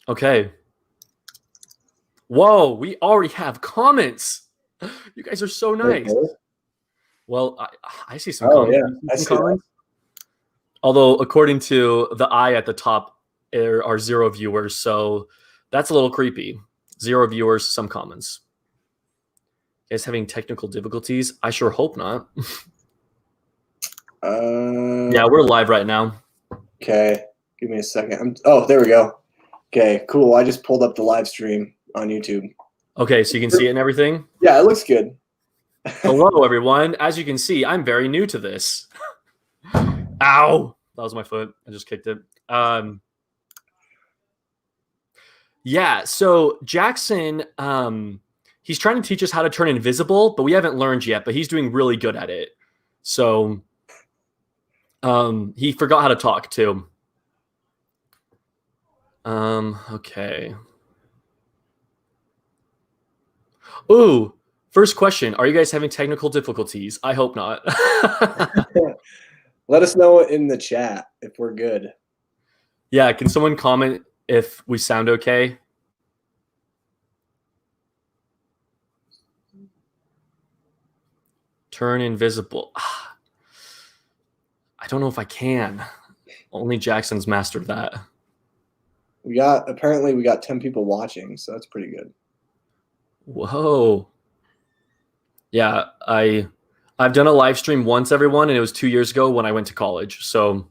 Okay. Whoa, we already have comments. You guys are so nice. Okay. Well, I see some comments. Yeah, I see comments. Although, according to the eye at the top, there are 0 viewers, so that's a little creepy. 0 viewers, some comments. You guys having technical difficulties? I sure hope not. Yeah, we're live right now. Okay, give me a second. Oh, there we go. Okay, cool. I just pulled up the live stream on YouTube. Okay, so you can see it and everything? Yeah, it looks good. Hello, everyone. As you can see, I'm very new to this. Ow! That was my foot. I just kicked it. Yeah, so Jackson, he's trying to teach us how to turn invisible, but we haven't learned yet, but he's doing really good at it. So he forgot how to talk, too. Okay. Ooh, first question. Are you guys having technical difficulties? I hope not. Let us know in the chat if we're good. Yeah, can someone comment if we sound okay? Turn invisible. I don't know if I can. Only Jackson's mastered that. Apparently we got 10 people watching, so that's pretty good. Whoa. Yeah, I've done a live stream once, everyone, and it was 2 years ago when I went to college. So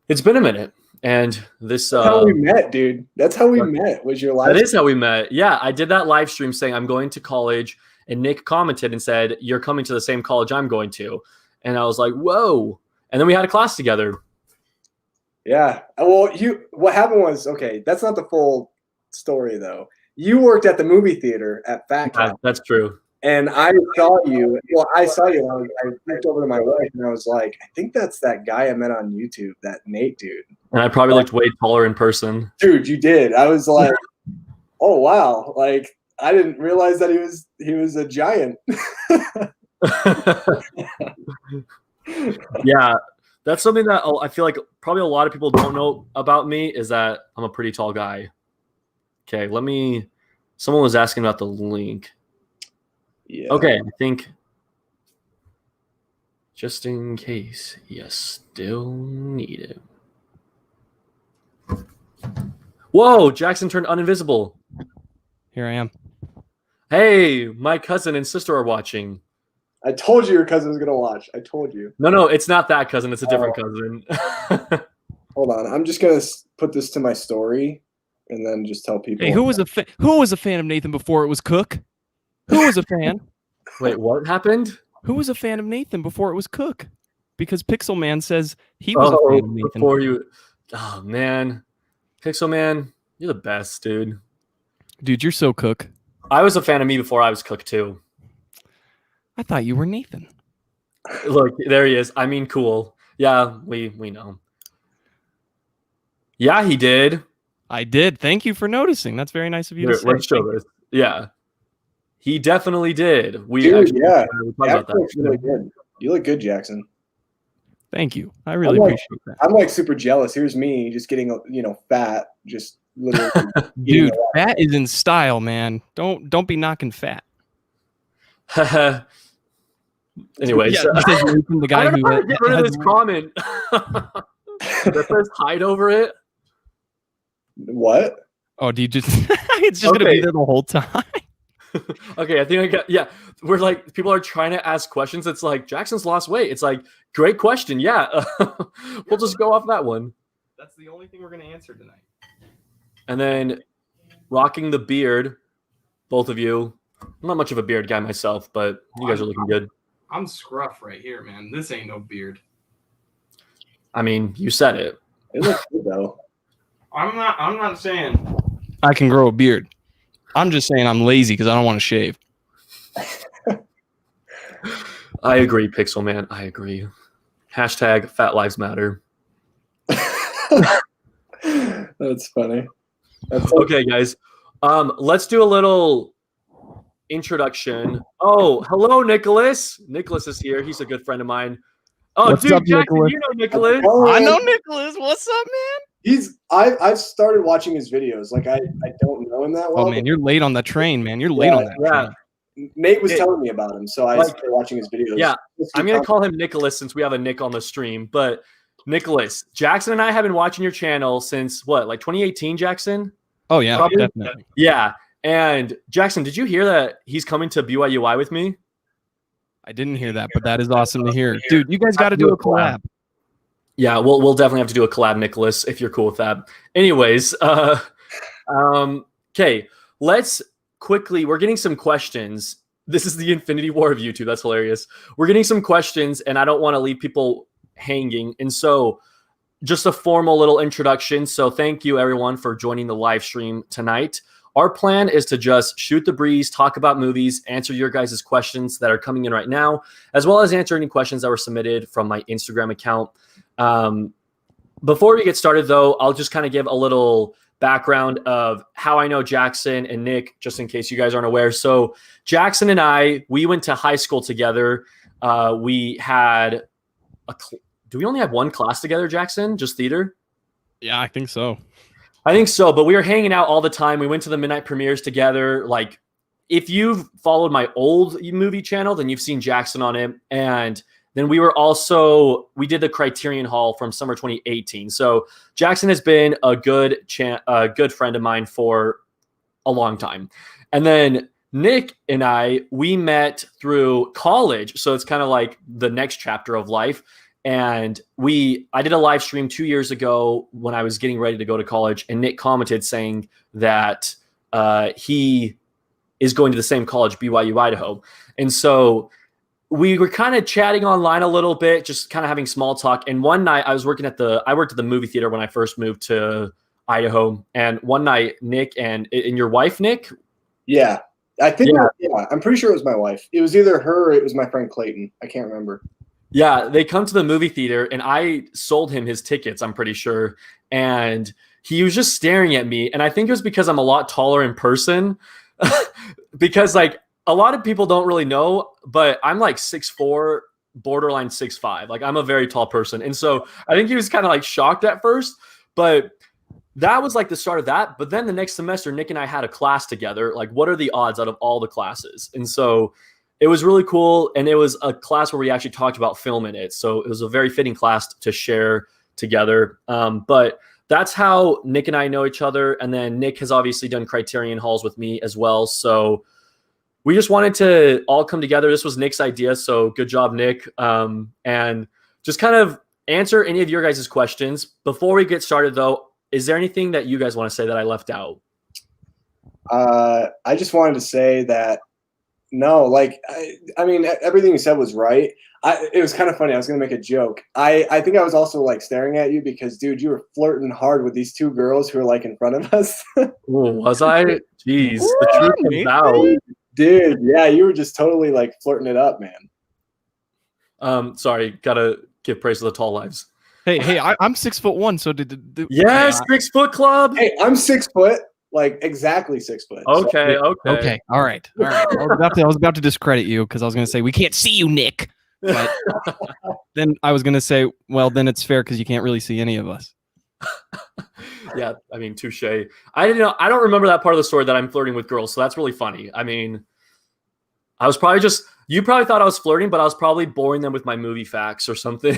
it's been a minute. And this That's how we met, dude. That's how we met. Was your live stream? That is how we met. Yeah, I did that live stream saying I'm going to college, and Nick commented and said, "You're coming to the same college I'm going to." And I was like, "Whoa." And then we had a class together. Yeah. Well, what happened was, okay, that's not the full story though. You worked at the movie theater at Fat Cat. That's true. And I saw you. Well, I saw you. And I looked over to my wife and I was like, I think that's that guy I met on YouTube, that Nate dude. And I probably looked way taller in person. Dude, you did. I was like, oh wow. Like I didn't realize that he was a giant. Yeah. That's something that I feel like probably a lot of people don't know about me is that I'm a pretty tall guy. Okay, someone was asking about the link. Yeah. Okay, I think just in case you still need it. Whoa, Jackson turned uninvisible. Here I am. Hey, my cousin and sister are watching. I told you your cousin was gonna watch. I told you. No, it's not that cousin. It's a different cousin. Hold on, I'm just gonna put this to my story, and then just tell people. Hey, who was a fan of Nathan before it was Cook? Who was a fan? Wait, what happened? Who was a fan of Nathan before it was Cook? Because Pixel Man says he was a fan of Nathan. Before you. Oh man, Pixel Man, you're the best, dude. Dude, you're so Cook. I was a fan of me before I was Cook too. I thought you were Nathan. Look, there he is. I mean, cool. Yeah, we know. Yeah, he did. I did. Thank you for noticing. That's very nice of you to say. Let's show this. Yeah, he definitely did. Dude, actually yeah. we talked about that. Really good. You look good, Jackson. Thank you. I really appreciate that. I'm like super jealous. Here's me just getting fat, just literally. Dude, fat is in style, man. Don't be knocking fat. Anyways, yeah, the guy who get rid of this comment that says hide over it. What? Oh, do you just? It's just gonna be there the whole time. Okay, I think I got. Yeah, we're like people are trying to ask questions. It's like Jackson's lost weight. It's like great question. Yeah, we'll just go off that one. That's the only thing we're gonna answer tonight. And then rocking the beard, both of you. I'm not much of a beard guy myself, but you guys are looking good. I'm scruff right here, man. This ain't no beard. I mean, you said it. It looks good though. I'm not saying I can grow a beard. I'm just saying I'm lazy because I don't want to shave. I agree, Pixel Man. I agree. Hashtag Fat Lives Matter. That's funny. Okay, guys. Let's do a little introduction. Oh, hello, Nicholas. Nicholas is here. He's a good friend of mine. Oh, What's dude, up, Jackson, Nicholas? you know Nicholas. I know Nicholas. What's up, man? I've started watching his videos. Like I don't know him that well. Oh man, you're late on the train, man. You're late on that train. Nate was telling me about him, so I started watching his videos. Yeah, I'm gonna call him Nicholas since we have a Nick on the stream. But Nicholas, Jackson and I have been watching your channel since what, like 2018, Jackson? Oh yeah, probably? definitely. Yeah, and Jackson, did you hear that he's coming to BYUI with me? I didn't hear that, but that is awesome to hear, dude. You guys got to do a collab. Yeah, we'll definitely have to do a collab, Nicholas, if you're cool with that. Anyways, okay, let's quickly. We're getting some questions. This is the Infinity War of YouTube. That's hilarious. We're getting some questions, and I don't want to leave people hanging. And so, just a formal little introduction. So, thank you everyone for joining the live stream tonight. Our plan is to just shoot the breeze, talk about movies, answer your guys' questions that are coming in right now, as well as answer any questions that were submitted from my Instagram account. Before we get started, though, I'll just kind of give a little background of how I know Jackson and Nick, just in case you guys aren't aware. So Jackson and I, we went to high school together. We had do we only have one class together, Jackson? Just theater? Yeah, I think so. I think so, but we were hanging out all the time. We went to the midnight premieres together. Like, if you've followed my old movie channel, then you've seen Jackson on it. And then we did the Criterion Hall from summer 2018. So Jackson has been a good friend of mine for a long time. And then Nick and we met through college. So it's kind of like the next chapter of life. And I did a live stream 2 years ago when I was getting ready to go to college, and Nick commented saying that he is going to the same college, BYU Idaho. And so we were kind of chatting online a little bit, just kind of having small talk. And one night I worked at the movie theater when I first moved to Idaho. And one night, Nick and your wife, Nick? Yeah. I think I'm pretty sure it was my wife. It was either her or it was my friend Clayton. I can't remember. Yeah, they come to the movie theater, and I sold him his tickets, I'm pretty sure. And he was just staring at me. And I think it was because I'm a lot taller in person. Because, like, a lot of people don't really know, but I'm like 6'4", borderline 6'5". Like, I'm a very tall person. And so I think he was kind of like shocked at first. But that was like the start of that. But then the next semester, Nick and I had a class together. Like, what are the odds out of all the classes? And so it was really cool, and it was a class where we actually talked about film in it. So it was a very fitting class to share together. But that's how Nick and I know each other. And then Nick has obviously done Criterion Halls with me as well. So we just wanted to all come together. This was Nick's idea, so good job, Nick. And just kind of answer any of your guys' questions. Before we get started, though, is there anything that you guys want to say that I left out? I just wanted to say that no, like, I mean, everything you said was right. It was kind of funny. I was going to make a joke. I think I was also, like, staring at you because, dude, you were flirting hard with these two girls who were, like, in front of us. Ooh, was I? Jeez. The truth comes out. Dude, yeah, you were just totally, like, flirting it up, man. Sorry. Got to give praise to the tall lives. Hey, I'm 6'1", so did yes, 6 foot club. Hey, I'm 6 foot. Like, exactly 6 foot. Okay. All right. I was about to discredit you because I was going to say we can't see you, Nick. But then I was going to say, well, then it's fair because you can't really see any of us. Yeah, I mean, touche. I don't remember that part of the story that I'm flirting with girls, so that's really funny. I mean, I was probably you probably thought I was flirting, but I was probably boring them with my movie facts or something.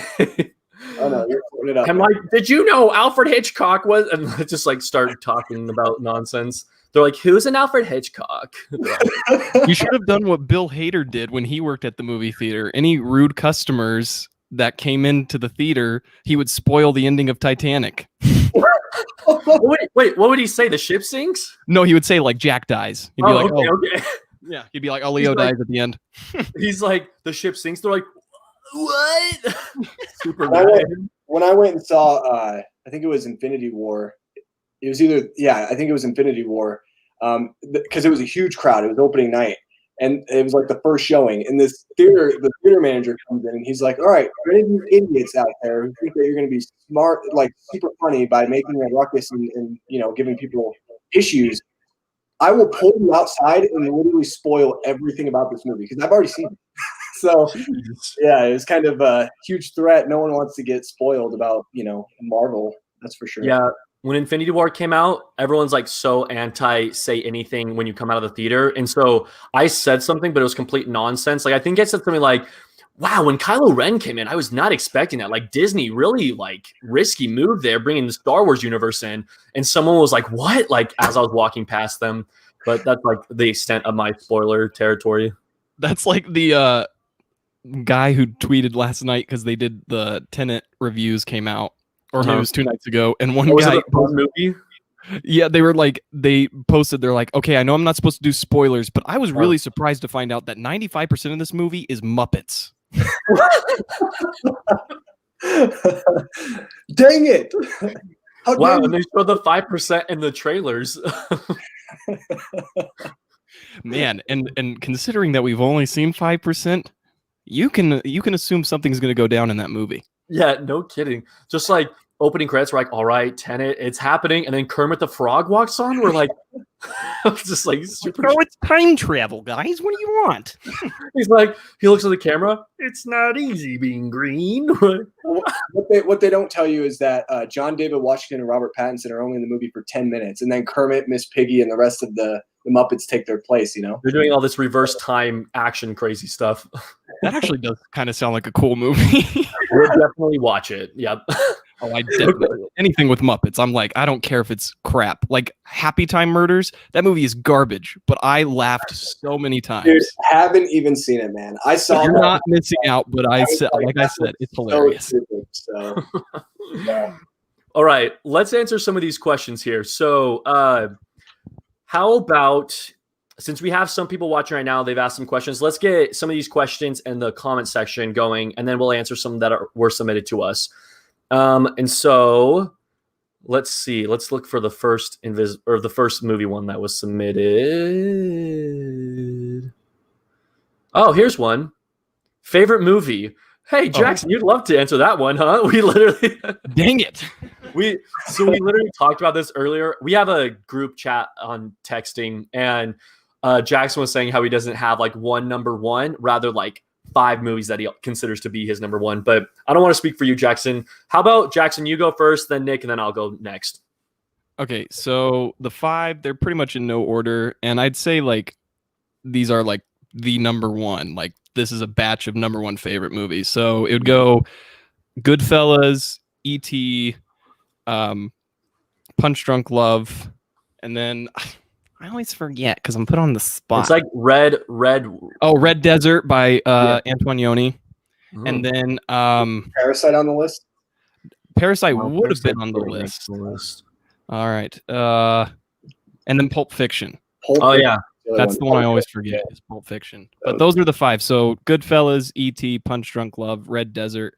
Oh no, you're putting it up. I'm like, did you know Alfred Hitchcock was? And I just like start talking about nonsense. They're like, who's an Alfred Hitchcock? You should have done what Bill Hader did when he worked at the movie theater. Any rude customers that came into the theater, he would spoil the ending of Titanic. Wait, what would he say? The ship sinks? No, he would say like Jack dies. He'd be like, okay. Yeah, he'd be like, oh, Leo dies at the end. He's like, the ship sinks. They're like, what? Super when I went and saw, I think it was Infinity War. It was I think it was Infinity War, because it was a huge crowd. It was opening night, and it was like the first showing. And the theater manager comes in, and he's like, "All right, for any of you idiots out there who think that you're going to be smart, like super funny by making a ruckus and giving people issues, I will pull you outside and literally spoil everything about this movie because I've already seen it." So, yeah, it was kind of a huge threat. No one wants to get spoiled about, Marvel. That's for sure. Yeah, when Infinity War came out, everyone's like so anti say anything when you come out of the theater. And so I said something, but it was complete nonsense. Like I think I said something like, wow, when Kylo Ren came in, I was not expecting that. Like Disney really like risky move there, bringing the Star Wars universe in. And someone was like, what? Like as I was walking past them. But that's like the extent of my spoiler territory. That's like the guy who tweeted last night because they did the Tenet reviews came out, or maybe it was 2 nights ago. And one guy movie. Yeah, they posted, they're like, okay, I know I'm not supposed to do spoilers, but I was really surprised to find out that 95% of this movie is Muppets. Dang it! Wow, and they showed the 5% in the trailers. Man, and considering that we've only seen 5%, you can assume something's going to go down in that movie. Yeah, no kidding. Just like opening credits, we're like, all right, Tenet, it's happening, and then Kermit the Frog walks on. We're like, just like super. Oh, it's time travel, guys. What do you want? He's like, he looks at the camera. It's not easy being green. What they don't tell you is that John David Washington and Robert Pattinson are only in the movie for 10 minutes, and then Kermit, Miss Piggy, and the rest of the Muppets take their place. You know, they're doing all this reverse time action crazy stuff. That actually does kind of sound like a cool movie. We'll definitely watch it. Yep. Oh, I definitely. Anything with Muppets, I'm like, I don't care if it's crap. Like Happy Time Murders, that movie is garbage, but I laughed so many times. Dude, haven't even seen it, man. I saw. You're not missing out, but I said, like I said, it's hilarious. So, yeah. All right, let's answer some of these questions here. So, how about, since we have some people watching right now, they've asked some questions. Let's get some of these questions in the comment section going, and then we'll answer some that were submitted to us. And so let's see. Let's look for the first the first movie one that was submitted. Oh, here's one. Favorite movie. Hey, Jackson, you'd love to answer that one, huh? We literally Dang it. we literally talked about this earlier. We have a group chat on texting, and Jackson was saying how he doesn't have like one number one, rather like 5 movies that he considers to be his number one. But I don't want to speak for you, Jackson. How about, Jackson, you go first, then Nick, and then I'll go next. Okay, so the 5, they're pretty much in no order, and I'd say like these are like the number one. Like this is a batch of number one favorite movies. So it would go Goodfellas, E.T., Punch Drunk Love, and then I always forget because I'm put on the spot. It's like Red. Oh, Red Desert by Antonioni. And then Parasite on the list. Parasite would have been on the list. All right. And then Pulp Fiction. Yeah. That's the one I always forget is Pulp Fiction. But those are the 5. So Goodfellas, E.T., Punch Drunk Love, Red Desert,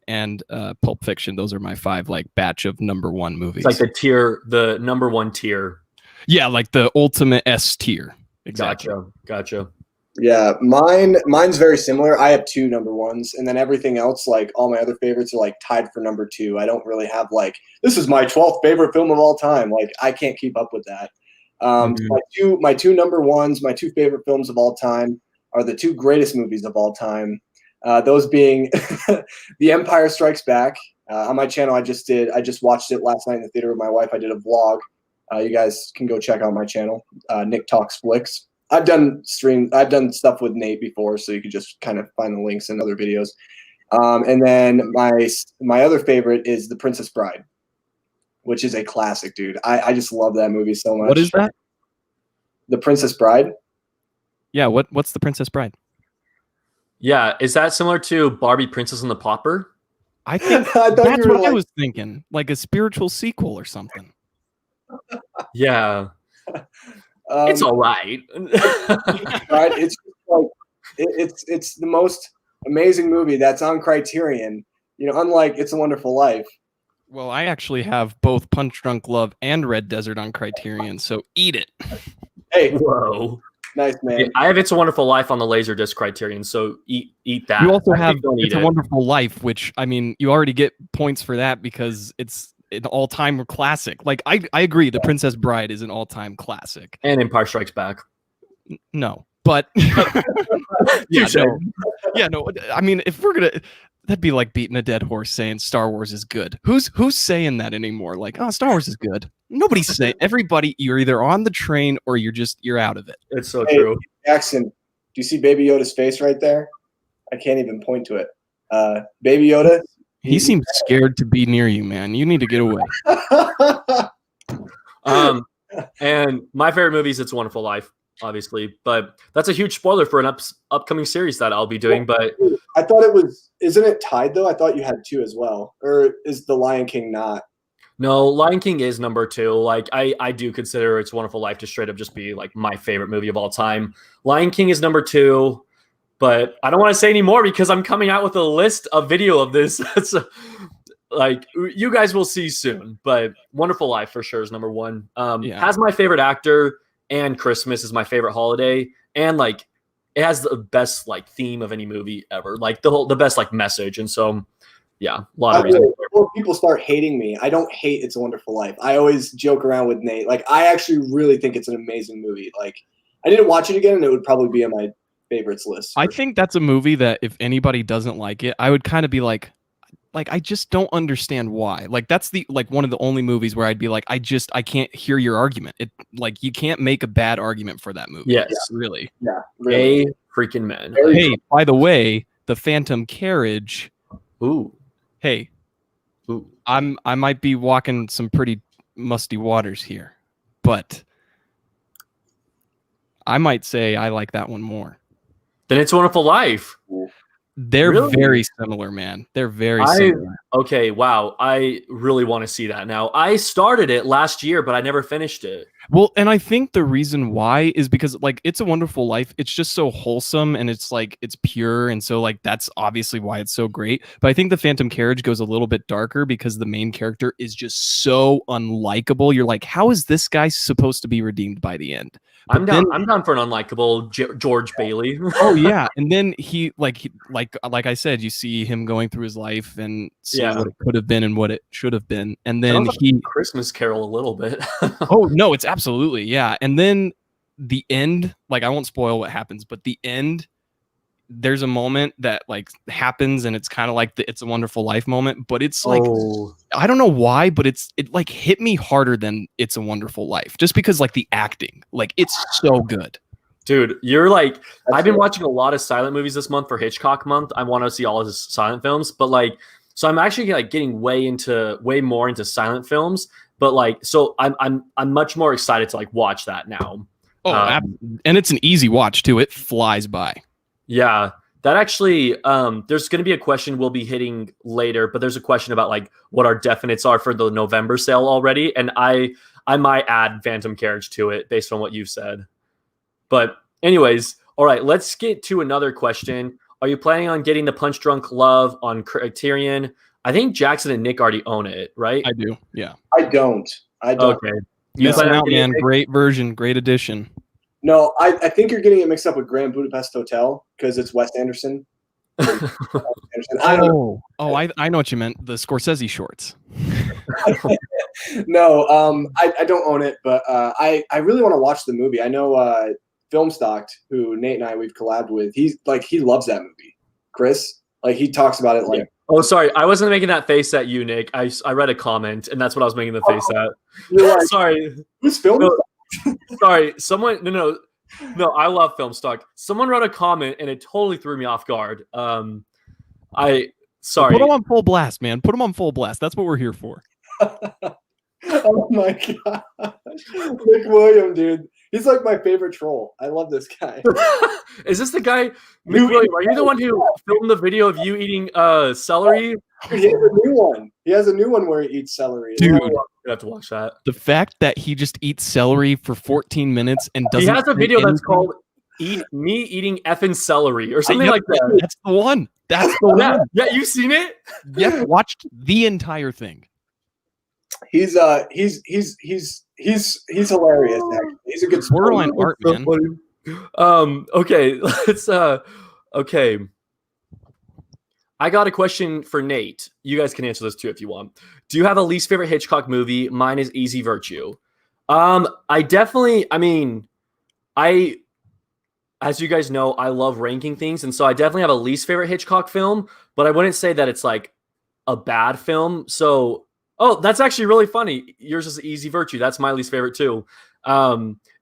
and Pulp Fiction. Those are my 5 like batch of number one movies. It's like the number one tier. Yeah, like the ultimate S tier. Exactly. Gotcha. Yeah, mine's very similar. I have 2 number ones, and then everything else, like all my other favorites, are like tied for number 2. I don't really have like, this is my 12th favorite film of all time. Like I can't keep up with that. My two number ones, my 2 favorite films of all time are the 2 greatest movies of all time. Those being The Empire Strikes Back. On my channel, I just watched it last night in the theater with my wife. I did a vlog. You guys can go check out my channel, Nick Talks Flicks. I've done stuff with Nate before, so you can just kind of find the links in other videos. And then my other favorite is The Princess Bride, which is a classic, dude. I just love that movie so much. What is that? The Princess Bride? Yeah, what's The Princess Bride? Yeah, is that similar to Barbie Princess and the Pauper? I think that's what I was thinking, like a spiritual sequel or something. Yeah. It's all right. Right? It's like it's the most amazing movie that's on Criterion. You know, unlike It's a Wonderful Life. Well, I actually have both Punch Drunk Love and Red Desert on Criterion, so eat it. Hey, whoa, nice man. Yeah, I have It's a Wonderful Life on the Laserdisc Criterion, so eat that. You also have It's a Wonderful Life, which I mean, you already get points for that because it's an all-time classic. Like I agree, The Princess Bride is an all-time classic. And Empire Strikes Back. No, but yeah, no. I mean, if we're gonna, that'd be like beating a dead horse saying Star Wars is good. Who's saying that anymore? Like, oh, Star Wars is good. Nobody's saying. Everybody, you're either on the train or you're out of it. It's so true. Jackson, do you see Baby Yoda's face right there? I can't even point to it. Baby Yoda. He seems scared to be near you, man. You need to get away. And my favorite movie is It's a Wonderful Life, obviously, but that's a huge spoiler for an upcoming series that I'll be doing. But I thought it was. Isn't it tied though? I thought you had 2 as well, or is The Lion King not? No, Lion King is number 2. Like I do consider It's a Wonderful Life to straight up just be like my favorite movie of all time. Lion King is number 2, but I don't want to say any more because I'm coming out with a list of video of this. Like you guys will see soon, but Wonderful Life for sure is number 1. Has my favorite actor, and Christmas is my favorite holiday, and like it has the best like theme of any movie ever, like the best like message, and so yeah, a lot of reasons. Before people start hating me, I don't hate It's a Wonderful Life. I always joke around with Nate. Like I actually really think it's an amazing movie. Like I didn't watch it again, and it would probably be on my favorites list. I think that's a movie that if anybody doesn't like it, I would kind of be like I just don't understand why. Like that's the like one of the only movies where I'd be like, I can't hear your argument. It like you can't make a bad argument for that movie. Yes, really. Yeah, really. A freaking man. Hey, by the way, The Phantom Carriage. Ooh. Hey. Ooh. I might be walking some pretty musty waters here, but I might say I like that one more. Then It's a Wonderful Life. They're Really? very similar, man. They're very similar. Okay, wow. I really want to see that now. I started it last year, but I never finished it. Well, and I think the reason why is because like It's a Wonderful Life, it's just so wholesome and it's like it's pure, and so like that's obviously why it's so great. But I think The Phantom Carriage goes a little bit darker because the main character is just so unlikable. You're like, how is this guy supposed to be redeemed by the end? I'm down for an unlikable George Bailey. Oh yeah, and then he like I said, you see him going through his life and see what it could have been and what it should have been, and then he Christmas Carol a little bit. Oh no, it's absolutely and then the end, like I won't spoil what happens, but the end, there's a moment that like happens and it's kind of like the It's a Wonderful Life moment, but it's like I don't know why, but it like hit me harder than It's a Wonderful Life just because like the acting, like it's so good. Dude, you're like I've been watching a lot of silent movies this month for Hitchcock month. I want to see all of his silent films, but like so I'm actually like getting way more into silent films, but like so I'm much more excited to like watch that now. Oh, and it's an easy watch too. It flies by. Yeah, that actually, there's going to be a question we'll be hitting later, but there's a question about like what our definites are for the November sale already. And I might add Phantom Carriage to it based on what you've said. But anyways, all right, let's get to another question. Are you planning on getting the Punch Drunk Love on Criterion? I think Jackson and Nick already own it, right? I do. Yeah. I don't. Okay. Missing out, man. Great version. Great edition. No, I think you're getting it mixed up with Grand Budapest Hotel because it's Wes Anderson. I know what you meant. The Scorsese shorts. No, I don't own it, but I really want to watch the movie. I know Filmstocked, who Nate and we've collabed with. He loves that movie. Chris, like he talks about it like. Yeah. Oh, sorry, I wasn't making that face at you, Nick. I read a comment, and that's what I was making the face at. Like, sorry. Who's filming? Sorry, someone. No. I love Filmstock. Someone wrote a comment, and it totally threw me off guard. Sorry. Put them on full blast, man. Put them on full blast. That's what we're here for. Oh my god, Nick William, dude. He's like my favorite troll. I love this guy. Is this the guy, Nick William? Are you the one who filmed the video of you eating celery? He has a new one. He has a new one where he eats celery. Dude, you have to watch that. The fact that he just eats celery for 14 minutes and doesn't. He has a video that's called "Me Eating Effing Celery" or something like that. That's the one. That's the one. Yeah, you've seen it? Yeah, watched the entire thing. He's hilarious. Actually. He's a good borderline art, man. Okay, let's okay. I got a question for Nate. You guys can answer this too if you want. Do you have a least favorite Hitchcock movie? Mine is Easy Virtue. I as you guys know, I love ranking things, and so I definitely have a least favorite Hitchcock film, but I wouldn't say that it's like a bad film. So, oh, that's actually really funny. Yours is Easy Virtue. That's my least favorite too.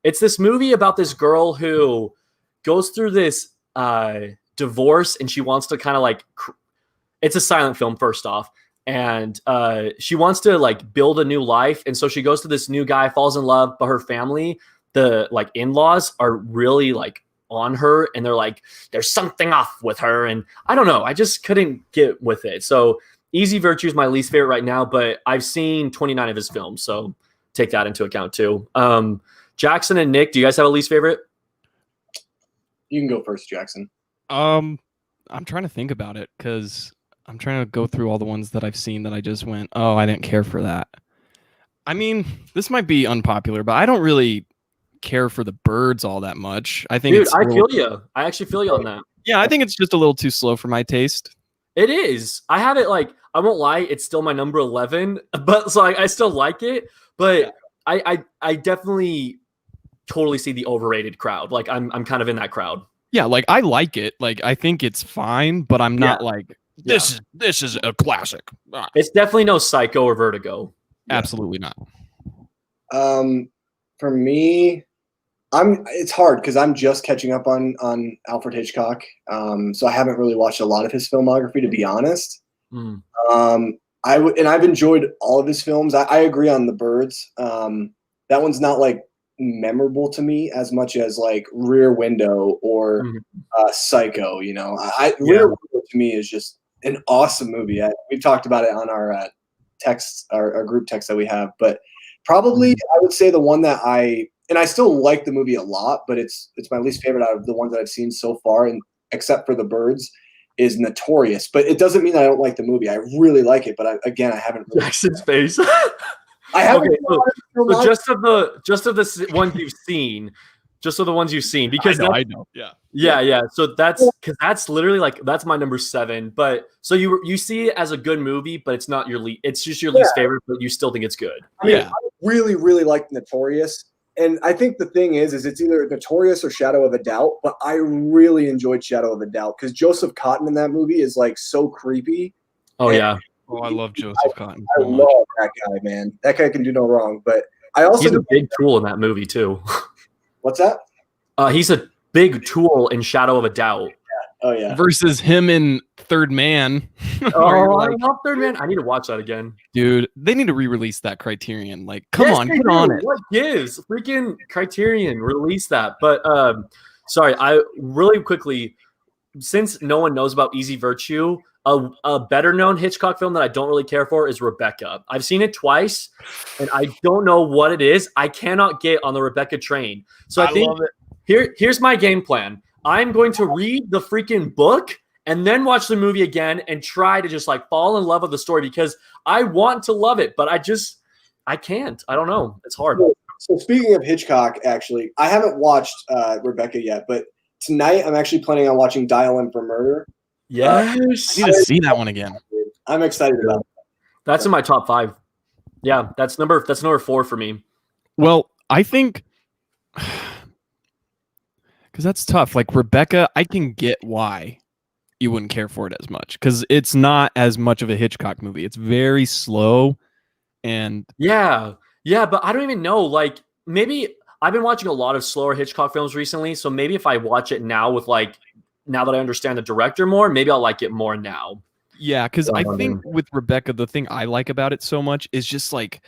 It's this movie about this girl who goes through this divorce, and she wants to kind of like. It's a silent film, first off, and she wants to like build a new life, and so she goes to this new guy, falls in love, but her family, the like in-laws, are really like on her, and they're like, there's something off with her, and I don't know, I just couldn't get with it. So Easy Virtue is my least favorite right now, but I've seen 29 of his films, so take that into account too. Jackson and Nick, do you guys have a least favorite? You can go first, Jackson. I'm trying to think about it because I'm trying to go through all the ones that I've seen that I just went, oh, I didn't care for that. I mean, this might be unpopular, but I don't really care for the birds all that much. I think, dude, feel you. I actually feel you on that. Yeah, I think it's just a little too slow for my taste. It is. I have it like, I won't lie, it's still my number 11, but so I still like it, but I definitely totally see the overrated crowd. Like I'm kind of in that crowd. Yeah, like I like it. Like I think it's fine, but I'm not like this is a classic. It's definitely no Psycho or Vertigo. Absolutely not. For me, it's hard because I'm just catching up on Alfred Hitchcock. So I haven't really watched a lot of his filmography, to be honest. I've enjoyed all of his films. I agree on The Birds. That one's not like memorable to me as much as like Rear Window or Psycho. You know, Rear Window to me is just an awesome movie. We've talked about it on our text, our group text that we have, but probably I would say the one that I still like the movie a lot, but it's my least favorite out of the ones that I've seen so far, and except for The Birds, is Notorious. But it doesn't mean I don't like the movie. I really like it, but I haven't. Really Jackson's face. I haven't. So just of the ones you've seen, just of the ones you've seen, because I know. Yeah. So that's literally like that's my number 7. But so you see it as a good movie, but it's not your least. It's just your least favorite, but you still think it's good. I mean, I really, really like Notorious. And I think the thing is it's either Notorious or Shadow of a Doubt, but I really enjoyed Shadow of a Doubt because Joseph Cotton in that movie is like so creepy. Oh, yeah. Oh, I love Joseph Cotton. I love that guy, man. That guy can do no wrong. But I also he's a big tool in that movie too. What's that? He's a big tool in Shadow of a Doubt. Oh yeah. Versus him in Third Man. Oh, I love Third Man. I need to watch that again. Dude, they need to re-release that Criterion. Like, come on, get on it. What gives? Freaking Criterion, release that. But sorry, I really quickly, since no one knows about Easy Virtue, a better known Hitchcock film that I don't really care for is Rebecca. I've seen it twice, and I don't know what it is. I cannot get on the Rebecca train. So I think love it. Here's my game plan. I'm going to read the freaking book and then watch the movie again and try to just like fall in love with the story because I want to love it, but I can't. I don't know. It's hard. So speaking of Hitchcock, actually, I haven't watched Rebecca yet, but tonight I'm actually planning on watching Dial M for Murder. Yes. I need to see that one again. I'm excited about it. That's in my top 5. Yeah, that's number 4 for me. Well, I think because that's tough. Like Rebecca, I can get why you wouldn't care for it as much because it's not as much of a Hitchcock movie. It's very slow, and yeah, but I don't even know. Like maybe I've been watching a lot of slower Hitchcock films recently, so maybe if I watch it now with like now that I understand the director more, maybe I'll like it more now. Yeah, because I think with Rebecca, the thing I like about it so much is just like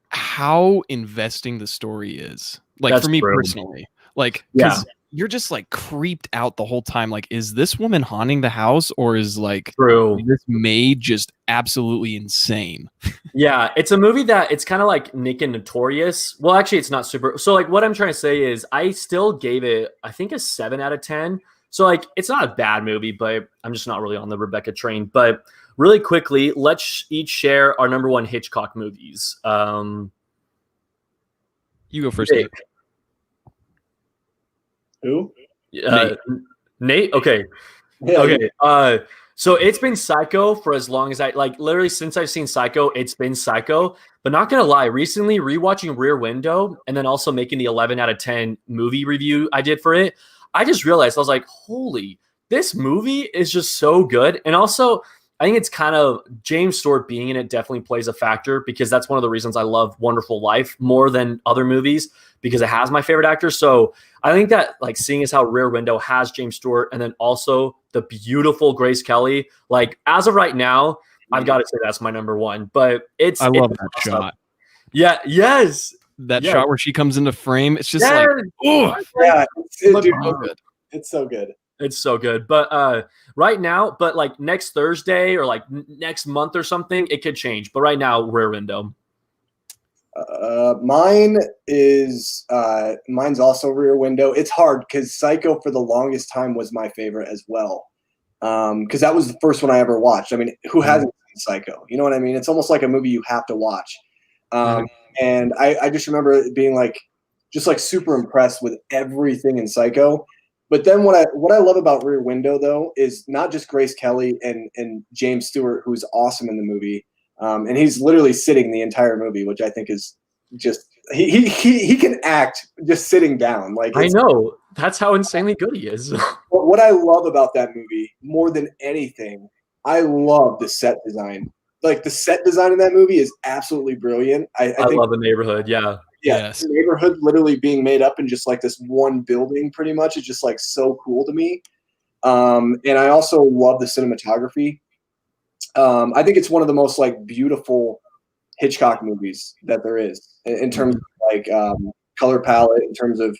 how investing the story is. Like That's for me true. personally, like because you're just like creeped out the whole time. Like, is this woman haunting the house, or is like this maid just absolutely insane? Yeah, it's a movie that it's kind of like Nick and Notorious. Well, actually, it's not super. So, like, what I'm trying to say is, I still gave it, I think, a 7 out of 10. So, like, it's not a bad movie, but I'm just not really on the Rebecca train. But really quickly, let's each share our number 1 Hitchcock movies. You go first, Nick. Who? Nate? Okay. Yeah, okay. So it's been Psycho for as long as literally since I've seen Psycho, it's been Psycho. But not gonna lie, recently rewatching Rear Window and then also making the 11 out of 10 movie review I did for it, I just realized, I was like, holy, this movie is just so good. And also, I think it's kind of James Stewart being in it definitely plays a factor, because that's one of the reasons I love Wonderful Life more than other movies, because it has my favorite actors. So I think that, like, seeing as how Rear Window has James Stewart and then also the beautiful Grace Kelly, like, as of right now, I've got to say that's my number one. But I love that shot. Yeah. Yes. That shot where she comes into frame. It's just like, yeah, it's so good. It's so good. But right now, but like next Thursday or like next month or something, it could change. But right now, Rear Window. Mine's also Rear Window. It's hard because Psycho for the longest time was my favorite as well. Because that was the first one I ever watched. I mean, who hasn't seen Psycho? You know what I mean? It's almost like a movie you have to watch. And I just remember it being like, just like super impressed with everything in Psycho. But then what I love about Rear Window, though, is not just Grace Kelly and James Stewart, who's awesome in the movie. And he's literally sitting the entire movie, which I think is just he can act just sitting down. Like, I know, that's how insanely good he is. What I love about that movie more than anything, I love the set design. Like, the set design in that movie is absolutely brilliant. I think, love the neighborhood. Yeah. Yes. The neighborhood literally being made up in just like this one building pretty much is just like so cool to me. And I also love the cinematography. I think it's one of the most like beautiful Hitchcock movies that there is in terms of like color palette, in terms of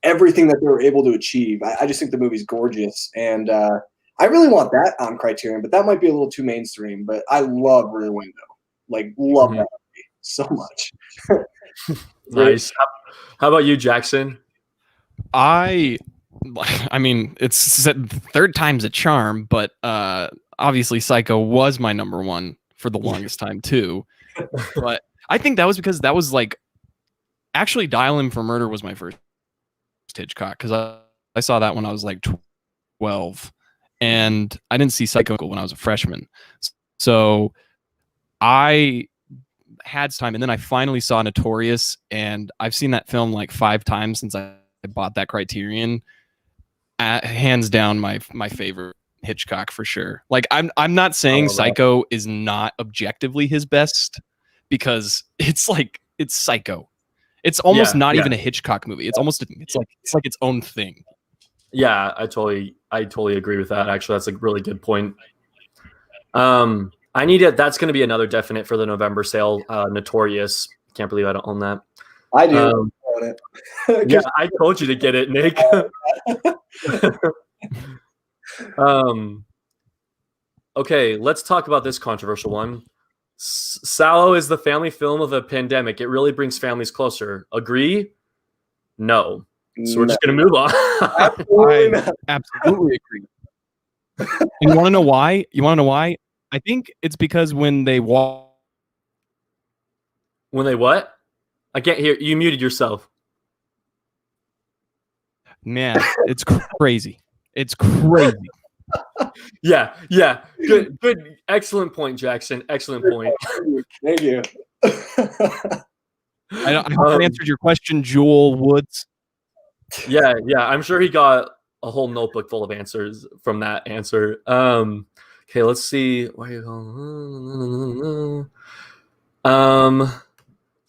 everything that they were able to achieve. I just think the movie's gorgeous. And I really want that on Criterion, but that might be a little too mainstream. But I love Rear Window. Like, love that movie so much. Nice. How about you, Jackson? I mean, it's third time's a charm, but obviously Psycho was my number one for the longest time too. But I think that was because that was like, actually Dial M for Murder was my first Hitchcock, because I saw that when I was like 12, and I didn't see Psycho when I was a freshman. So I had time, and then I finally saw Notorious, and I've seen that film like 5 times since I bought that Criterion. Hands down my favorite Hitchcock for sure. Like, I'm not saying Psycho is not objectively his best, because it's like, it's Psycho. It's almost not even a Hitchcock movie. It's almost it's like its own thing. Yeah, I totally agree with that. Actually, that's a really good point. I need it. That's going to be another definite for the November sale. Notorious. Can't believe I don't own that. I do own it. Yeah, I told you to get it, Nick. Okay, let's talk about this controversial one. Sallow is the family film of a pandemic. It really brings families closer. Agree? No. So we're just going to move on. I absolutely agree. You want to know why? I think it's because when they walk. When they what? I can't hear. You muted yourself. Man, it's crazy. It's crazy. Yeah. Good. Excellent point, Jackson. Excellent point. Thank you. I haven't answered your question, Jewel Woods. Yeah. I'm sure he got a whole notebook full of answers from that answer. Okay, let's see. Why are you going?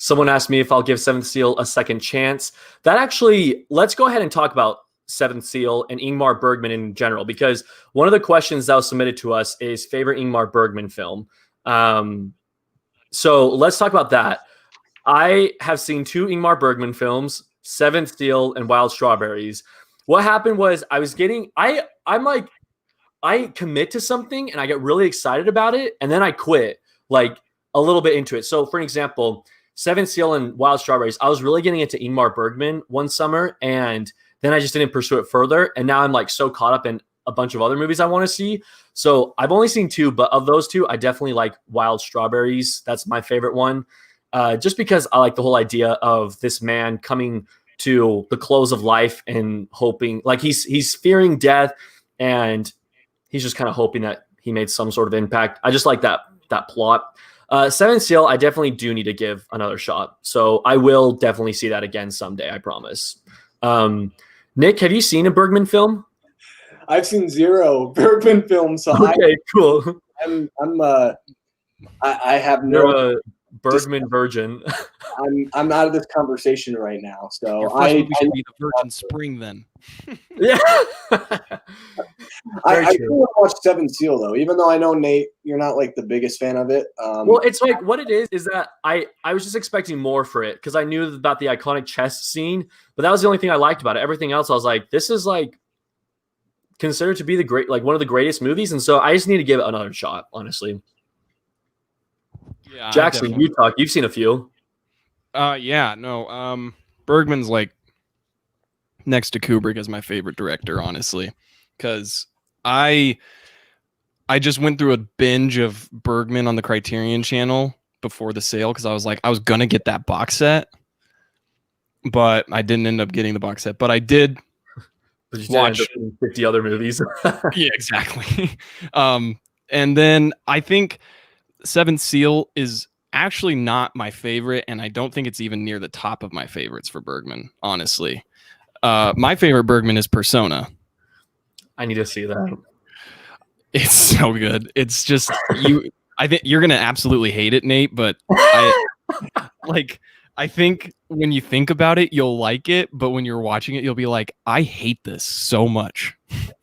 Someone asked me if I'll give Seventh Seal a second chance. That actually, let's go ahead and talk about Seventh Seal and Ingmar Bergman in general, because one of the questions that was submitted to us is favorite Ingmar Bergman film. So let's talk about that. I have seen 2 Ingmar Bergman films, Seventh Seal and Wild Strawberries. What happened was I commit to something and I get really excited about it, and then I quit like a little bit into it. So for example, Seventh Seal and Wild Strawberries, I was really getting into Ingmar Bergman one summer, and then I just didn't pursue it further. And now I'm like so caught up in a bunch of other movies I want to see. So I've only seen 2, but of those 2, I definitely like Wild Strawberries. That's my favorite one. Just because I like the whole idea of this man coming to the close of life and hoping, like he's fearing death, and he's just kind of hoping that he made some sort of impact. I just like that plot. Seventh Seal, I definitely do need to give another shot. So I will definitely see that again someday, I promise. Nick, have you seen a Bergman film? I've seen 0 Bergman films, so Okay, cool. I have You're no. a Bergman virgin. I'm out of this conversation right now. So Your first movie should be The Virgin Spring, then. Yeah. I do want to watch Seven Seal though, even though I know Nate, you're not like the biggest fan of it. Well, it's like what it is that I was just expecting more for it because I knew about the iconic chest scene, but that was the only thing I liked about it. Everything else, I was like, this is like considered to be the great, like one of the greatest movies, and so I just need to give it another shot, honestly. Yeah, Jackson, you talk. You've seen a few. Yeah, no. Bergman's like next to Kubrick as my favorite director, honestly, because I just went through a binge of Bergman on the Criterion channel before the sale because I was like, I was gonna get that box set, but I didn't end up getting the box set. But I did watch 50 other movies. Yeah, exactly. And then I think Seventh Seal is actually not my favorite, and I don't think it's even near the top of my favorites for Bergman, honestly. My favorite Bergman is Persona. I need to see that. It's so good. It's just I think you're gonna absolutely hate it, Nate, but I think when you think about it, you'll like it, but when you're watching it, you'll be like, I hate this so much.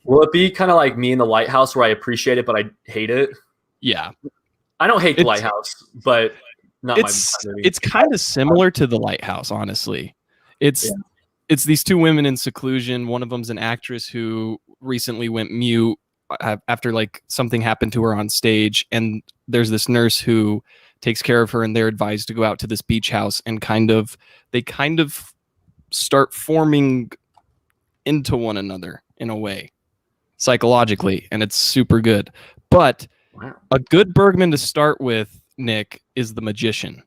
Will it be kind of like Me in the Lighthouse where I appreciate it, but I hate it? Yeah. I don't hate The Lighthouse, but not my movie. It's kind of similar to The Lighthouse, honestly. It's these two women in seclusion. One of them's an actress who recently went mute after like something happened to her on stage, and there's this nurse who takes care of her, and they're advised to go out to this beach house and they kind of start forming into one another in a way psychologically, and it's super good. But a good Bergman to start with, Nick, is The Magician.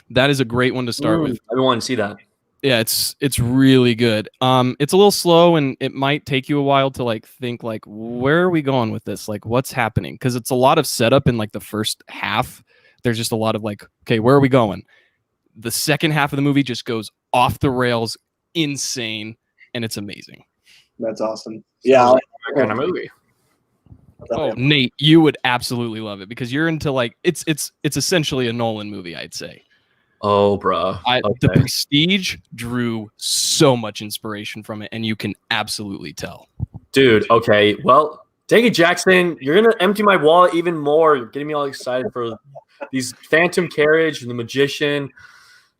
That is a great one to start with. I want to see that. Yeah, it's really good. It's a little slow, and it might take you a while to like think like, where are we going with this? Like, what's happening? Because it's a lot of setup in like the first half. There's just a lot of like, okay, where are we going? The second half of the movie just goes off the rails, insane, and it's amazing. That's awesome. Yeah, that kind of movie. Oh, Nate, you would absolutely love it because you're into like it's essentially a Nolan movie, I'd say. Oh, bro. The Prestige drew so much inspiration from it, and you can absolutely tell. Dude, okay. Well, dang it, Jackson. You're going to empty my wallet even more. You're getting me all excited for these Phantom Carriage and The Magician.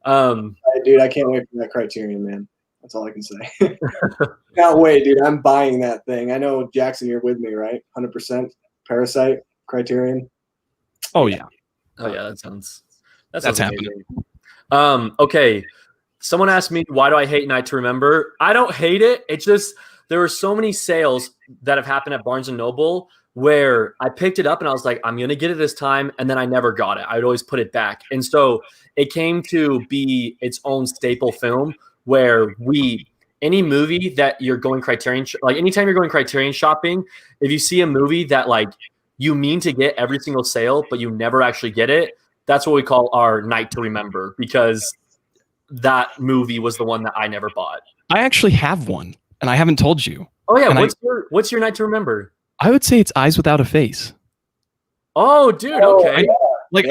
Dude, I can't wait for that Criterion, man. That's all I can say. Can't wait, dude. I'm buying that thing. I know, Jackson, you're with me, right? 100%. Parasite, Criterion. Oh, yeah. Oh, yeah, that's happening. Okay. Someone asked me, why do I hate Night to Remember? I don't hate it. It's just there were so many sales that have happened at Barnes & Noble where I picked it up and I was like, I'm going to get it this time. And then I never got it. I would always put it back. And so it came to be its own staple film where any movie that you're going Criterion, like anytime you're going Criterion shopping, if you see a movie that like you mean to get every single sale, but you never actually get it, that's what we call our Night to Remember, because that movie was the one that I never bought. I actually have one, and I haven't told you. Oh yeah, what's your Night to Remember? I would say it's Eyes Without a Face. Oh, dude, okay.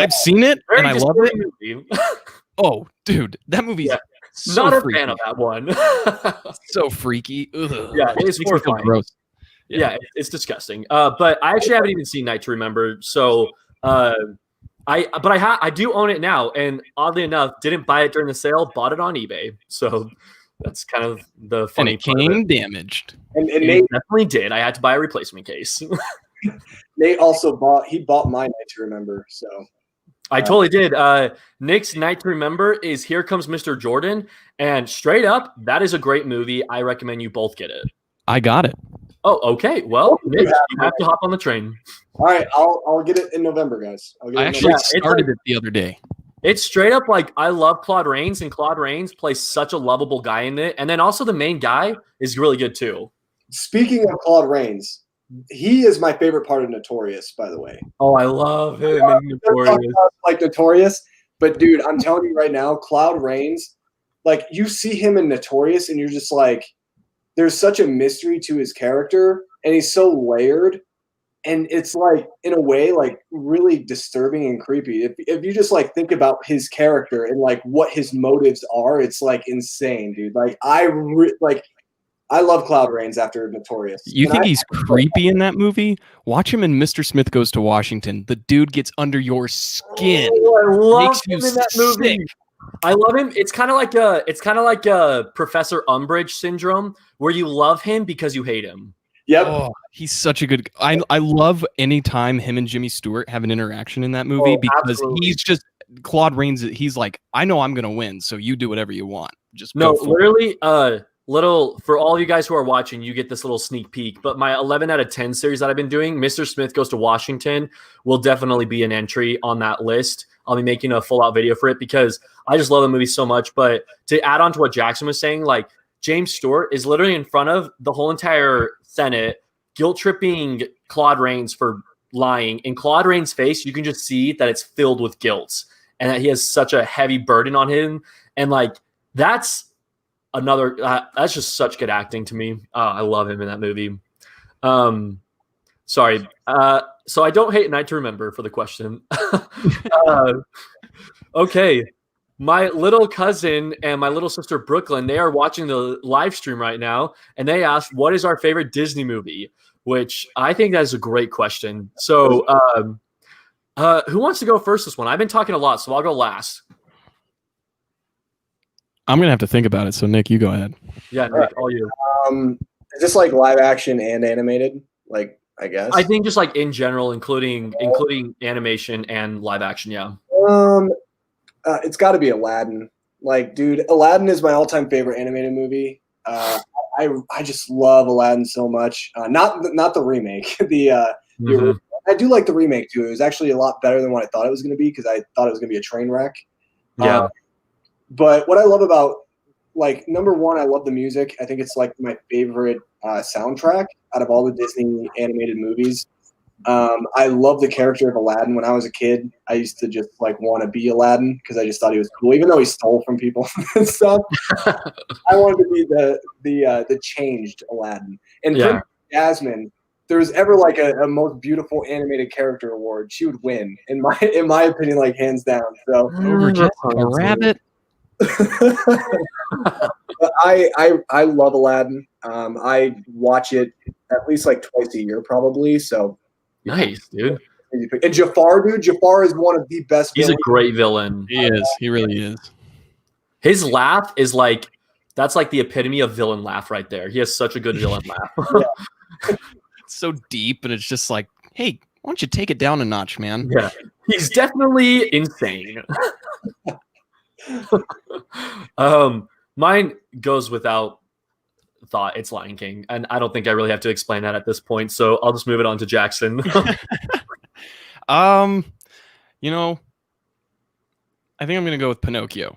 I've seen it, and I love it. Movie. Oh, dude, that movie's so not a freaky. fan of that one. So freaky. Ugh. Yeah, it is horrifying. Gross. Yeah, it's disgusting. But I actually haven't even seen Night to Remember, so I do own it now, and oddly enough, didn't buy it during the sale, bought it on eBay. So that's kind of the funny part. And it came damaged. And Nate Nate definitely did. I had to buy a replacement case. Nate also bought my Night to Remember. So I totally did. Nick's Night to Remember is Here Comes Mr. Jordan, and straight up, that is a great movie. I recommend you both get it. I got it. Oh, okay. Well, Nick, you have to hop on the train. All right, I'll get it in November, guys. I actually started it the other day. It's straight up like I love Claude Rains, and Claude Rains plays such a lovable guy in it. And then also the main guy is really good too. Speaking of Claude Rains, he is my favorite part of Notorious, by the way. Oh, I love him in Notorious. Like Notorious, but dude, I'm telling you right now, Claude Rains, like you see him in Notorious, and you're just like, there's such a mystery to his character, and he's so layered, and it's like in a way like really disturbing and creepy. If you just like think about his character and like what his motives are, it's like insane, dude. Like I love Cloud Rains after Notorious. You think he's creepy in that movie? Watch him in Mr. Smith Goes to Washington. The dude gets under your skin. Oh, I love Makes him you in that movie. sick. I love him. It's kind of like a Professor Umbridge syndrome, where you love him because you hate him. Yep. Oh, he's such a good. I love any time him and Jimmy Stewart have an interaction in that movie because absolutely. he's just Claude Rains. He's like, I know I'm gonna win, so you do whatever you want. Just No, go for it. literally, little for all you guys who are watching, you get this little sneak peek. But my 11 out of 10 series that I've been doing, Mr. Smith Goes to Washington, will definitely be an entry on that list. I'll be making a full out video for it because I just love the movie so much. But to add on to what Jackson was saying, like James Stewart is literally in front of the whole entire Senate, guilt tripping Claude Rains for lying. In Claude Rains' face, you can just see that it's filled with guilt and that he has such a heavy burden on him. And like that's another that's just such good acting to me. I love him in that movie. Sorry. So I don't hate Night to Remember for the question. Okay. My little cousin and my little sister Brooklyn, they are watching the live stream right now, and they asked, what is our favorite Disney movie? Which I think that is a great question. So who wants to go first this one? I've been talking a lot, so I'll go last. I'm gonna have to think about it. So Nick, you go ahead. Yeah, Nick, all you. Is this like live action and animated? Like, I guess. I think just like in general, including animation and live action. Yeah. It's got to be Aladdin. Like, dude, Aladdin is my all-time favorite animated movie. I just love Aladdin so much. Not the remake. I do like the remake too. It was actually a lot better than what I thought it was going to be because I thought it was going to be a train wreck. Yeah. But what I love about, like, number one, I love the music. I think it's like my favorite soundtrack out of all the Disney animated movies. I love the character of Aladdin. When I was a kid, I used to just like want to be Aladdin because I just thought he was cool, even though he stole from people and stuff. I wanted to be the changed Aladdin. And Yeah. Princess Jasmine, if there was ever like a most beautiful animated character award, she would win in my opinion, like hands down. So Over Jessica Rabbit. But I love Aladdin. I watch it at least like twice a year, probably. So Nice, dude. and Jafar, dude. Jafar is one of the best. He's a villains. great villain. He is. He really is. His laugh is like that's like the epitome of villain laugh right there. He has such a good villain laugh. It's so deep, and it's just like, hey, why don't you take it down a notch, man? Yeah, he's definitely insane. Mine goes without thought. It's Lion King, and I don't think I really have to explain that at this point. So I'll just move it on to Jackson. You know, I think I'm gonna go with Pinocchio.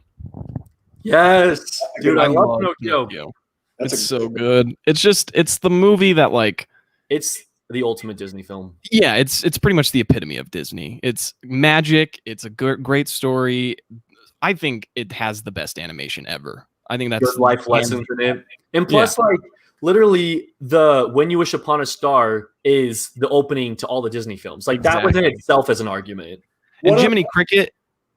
Yes, dude, I love Pinocchio. It's so good. It's the movie that like It's the ultimate Disney film. yeah, it's pretty much the epitome of Disney. It's magic. It's a great story. I think it has the best animation ever. I think that's Good life lessons in it. And plus, like, literally, the When You Wish Upon a Star is the opening to all the Disney films. Like, that within itself is an argument. And Jiminy Cricket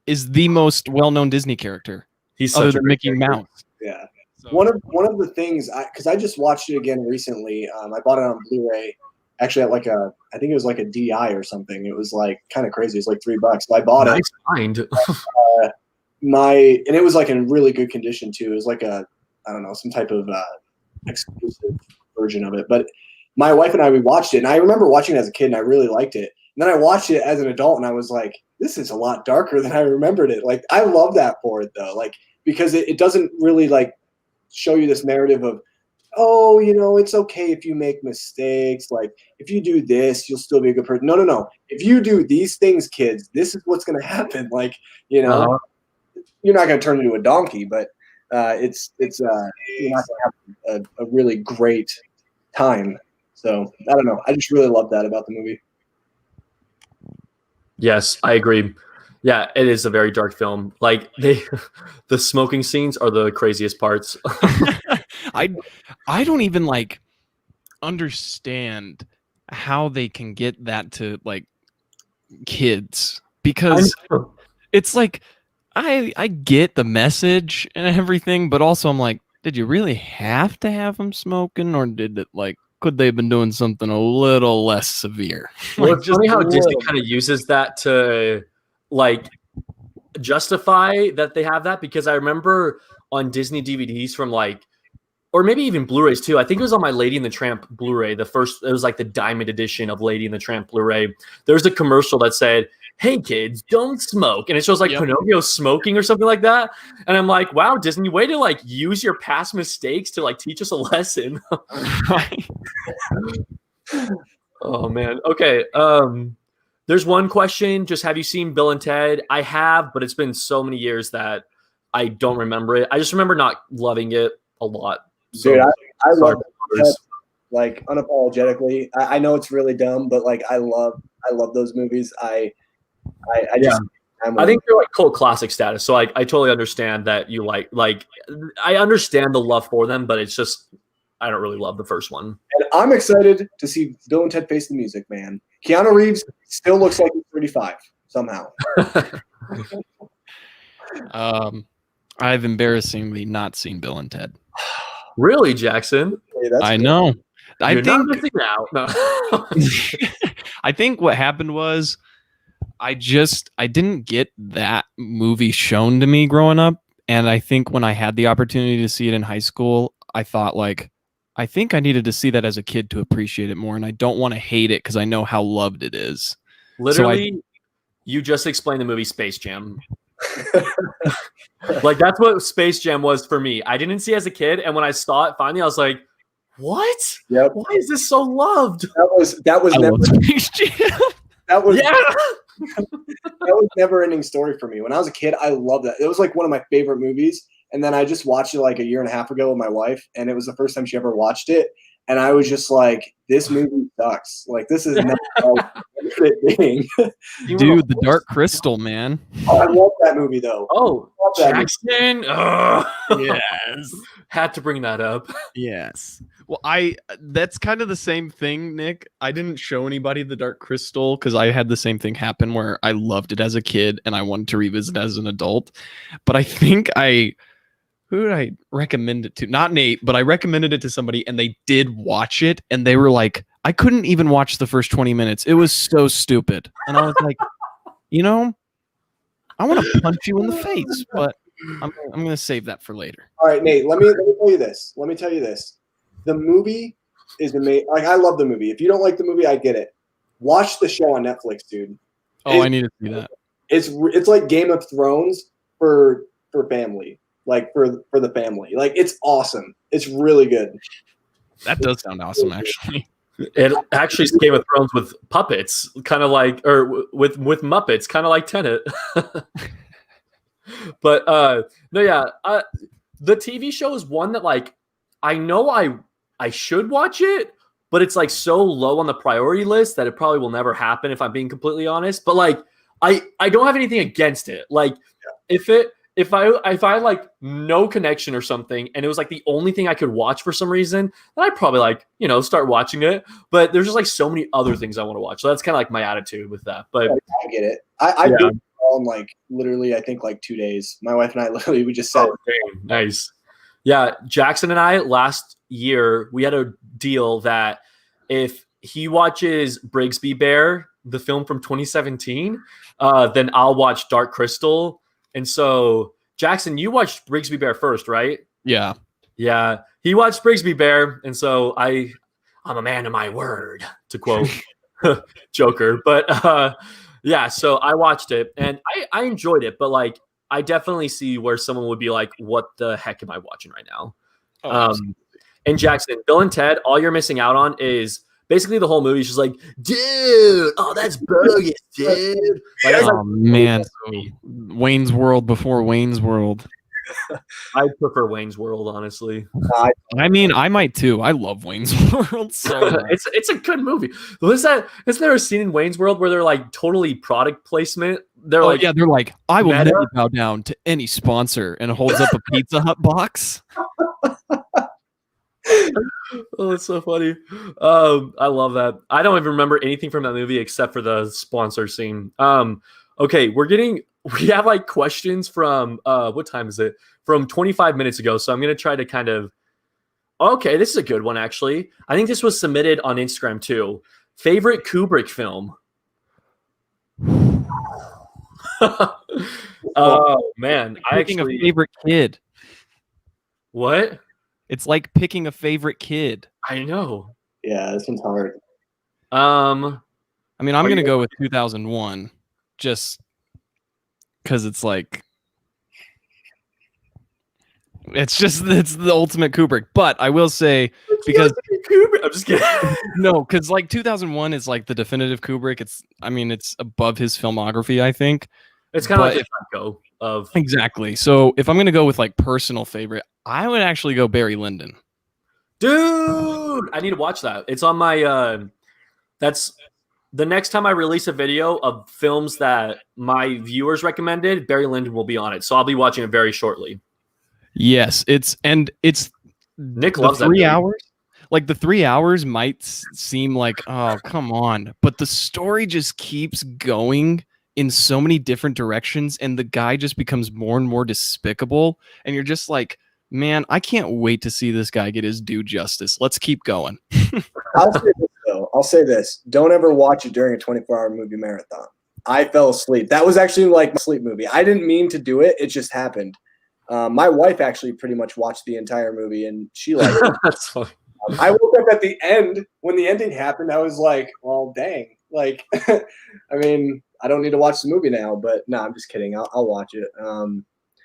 is the most well-known Disney character. He's other such than a Mickey Mouse. Yeah. So, One of the things, because I just watched it again recently. I bought it on Blu-ray, actually at like I think it was like a DI or something. It was like kind of crazy. It's like $3. So I bought nice find. it. And it was like in really good condition too. It was like I don't know, some type of exclusive version of it. But my wife and we watched it, and I remember watching it as a kid, and I really liked it. And then I watched it as an adult, and I was like, this is a lot darker than I remembered it. Like, I love that for it though, like because it doesn't really like show you this narrative of, oh, you know, it's okay if you make mistakes. Like, if you do this, you'll still be a good person. No. If you do these things, kids, this is what's going to happen. Like, you know, you're not going to turn into a donkey, but you're not going to have a really great time. So I don't know. I just really love that about the movie. Yes, I agree. Yeah, it is a very dark film. Like the smoking scenes are the craziest parts. I don't even like understand how they can get that to like kids, because it's like I get the message and everything, but also I'm like, did you really have to have them smoking, or did it like could they have been doing something a little less severe? Well, Like, it's just funny how a Disney little- kind of uses that to like justify that they have that, because I remember on Disney DVDs from like, or maybe even Blu-rays too. I think it was on my Lady and the Tramp Blu-ray. It was like the diamond edition of Lady and the Tramp Blu-ray. There's a commercial that said, "Hey kids, don't smoke," and it shows like Yep. Pinocchio smoking or something like that. And I'm like, wow, Disney, way to like use your past mistakes to like teach us a lesson. Oh man. Okay. There's one question. Just have you seen Bill and Ted? I have, but it's been so many years that I don't remember it. I just remember not loving it a lot. So, Dude, I sorry, love Ted, like unapologetically. I know it's really dumb, but like I love those movies. I just I think they're like cult classic status. So I totally understand that you like I understand the love for them, but it's just I don't really love the first one. and I'm excited to see Bill and Ted Face the Music, man. Keanu Reeves still looks like he's 35 somehow. I've embarrassingly not seen Bill and Ted. Really, Jackson? Hey, that's I cool. know. I You're think not missing out. No. I think what happened was I didn't get that movie shown to me growing up, and I think when I had the opportunity to see it in high school, I thought like I think I needed to see that as a kid to appreciate it more, and I don't want to hate it because I know how loved it is. Literally, you just explained the movie Space Jam. Like that's what Space Jam was for me. I didn't see it as a kid, and when I saw it finally, I was like, "What? Yep. Why is this so loved?" That was I never love Space Jam. that was Yeah. that was never ending story for me. When I was a kid, I loved that. It was like one of my favorite movies. And then I just watched it like a year and a half ago with my wife, and it was the first time she ever watched it. And I was just like, this movie sucks. Like, this is not it being. Dude, the Dark Crystal, man. I love that movie though. Oh, I love that movie. Jackson. Ugh. Yes. Had to bring that up. Yes. Well, that's kind of the same thing, Nick. I didn't show anybody the Dark Crystal because I had the same thing happen where I loved it as a kid and I wanted to revisit it as an adult. But I think who did I recommend it to? Not Nate, but I recommended it to somebody and they did watch it and they were like, I couldn't even watch the first 20 minutes. It was so stupid. And I was like, I want to punch you in the face, but I'm going to save that for later. All right, Nate, let me tell you this. Let me tell you this. The movie is amazing. Like, I love the movie. If you don't like the movie, I get it. Watch the show on Netflix, dude. Oh, I need to see that. It's like Game of Thrones for family. Like for the family. Like, it's awesome. It's really good. That does sound awesome, actually. It actually is Game of Thrones with puppets, kind of like, or with Muppets, kind of like Tenet. But no, yeah, the TV show is one that like I know I should watch it, but it's like so low on the priority list that it probably will never happen if I'm being completely honest. But like I don't have anything against it. Like if I had like no connection or something and it was like the only thing I could watch for some reason, then I'd probably like, start watching it. But there's just like so many other things I want to watch. So that's kind of like my attitude with that. But I get it. I did it all in like literally I think like 2 days. My wife and I literally we just said nice. Yeah, Jackson and I last year we had a deal that if he watches Brigsby Bear, the film from 2017, then I'll watch Dark Crystal. And so, Jackson, you watched Brigsby Bear first, right? Yeah. Yeah, he watched Brigsby Bear, and so I'm a man of my word, to quote Joker. But yeah, so I watched it, and I enjoyed it, but like I definitely see where someone would be like, "What the heck am I watching right now?" And Jackson, Bill and Ted, all you're missing out on is basically the whole movie is just like, dude, oh, that's bogus, dude. Like, Oh man, Wayne's World before Wayne's World. I prefer Wayne's World, honestly. I mean, I might too. I love Wayne's World so much. It's a good movie. Isn't there a scene in Wayne's World where they're like totally product placement? They're like, yeah, they're like, I will meta? never bow down to any sponsor, and holds up a Pizza Hut box. Oh, it's so funny. I love that. I don't even remember anything from that movie except for the sponsor scene. Okay, we have like questions from what time is it? From 25 minutes ago. So I'm gonna try to kind of. Okay, this is a good one actually. I think this was submitted on Instagram too. Favorite Kubrick film? Oh man, Picking a favorite kid. What? It's like picking a favorite kid. I know. Yeah, this one's hard. I mean, I'm gonna go with 2001, just because it's like it's the ultimate Kubrick. But I will say, because Kubrick, I'm just kidding. No, because like 2001 is like the definitive Kubrick. It's above his filmography, I think. It's kind of like the Franco of exactly. So if I'm gonna go with like personal favorite, I would actually go Barry Lyndon. Dude, I need to watch that. It's on my that's the next time I release a video of films that my viewers recommended, Barry Lyndon will be on it. So I'll be watching it very shortly. Yes, it's Nick loves 3 hours. Like the 3 hours might seem like, oh, come on, but the story just keeps going in so many different directions, and the guy just becomes more and more despicable, and you're just like, man, I can't wait to see this guy get his due justice. Let's keep going. I'll say this, though. I'll say this. Don't ever watch it during a 24-hour movie marathon. I fell asleep. That was actually like my sleep movie. I didn't mean to do it. It just happened. My wife actually pretty much watched the entire movie, and she liked it. That's funny. I woke up at the end. When the ending happened, I was like, well, dang. Like, I mean, I don't need to watch the movie now, but no, I'm just kidding. I'll watch it.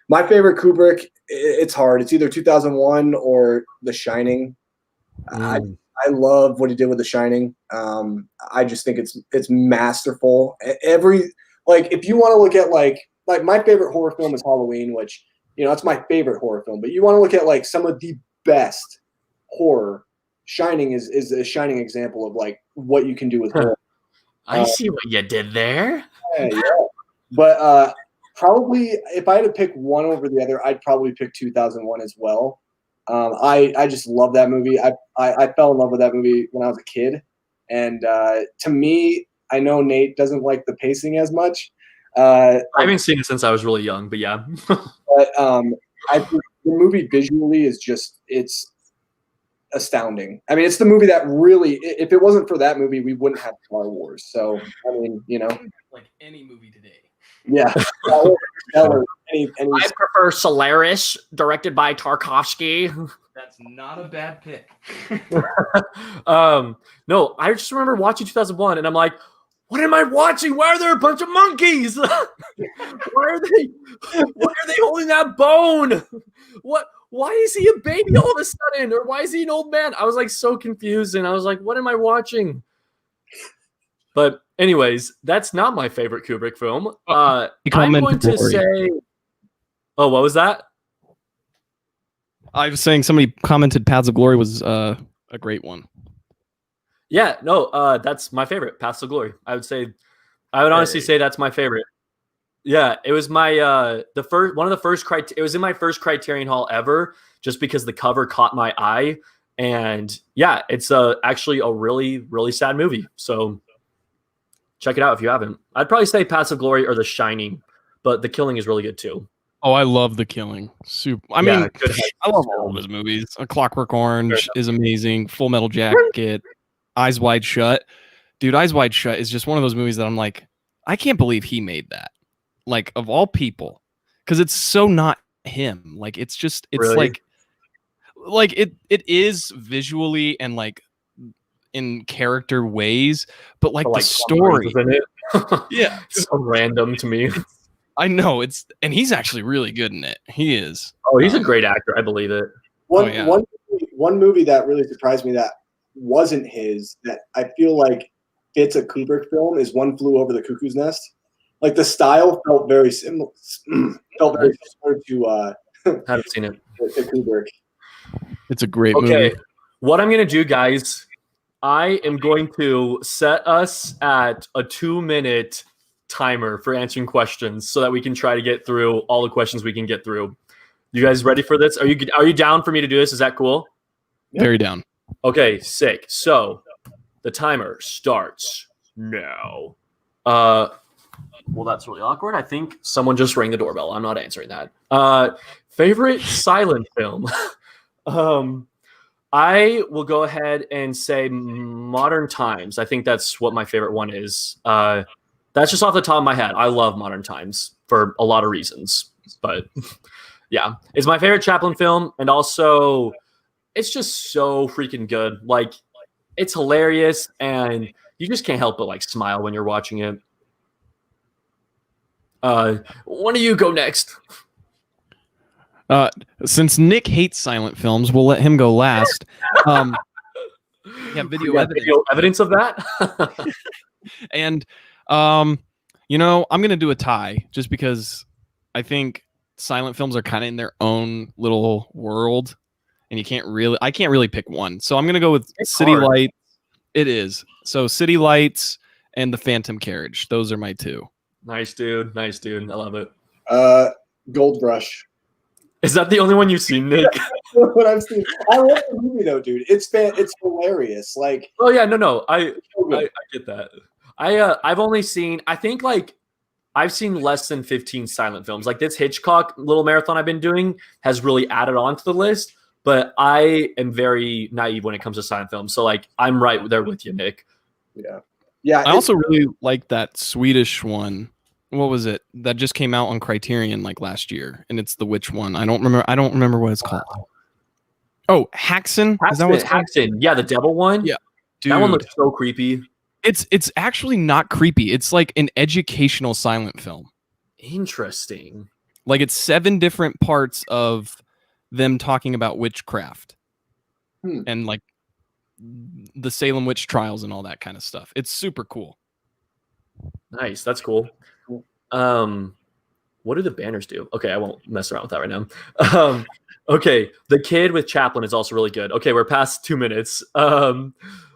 My favorite Kubrick, it's hard. It's either 2001 or The Shining. I love what he did with The Shining. I just think it's masterful. If you want to look at like my favorite horror film is Halloween, which, that's my favorite horror film. But you want to look at like some of the best horror. Shining is a shining example of like what you can do with horror. I see what you did there. Yeah. But probably if I had to pick one over the other, I'd probably pick 2001 as well. I just love that movie. I fell in love with that movie when I was a kid. And to me, I know Nate doesn't like the pacing as much. I haven't seen it since I was really young, but yeah. But I think the movie visually is it's astounding. I mean, it's the movie that really, if it wasn't for that movie, we wouldn't have Star Wars. So, I mean, like any movie today. Yeah. I prefer Solaris, directed by Tarkovsky. That's not a bad pick. No, I just remember watching 2001, and I'm like, what am I watching? Why are there a bunch of monkeys? Why are they holding that bone? Why is he a baby all of a sudden? Or why is he an old man? I was like so confused, and I was like, what am I watching? But anyways, that's not my favorite Kubrick film. I'm going to say, oh, what was that? I was saying somebody commented Paths of Glory was a great one. Yeah, no, that's my favorite, Paths of Glory. I would honestly say that's my favorite. Yeah, it was my it was in my first Criterion Hall ever, just because the cover caught my eye, and yeah, it's actually a really, really sad movie. So check it out if you haven't. I'd probably say Paths of Glory or The Shining, but The Killing is really good too. Oh, I love The Killing. I love all of his movies. A Clockwork Orange is amazing. Full Metal Jacket, Eyes Wide Shut. Dude, Eyes Wide Shut is just one of those movies that I'm like, I can't believe he made that. Like, of all people, because it's so not him. Like, it's really? like it is visually and like in character ways, but like the story, isn't it? Yeah, it's so random to me. I know and he's actually really good in it. He is. Oh, he's a great actor. I believe it. One movie that really surprised me that wasn't his, that I feel like fits a Kubrick film, is One Flew Over the Cuckoo's Nest. Like the style felt very similar. To Haven't seen it. Kubrick. It's a great Okay, movie. what I'm gonna do, guys, I am going to set us at a 2-minute timer for answering questions so that we can try to get through all the questions we can get through. You guys ready for this? Are you down for me to do this? Is that cool? Very down. Okay, sick. So the timer starts now. Well, that's really awkward. I think someone just rang the doorbell. I'm not answering that. Favorite silent film? I will go ahead and say Modern Times. I think that's what my favorite one is. That's just off the top of my head. I love Modern Times for a lot of reasons. But yeah, it's my favorite Chaplin film. And also, it's just so freaking good. Like, it's hilarious. And you just can't help but like smile when you're watching it. One of you go next. Since Nick hates silent films, we'll let him go last. Yeah, video evidence of that. And I'm gonna do a tie just because I think silent films are kind of in their own little world, and I can't really pick one. So I'm gonna go with City Lights. It is. So City Lights and The Phantom Carriage. Those are my two. Nice, dude. Nice, dude. I love it. Gold Rush. Is that the only one you've seen, Nick? What I've seen. I love the movie though, dude. It's hilarious. Like, oh yeah, no. I get that. I've only seen. I think like I've seen less than 15 silent films. Like this Hitchcock little marathon I've been doing has really added on to the list. But I am very naive when it comes to silent films. So like I'm right there with you, Nick. Yeah. I also really like that Swedish one. What was it that just came out on Criterion like last year? And it's the witch one. I don't remember what it's called. Oh, Haxon. Is that what's Haxon? Yeah, the devil one. Yeah, dude, that one looks so creepy. It's actually not creepy. It's like an educational silent film. Interesting. Like it's 7 different parts of them talking about witchcraft and like the Salem witch trials and all that kind of stuff. It's super cool. Nice. That's cool. What do the banners do? Okay, I won't mess around with that right now. Okay, The Kid with Chaplin is also really good. Okay, we're past 2 minutes.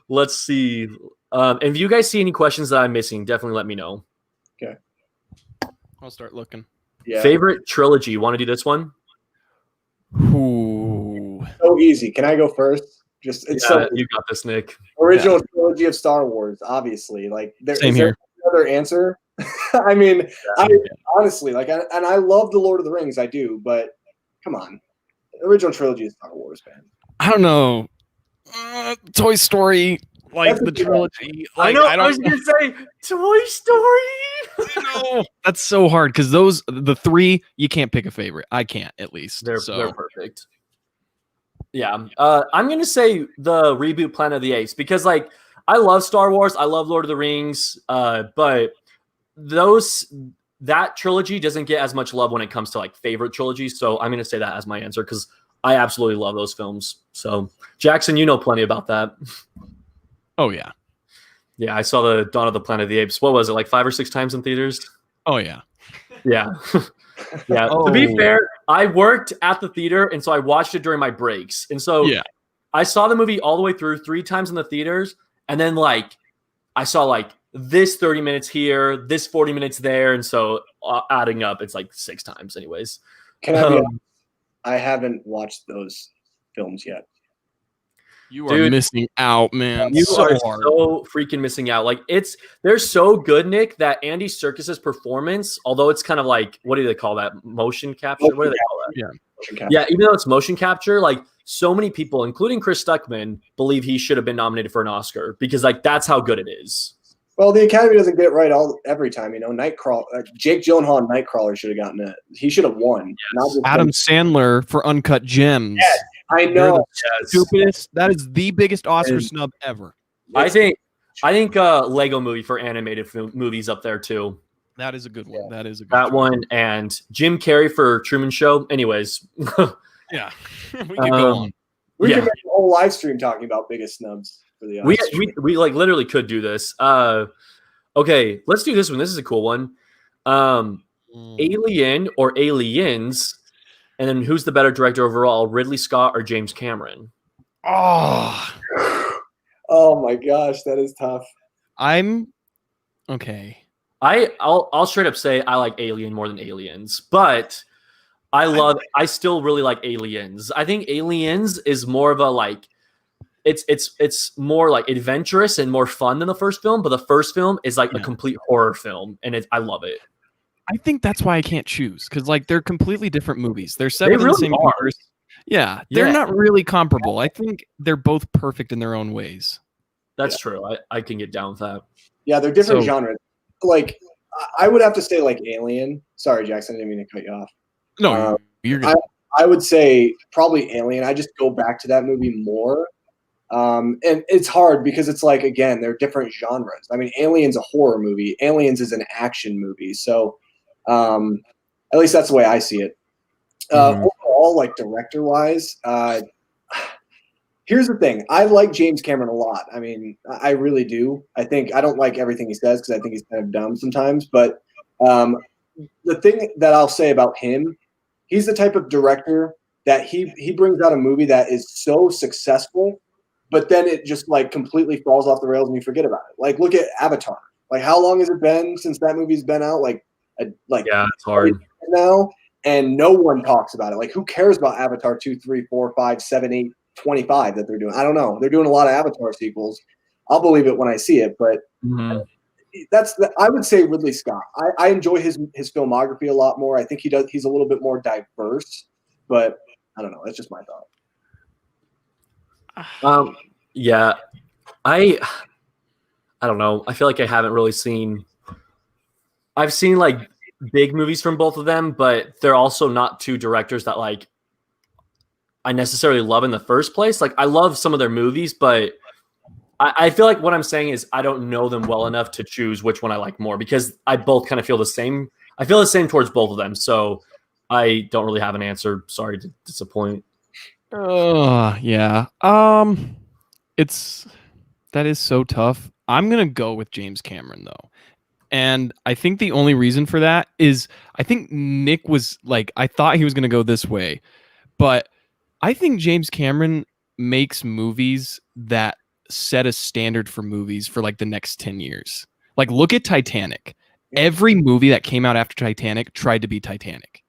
Let's see. If you guys see any questions that I'm missing, definitely let me know. Okay. I'll start looking. Yeah. Favorite trilogy? Want to do this one? Ooh. So easy. Can I go first? You got this, Nick. Original trilogy of Star Wars, obviously. Like Same here. Another answer? I mean, honestly, like, and I love the Lord of the Rings, I do, but come on, original trilogy of Star Wars, man. I don't know. Toy Story, like the trilogy. Like, I was gonna say Toy Story. No, that's so hard because the 3 you can't pick a favorite. I can't, at least. They're perfect. Yeah, I'm gonna say the reboot Planet of the Apes because like I love Star Wars, I love Lord of the Rings, but that trilogy doesn't get as much love when it comes to like favorite trilogies. So I'm gonna say that as my answer because I absolutely love those films. So Jackson, you know plenty about that. Oh yeah, yeah. I saw the Dawn of the Planet of the Apes. What was it, like 5 or 6 times in theaters? Oh yeah, yeah. Yeah. To be fair, I worked at the theater, and so I watched it during my breaks. And so I saw the movie all the way through 3 times in the theaters, and then like I saw like this 30 minutes here, this 40 minutes there, and so adding up, it's like 6 times anyways. Can I be honest? I haven't watched those films yet. You are missing out, man. You are so freaking missing out. Like they're so good, Nick, that Andy Serkis's performance, although it's kind of like, what do they call that? Motion capture? What do they call that? Yeah, even though it's motion capture, like so many people, including Chris Stuckman, believe he should have been nominated for an Oscar because like that's how good it is. Well, the Academy doesn't get it right every time, you know. Nightcrawler, Jake Gyllenhaal, and Nightcrawler should have gotten it. He should have won. Yes. Adam Sandler for Uncut Gems. Yes, I know. Stupidest. That is the biggest Oscar snub ever. I think Lego Movie for animated movies up there too. That is a good one. That is a good that one, and Jim Carrey for Truman Show. Anyways, yeah, we can go on. We can make a whole live stream talking about biggest snubs. We like literally could do this. Okay, let's do this one. This is a cool one. Alien or Aliens, And then who's the better director overall, Ridley Scott or James Cameron? Oh, Oh my gosh, that is tough. I'm okay. I'll straight up say I like Alien more than Aliens, but I still really like Aliens. I think Aliens is more of a like it's more like adventurous and more fun than the first film, but the first film is like a complete horror film, and I love it. I think that's why I can't choose, because like they're completely different movies. They're set within really the same are. universe. Yeah, they're not really comparable. I think they're both perfect in their own ways. That's true. I can get down with that. Yeah, they're different genres. Like, I would have to say like Alien. Sorry, Jackson, I didn't mean to cut you off. No, you're good. I would say probably Alien. I just go back to that movie more. And it's hard because it's like, again, they're different genres. I mean, Alien's a horror movie. Aliens is an action movie. So at least that's the way I see it. Overall, like director-wise, here's the thing. I like James Cameron a lot. I mean, I really do. I don't like everything he says because I think he's kind of dumb sometimes. But the thing that I'll say about him, he's the type of director that he brings out a movie that is so successful, but then it just like completely falls off the rails and you forget about it. Like, look at Avatar. Like, how long has it been since that movie's been out? Yeah, it's hard now, and no one talks about it. Like, who cares about Avatar 2, 3, 4, 5, 7, 8, 25 that they're doing? I don't know. They're doing a lot of Avatar sequels. I'll believe it when I see it, but I would say Ridley Scott. I enjoy his filmography a lot more. I think he's a little bit more diverse, but I don't know. That's just my thought. Yeah, I don't know. I feel like I haven't really seen. I've seen like big movies from both of them, but they're also not two directors that like I necessarily love in the first place. Like, I love some of their movies, but I feel like what I'm saying is I don't know them well enough to choose which one I like more, because I both kind of feel the same. I feel the same towards both of them, so I don't really have an answer. Sorry to disappoint. Yeah. That is so tough. I'm gonna go with James Cameron though. And I think the only reason for that is I think Nick was like, I thought he was going to go this way, but I think James Cameron makes movies that set a standard for movies for like the next 10 years. Like, look at Titanic. Every movie that came out after Titanic tried to be Titanic.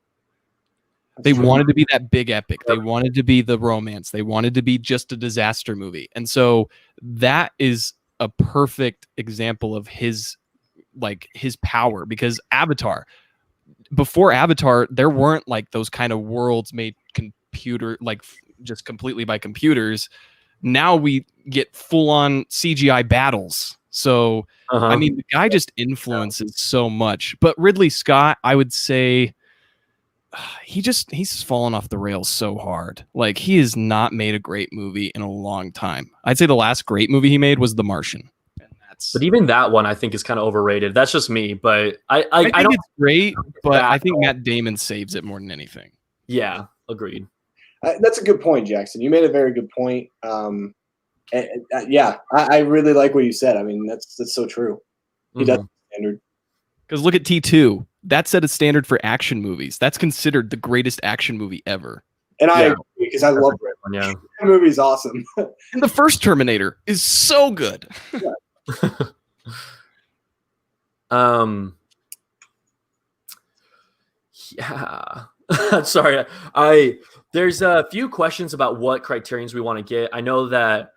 They wanted to be that big epic. They wanted to be the romance. They wanted to be just a disaster movie. And so that is a perfect example of his power, because before Avatar, there weren't like those kind of worlds made just completely by computers. Now we get full on CGI battles. So, I mean, the guy just influences so much. But Ridley Scott, I would say he's fallen off the rails so hard. Like, he has not made a great movie in a long time. I'd say the last great movie he made was The Martian. But even that one, I think, is kind of overrated. That's just me, but I don't. It's great, but I think Matt Damon saves it more than anything. Yeah, agreed. That's a good point, Jackson. You made a very good point. Yeah, I really like what you said. I mean, that's so true. He does standard. Because look at T2. That set a standard for action movies. That's considered the greatest action movie ever. And I agree, because I love it. Yeah, that movie's awesome. And the first Terminator is so good. Yeah. Yeah. Sorry. There's a few questions about what criterions we want to get. I know that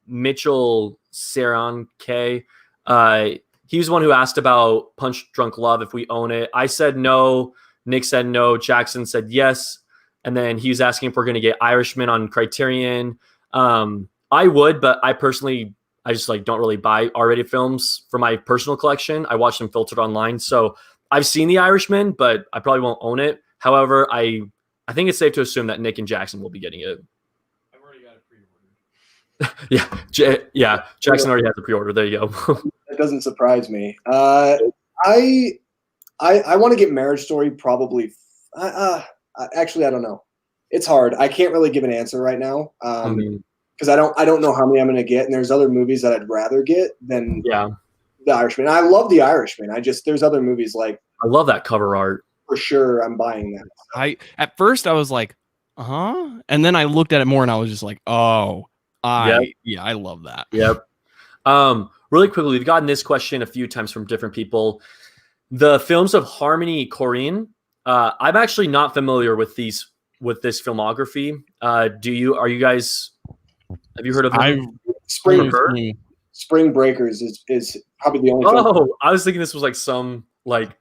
Mitchell Saron K, he was the one who asked about Punch Drunk Love, if we own it. I said no. Nick said no. Jackson said yes. And then he was asking if we're going to get Irishman on Criterion. I would, but I just like don't really buy R-rated films for my personal collection. I watch them filtered online. So I've seen The Irishman, but I probably won't own it. However, I think it's safe to assume that Nick and Jackson will be getting it. I've already got it pre-ordered. yeah. Jackson already has the pre-order. There you go. That doesn't surprise me. I want to get Marriage Story probably. Actually, I don't know. It's hard. I can't really give an answer right now. Because I don't know how many I'm going to get, and there's other movies that I'd rather get than The Irishman. I love The Irishman. There's other movies like I love that cover art. for sure I'm buying that. At first I was like, and then I looked at it more and I was just like, oh, I love that. Yep. Really quickly, we've gotten this question a few times from different people. The films of Harmony Korine, I'm actually not familiar with this filmography. Are you guys, have you heard of them? Spring Breakers is probably the only film. I was thinking this was like some like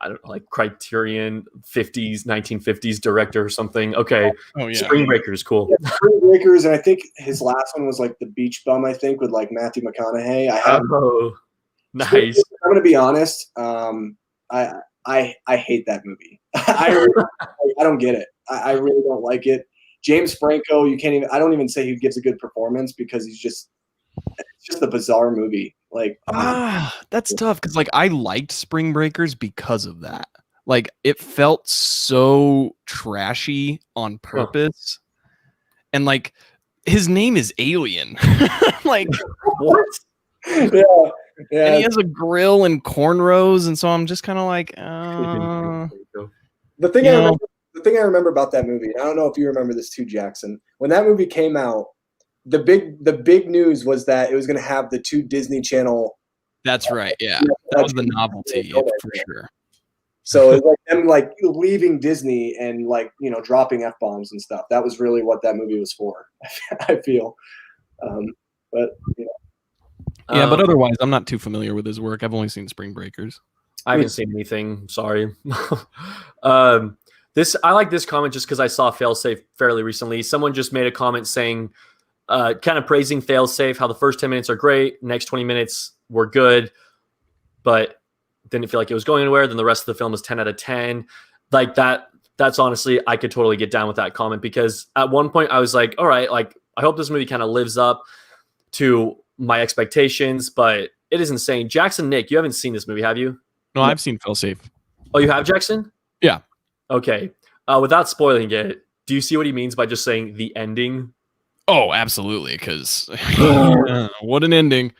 I don't know, like Criterion 1950s director or something. Okay. Oh yeah. Spring Breakers, cool. Yeah, Spring Breakers, and I think his last one was like The Beach Bum, I think, with like Matthew McConaughey. Nice. I'm gonna be honest. I hate that movie. I don't get it. I really don't like it. James Franco, I don't even say he gives a good performance because it's just a bizarre movie. Like, that's tough because like I liked Spring Breakers because of that. Like it felt so trashy on purpose, and like his name is Alien. Like what? Yeah. And he has a grill and cornrows, and so I'm just kind of like, the thing I remember about that movie, and I don't know if you remember this too, Jackson. When that movie came out, the big news was that it was going to have the 2 Disney Channel. That's right. Yeah, that was the novelty for sure. So it's like them like leaving Disney and like dropping F-bombs and stuff. That was really what that movie was for. I feel, but yeah, but otherwise, I'm not too familiar with his work. I've only seen Spring Breakers. I haven't seen anything. Sorry. I like this comment just because I saw Failsafe fairly recently. Someone just made a comment saying, kind of praising Failsafe, how the first 10 minutes are great, next 20 minutes were good, but didn't feel like it was going anywhere. Then the rest of the film is 10 out of 10. Like that. That's honestly, I could totally get down with that comment because at one point I was like, all right, like I hope this movie kind of lives up to my expectations, but it is insane. Jackson, Nick, you haven't seen this movie, have you? No, I've seen Failsafe. Oh, you have, Jackson? Yeah. Okay. Without spoiling it, do you see what he means by just saying the ending? Oh, absolutely. Because what an ending.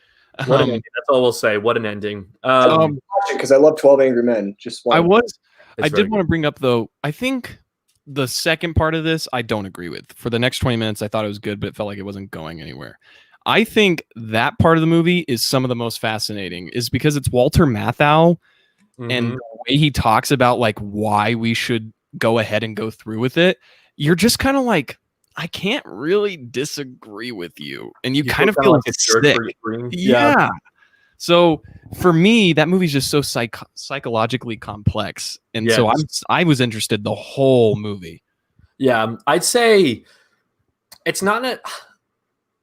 What an ending. That's all we'll say. What an ending. Because I love 12 Angry Men. I did want to bring up though. I think the second part of this I don't agree with. For the next 20 minutes, I thought it was good, but it felt like it wasn't going anywhere. I think that part of the movie is some of the most fascinating, is because it's Walter Matthau and the way he talks about like why we should go ahead and go through with it. You're just kind of like, I can't really disagree with you. And you kind of feel like it's sick. Yeah. So for me, that movie's just so psychologically complex. And so I was interested the whole movie. Yeah. I'd say it's not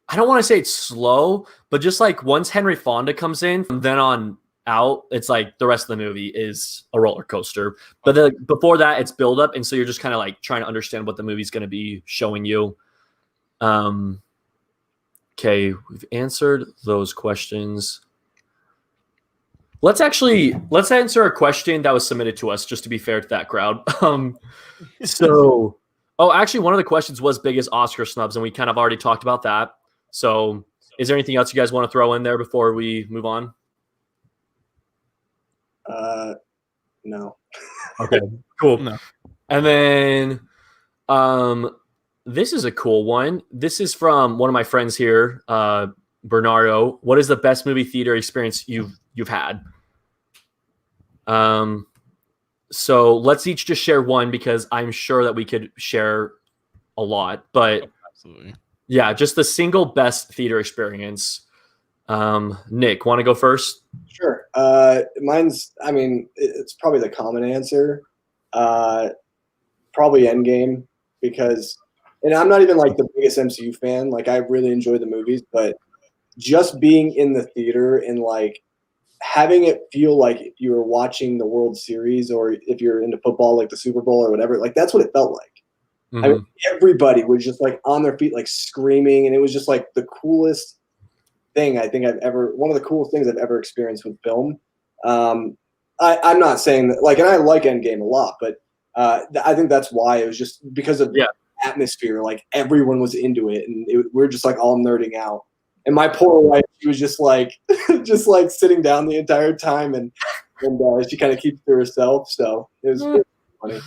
I don't want to say it's slow, but just like once Henry Fonda comes in, from then on out, it's like the rest of the movie is a roller coaster. But before that, it's build up, and so you're just kind of like trying to understand what the movie's going to be showing you. Okay, we've answered those questions. Let's answer a question that was submitted to us, just to be fair to that crowd. Actually, one of the questions was biggest Oscar snubs, and we kind of already talked about that. So is there anything else you guys want to throw in there before we move on? No. Okay, cool. No. And then this is a cool one. This is from one of my friends here, Bernardo. What is the best movie theater experience you've had? So let's each just share one, because I'm sure that we could share a lot, but absolutely. Yeah, just the single best theater experience. Nick, want to go first? Sure. Mine's, it's probably the common answer. Probably Endgame, because, and I'm not even like the biggest MCU fan. Like I really enjoy the movies, but just being in the theater and like having it feel like you were watching the World Series, or if you're into football, like the Super Bowl or whatever, like that's what it felt like. Mm-hmm. I mean, everybody was just like on their feet, like screaming, and it was just like the coolest thing one of the coolest things I've ever experienced with film. I'm not saying that, like, and I like Endgame a lot, but I think that's why it was just because of atmosphere. Like everyone was into it, and we're just like all nerding out. And my poor wife, she was just like, sitting down the entire time, and and she kind of keeps to herself. So it was funny.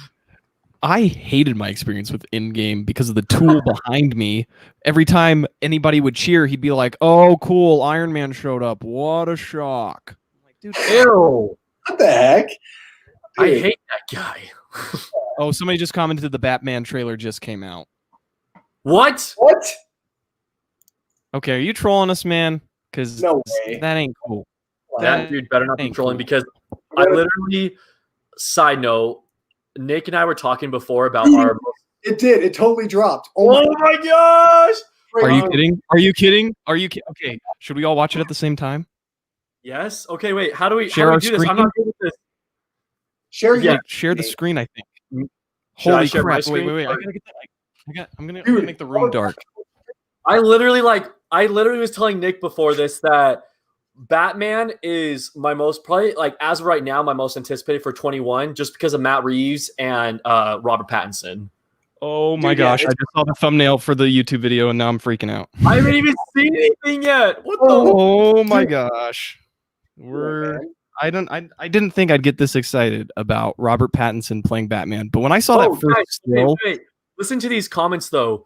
I hated my experience with in-game because of the tool behind me. Every time anybody would cheer, he'd be like, "Oh, cool, Iron Man showed up. What a shock!" I'm like, dude, Ew. What the heck? I Dude. hate that guy. Oh, somebody just commented the Batman trailer just came out. What? What? Okay, are you trolling us, man? Because No way. that ain't cool. That dude better not be ain't trolling cool. because I literally, side note, Nick and I were talking before about our. It did. It totally dropped. Oh my gosh! Are you kidding? Are you kidding? Are you okay? Should we all watch it at the same time? Yes. Okay. Wait. How do we Share our do this? I'm screen? not good with this. Share Yeah. Like, share the screen, I think. Should I Holy share my crap! screen? Wait! I gotta get that. I'm gonna make the room dark. I literally was telling Nick before this that Batman is my most probably like as of right now my most anticipated for 21 just because of Matt Reeves and Robert Pattinson. Oh my Dude, yeah, gosh! I just saw the thumbnail for the YouTube video and now I'm freaking out. I haven't even seen anything yet. What the? Oh my gosh! man. I didn't think I'd get this excited about Robert Pattinson playing Batman, but when I saw that first guys, still, wait. Listen to these comments though.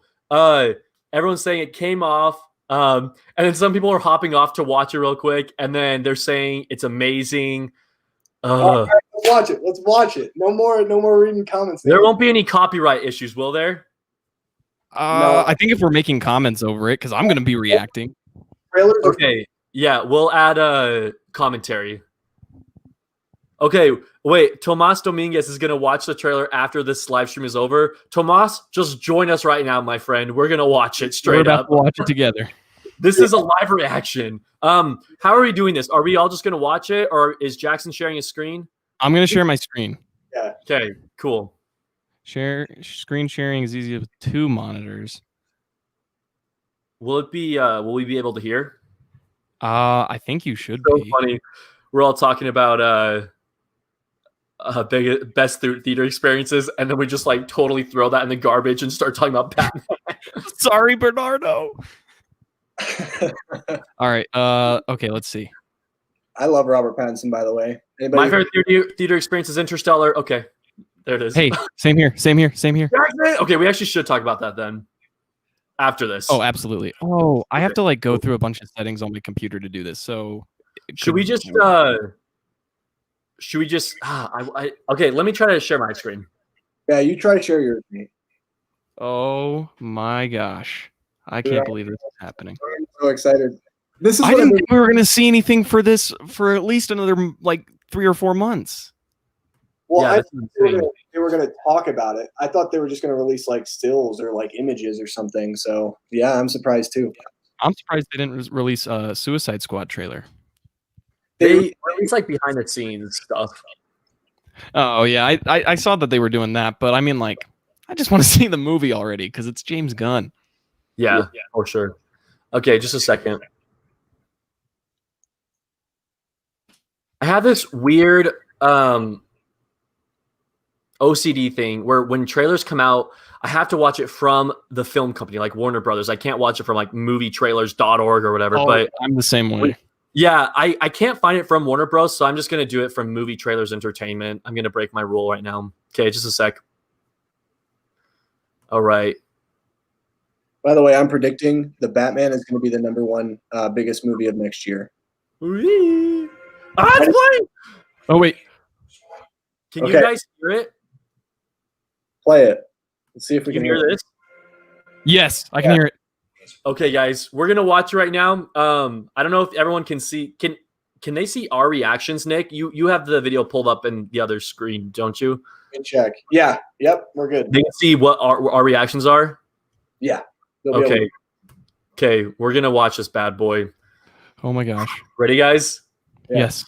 Everyone's saying it came off. And then some people are hopping off to watch it real quick, and then they're saying it's amazing. All right, let's watch it. Let's watch it. No more reading comments. There won't be any copyright issues, will there? No. I think if we're making comments over it, because I'm going to be reacting. Trailers are Okay, yeah, we'll add a commentary. Okay, wait. Tomas Dominguez is gonna watch the trailer after this live stream is over. Tomas, just join us right now, my friend. We're gonna watch it We're straight about up. to watch it together. This is a live reaction. How are we doing this? Are we all just gonna watch it, or is Jackson sharing his screen? I'm going to share my screen. Yeah. Okay, cool. Screen sharing is easy with 2 monitors. Will it be? Will we be able to hear? I think you should So be. funny. We're all talking about best theater experiences, and then we just like totally throw that in the garbage and start talking about Batman. Sorry, Bernardo. All right. Okay, let's see. I love Robert Pattinson, by the way. Anybody? My favorite theater experience is Interstellar. Okay, there it is. Hey, same here. Jackson? Okay, we actually should talk about that then. After this. Oh, absolutely. Oh, I have to like go through a bunch of settings on my computer to do this. So should we just? Okay, let me try to share my screen. Yeah, you try to share yours. Mate. Oh my gosh. I can't believe this is happening. I'm so excited. This is I didn't think we were going to see anything for this for at least another like 3 or 4 months. Well, Yeah, I that's thought they were going to talk about it. I thought they were just going to release like stills or like images or something. So yeah, I'm surprised too. I'm surprised they didn't release a Suicide Squad trailer. They release like behind the scenes stuff. Oh yeah, I saw that they were doing that, but I mean like I just want to see the movie already because it's James Gunn. Yeah, for sure. Okay, just a second. I have this weird OCD thing where when trailers come out, I have to watch it from the film company, like Warner Brothers. I can't watch it from like movietrailers.org or whatever. Oh, but I'm the same way. Yeah, I can't find it from Warner Bros. So I'm just gonna do it from Movie Trailers Entertainment. I'm gonna break my rule right now. Okay, just a sec. All right. By the way, I'm predicting the Batman is going to be the #1 biggest movie of next year. It's playing. Oh wait, Can you guys hear it? Play it. Let's see if we Can can you hear this? yes, I can hear it. Okay, guys, we're gonna watch it right now. I don't know if everyone can see. Can they see our reactions, Nick? You have the video pulled up in the other screen, don't you? Good check. Yeah. Yep. We're good. They can see what our reactions are. Yeah. They'll be able Okay. Okay, we're gonna watch this bad boy. Oh my gosh. Ready, guys? Yeah. Yes.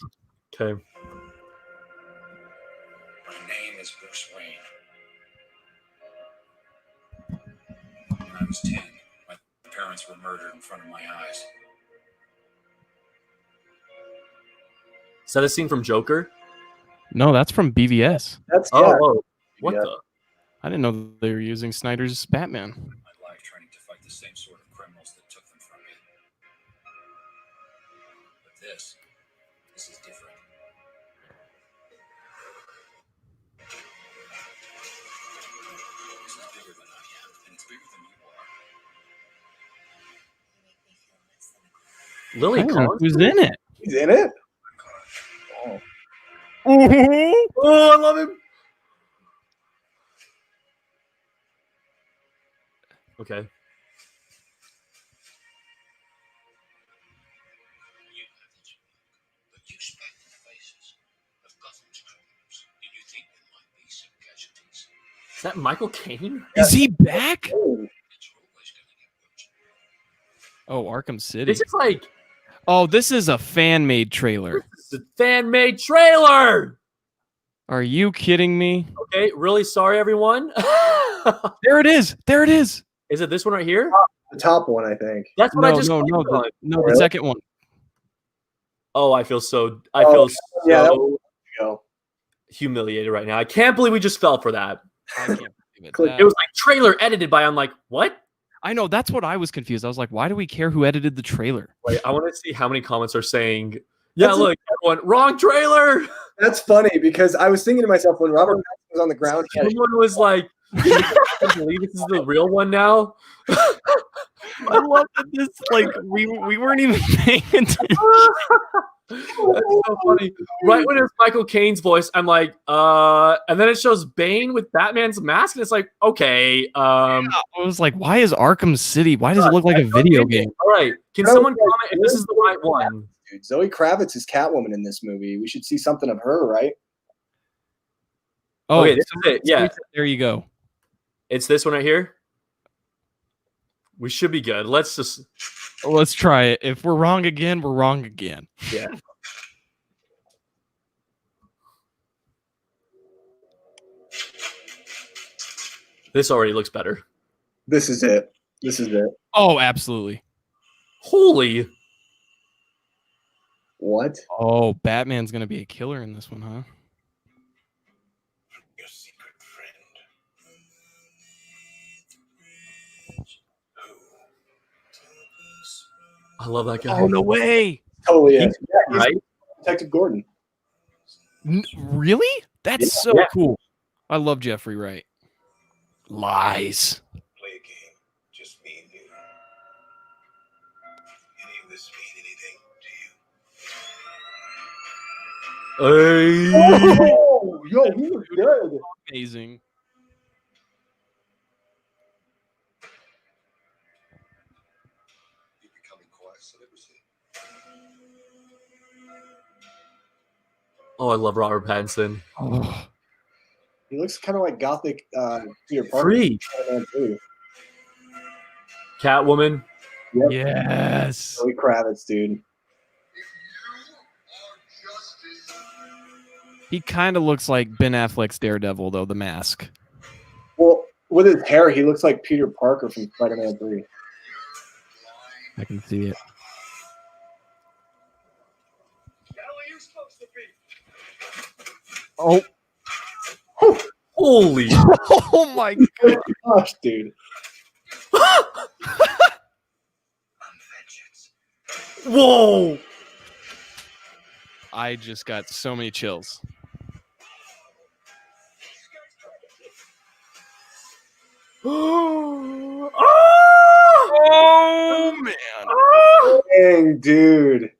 Okay. My name is Bruce Wayne. When I was 10, my parents were murdered in front of my eyes. Is that a scene from Joker? No, that's from BVS. That's Oh, what Yeah. the? I didn't know they were using Snyder's Batman. My life training to fight the same sort of criminals that took them from me. But this is different. Lily I don't know Collins. who's in it. He's in it. Oh. Oh, I love him. Okay. But you spec the faces of Gotham's criminals, and you think there might be some casualties. Is that Michael Caine? Is he back? Oh, It's always going to get worse. Oh, Arkham City. This is like Oh, this is a fan-made trailer. this is a fan-made trailer. Are you kidding me? Okay, really sorry, everyone. There it is. There it is. Is it this one right here? the top one, I think. That's what No, I just no, clicked on. the Really? second one. Oh, I feel so. I Oh, feel yeah, that so Go. humiliated right now. I can't believe we just fell for that. I can't believe it. Click. That- It was like trailer edited by. I'm like, what? I know. That's what I was confused. I was like, why do we care who edited the trailer? Wait, I want to see how many comments are saying. Yeah, That's look, everyone, wrong trailer. That's funny because I was thinking to myself when Robert Pattinson was on the ground. He had a Someone was like, "I can't believe this is the real one now." I love that this like we weren't even paying attention. That's so funny. Right when it's Michael Caine's voice, I'm like, and then it shows Bane with Batman's mask, and it's like, okay, I was like, why is Arkham City? Why does it look like a video game? all right. Can No, someone yeah, comment if this is the right one? dude. Zoe Kravitz is Catwoman in this movie. We should see something of her, right? Oh, Okay, this is it. Yeah, there you go. it's this one right here. We should be good. Let's just, Let's try it. If we're wrong again, we're wrong again. yeah. This already looks better. This is it. This is it. Oh, absolutely. Holy. What? Oh, Batman's gonna be a killer in this one, huh? Your secret friend. I love that guy. Oh no way! Totally He's is. Yeah, he's Right? Detective Gordon. Really? That's Yeah. so Yeah. cool. I love Jeffrey Wright. Lies. Play a game. Just me and you. Any of this mean anything to you? Hey. Oh, yo, he was good. Amazing. You're becoming quite a celebrity. Oh, I love Robert Pattinson. Oh, He looks kind of like gothic Peter Parker. Free. Spider-Man too. Catwoman. Yep. yes. Zoe Kravitz, dude. He kind of looks like Ben Affleck's Daredevil, though, the mask. Well, with his hair, he looks like Peter Parker from Spider-Man 3. I can see it. Oh, Holy. oh my god. Gosh, dude. Whoa. I just got so many chills. Oh. Oh man. Dang, dude.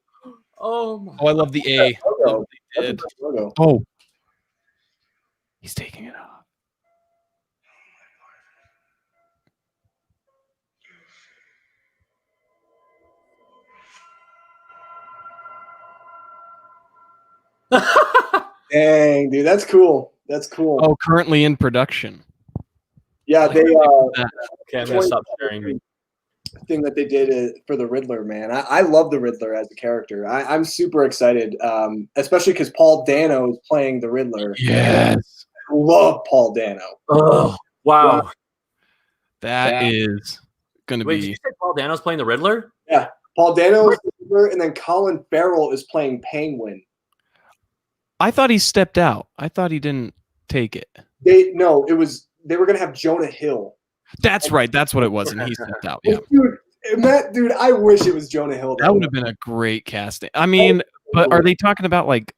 Oh my. Oh, I love the A. Logo. Love what they That's a did. good logo. Oh. He's taking it off. Dang, dude. That's cool. That's cool. Oh, currently in production. Yeah, they Okay, I'm gonna stop sharing. thing that they did for the Riddler, man. I love the Riddler as a character. I'm super excited, especially because Paul Dano is playing the Riddler. Yes. I love Paul Dano. Oh wow. That Yeah. is going to Wait, did be. you say Paul Dano's playing the Riddler? Paul Dano is the Riddler, and then Colin Farrell is playing Penguin. I thought he stepped out. I thought he didn't take it. They were gonna have Jonah Hill. That's right. That's what it was. And he stepped out. Yeah. Dude, I wish it was Jonah Hill. That would have been a great casting. I mean, but are they talking about like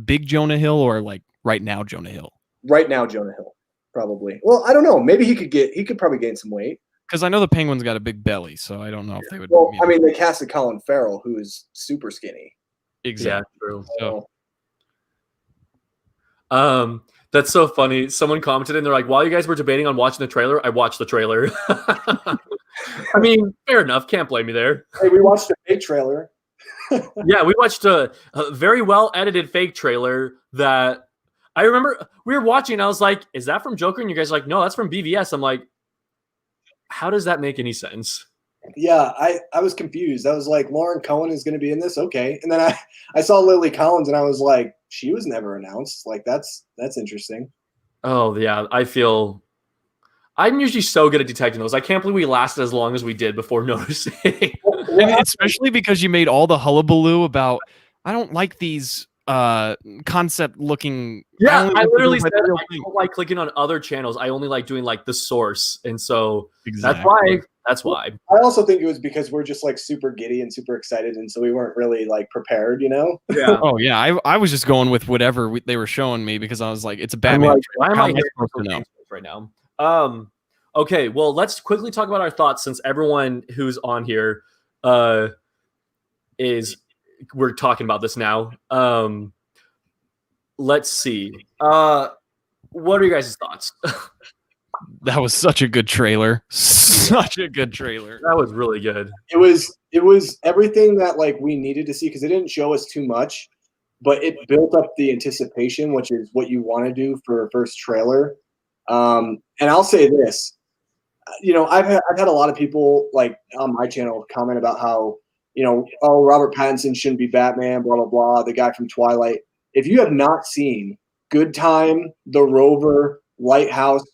big Jonah Hill or like right now Jonah Hill? Right now, Jonah Hill, probably. Well, I don't know. Maybe he could probably gain some weight. Because I know the Penguin's got a big belly, so I don't know if they would. Well, you know, I mean, they casted Colin Farrell, who is super skinny. exactly. Yeah, true. So, That's so funny. Someone commented and they're like, while you guys were debating on watching the trailer, I watched the trailer. I mean, fair enough. Can't blame me there. Hey, we watched a fake trailer. Yeah, we watched a very well edited fake trailer that I remember we were watching. And I was like, is that from Joker? And you guys are like, no, that's from BVS. I'm like, how does that make any sense? Yeah, I was confused. I was like, Lauren Cohen is going to be in this? Okay. And then I saw Lily Collins and I was like, she was never announced. Like, that's interesting. Oh, yeah. I'm usually so good at detecting those. I can't believe we lasted as long as we did before noticing. and especially because you made all the hullabaloo about, I don't like these concept looking. Yeah, only I like to literally do said my real I thing. don't like clicking on other channels. I only like doing like the source. And so Exactly. that's why. I also think it was because we're just like super giddy and super excited. And so we weren't really like prepared, you know? Yeah. Oh yeah, I was just going with whatever they were showing me because I was like, it's a I'm Batman. like, why am How I am I here supposed to know? right now? Okay, well, let's quickly talk about our thoughts since everyone who's on here we're talking about this now. Let's see. What are your guys' thoughts? That was such a good trailer. Such a good trailer. That was really good. It was everything that like we needed to see because it didn't show us too much, but it built up the anticipation, which is what you want to do for a first trailer. And I'll say this, you know, I've had a lot of people like on my channel comment about how, you know, oh, Robert Pattinson shouldn't be Batman, blah, blah, blah, the guy from Twilight. If you have not seen Good Time, The Rover, Lighthouse,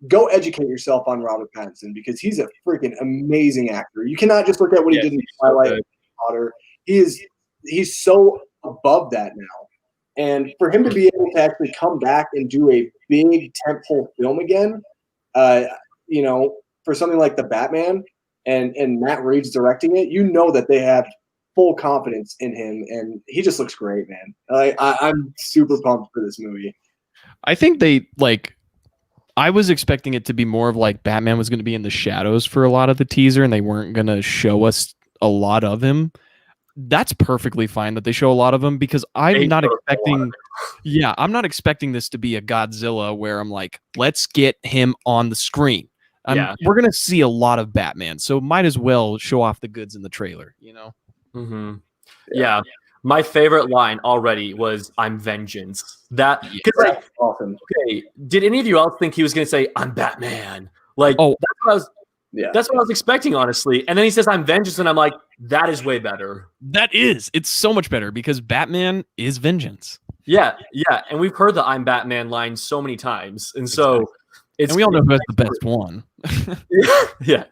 go educate yourself on Robert Pattinson because he's a freaking amazing actor. You cannot just look at what he did in Twilight and Potter. He's so above that now. And for him to be able to actually come back and do a big tentpole film again, you know, for something like The Batman and Matt Reeves directing it, you know that they have full confidence in him, and he just looks great, man. I'm super pumped for this movie. I think I was expecting it to be more of like Batman was going to be in the shadows for a lot of the teaser and they weren't going to show us a lot of him. That's perfectly fine that they show a lot of him because I'm not expecting this to be a Godzilla where I'm like, let's get him on the screen. We're going to see a lot of Batman, so might as well show off the goods in the trailer, you know? Mm-hmm. Yeah. My favorite line already was "I'm vengeance." That because like, awesome. Okay, did any of you else think he was going to say "I'm Batman"? Like, that's what I was expecting, honestly. And then he says "I'm vengeance," and I'm like, that is way better. It's so much better because Batman is vengeance. Yeah, and we've heard the "I'm Batman" line so many times, and so and we all know who has the best one. yeah.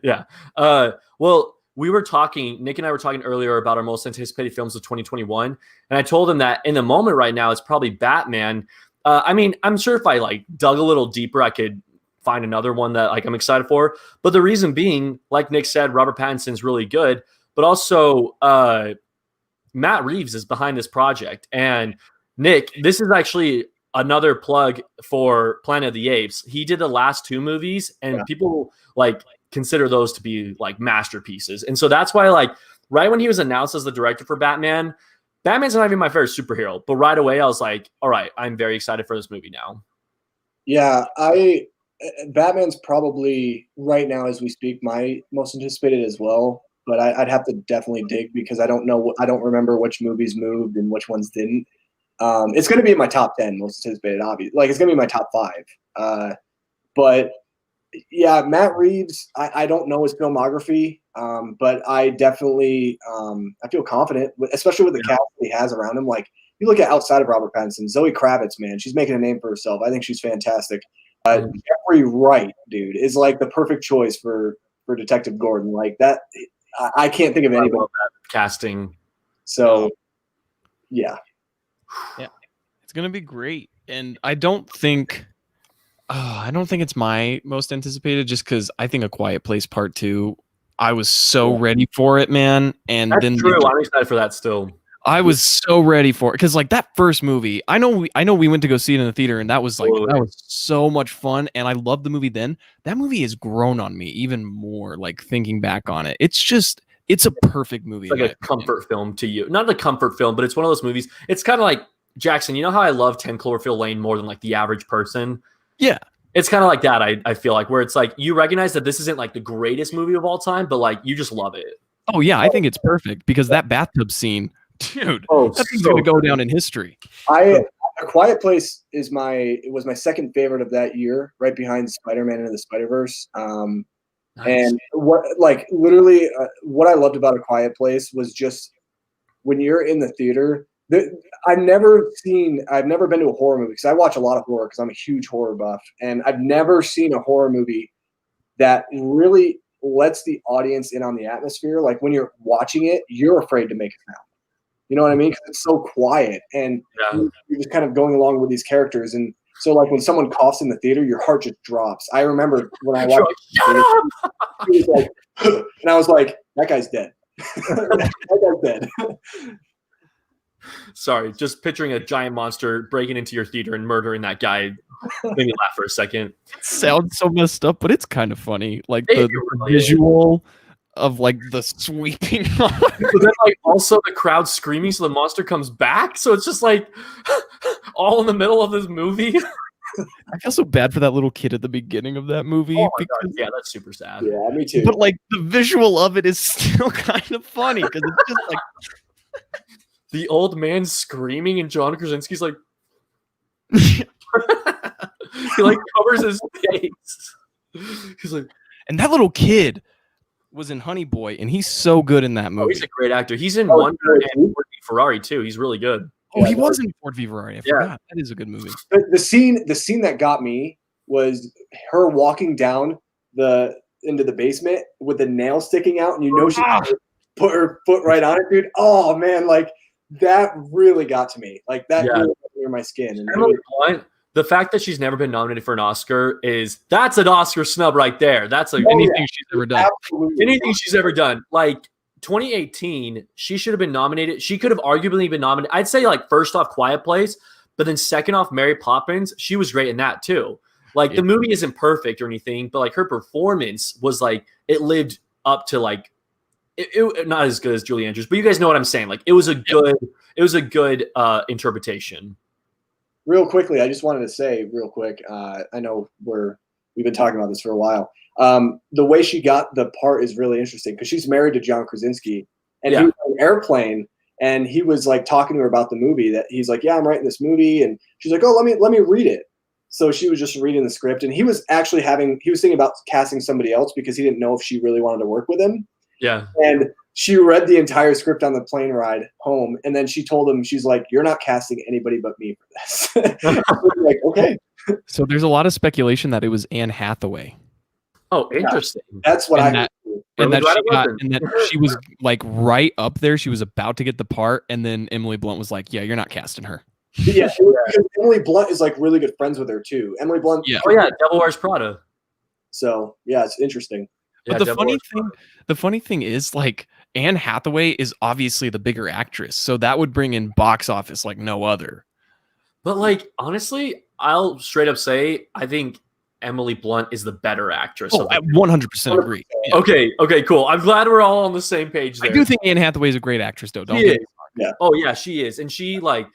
Well. Nick and I were talking earlier about our most anticipated films of 2021. And I told him that in the moment right now, it's probably Batman. I mean, I'm sure if I like dug a little deeper, I could find another one that like I'm excited for. But the reason being, like Nick said, Robert Pattinson's really good, but also Matt Reeves is behind this project. And Nick, this is actually another plug for Planet of the Apes. He did the last two movies and people like consider those to be like masterpieces. And so that's why like right when he was announced as the director for Batman's not even my favorite superhero, but right away I was like, all right, I'm very excited for this movie now. Yeah, Batman's probably right now as we speak my most anticipated as well, but I'd have to definitely dig because I don't remember which movies moved and which ones didn't. It's going to be in my top 10 most anticipated, obviously. Like it's going to be my top 5. But yeah, Matt Reeves, I don't know his filmography, but I definitely I feel confident, especially with the cast he has around him. Like you look at outside of Robert Pattinson, Zoe Kravitz, man, she's making a name for herself. I think she's fantastic. Jeffrey Wright, dude, is like the perfect choice for Detective Gordon. Like that, I can't think of anybody casting. So yeah, it's gonna be great, and I don't think it's my most anticipated just because I think A Quiet Place Part 2, I was so ready for it, man. And That's then true. I'm excited for that still. I was so ready for it because like that first movie, I know we went to go see it in the theater, and that was so much fun, and I loved the movie then. That movie has grown on me even more, like thinking back on it. It's a perfect movie. It's like a comfort film to you. Not a comfort film, but it's one of those movies. It's kind of like, Jackson, you know how I love 10 Cloverfield Lane more than like the average person? Yeah. It's kind of like that, I feel like, where it's like you recognize that this isn't like the greatest movie of all time, but like you just love it. Oh yeah, I think it's perfect because that bathtub scene, dude, that thing's gonna go down in history. A Quiet Place was my second favorite of that year, right behind Spider-Man and the Spider-Verse. Nice. And what I loved about A Quiet Place was just when you're in the theater. I've never been to a horror movie because I watch a lot of horror because I'm a huge horror buff, and I've never seen a horror movie that really lets the audience in on the atmosphere. Like when you're watching it, you're afraid to make a sound. You know what I mean? 'Cause it's so quiet, and you're just kind of going along with these characters. And so, like when someone coughs in the theater, your heart just drops. I remember when I watched it, he was like, and I was like, that guy's dead. That guy's dead. Sorry, just picturing a giant monster breaking into your theater and murdering that guy made me laugh for a second. It sounds so messed up, but it's kind of funny. Like It the really visual of like the sweeping. But then like also the crowd screaming so the monster comes back. So it's just like all in the middle of this movie. I feel so bad for that little kid at the beginning of that movie. Oh my God. Yeah, that's super sad. Yeah, me too. But like the visual of it is still kind of funny because it's just like The old man screaming and John Krasinski's like he like covers his face. He's like, and that little kid was in Honey Boy, and he's so good in that oh, movie. he's a great actor. He's in Wonder and Ford v Ferrari too. He's really good. Oh, he was in Ford v Ferrari. I forgot. That is a good movie. The scene that got me was her walking down into the basement with the nail sticking out, and you know she put her foot right on it, dude. Oh man, like that really got to me. Like that really got near my skin. And Emily Blunt, the fact that she's never been nominated for an Oscar that's an Oscar snub right there. That's like Anything she's ever done. Absolutely. anything she's ever done. Like 2018, she should have been nominated. She could have arguably been nominated. I'd say like first off Quiet Place, but then second off Mary Poppins. She was great in that too. Like the movie isn't perfect or anything, but like her performance was like it lived up to like it not as good as Julie Andrews, but you guys know what I'm saying. Like it was a good interpretation. Real quickly, I just wanted to say real quick. I know we've been talking about this for a while. The way she got the part is really interesting because she's married to John Krasinski, and he was on an airplane, and he was like talking to her about the movie. That he's like, "Yeah, I'm writing this movie," and she's like, "Oh, let me read it." So she was just reading the script, and he was thinking about casting somebody else because he didn't know if she really wanted to work with him. Yeah. And she read the entire script on the plane ride home, and then she told him, she's like, "You're not casting anybody but me for this." Like, okay. So there's a lot of speculation that it was Anne Hathaway. Oh, interesting. That's what And I. that she was like right up there. She was about to get the part, and then Emily Blunt was like, "Yeah, you're not casting her." Yeah, because Emily Blunt is like really good friends with her too. Emily Blunt. Yeah. Oh yeah, Devil Wears Prada. So yeah, it's interesting. But the funny thing is, like, Anne Hathaway is obviously the bigger actress, so that would bring in box office like no other. But like honestly, I'll straight up say I think Emily Blunt is the better actress. Oh, I 100% agree. Yeah. Okay, cool. I'm glad we're all on the same page there. I do think Anne Hathaway is a great actress, though. Don't She get is. Yeah. Oh yeah, she is, and she like.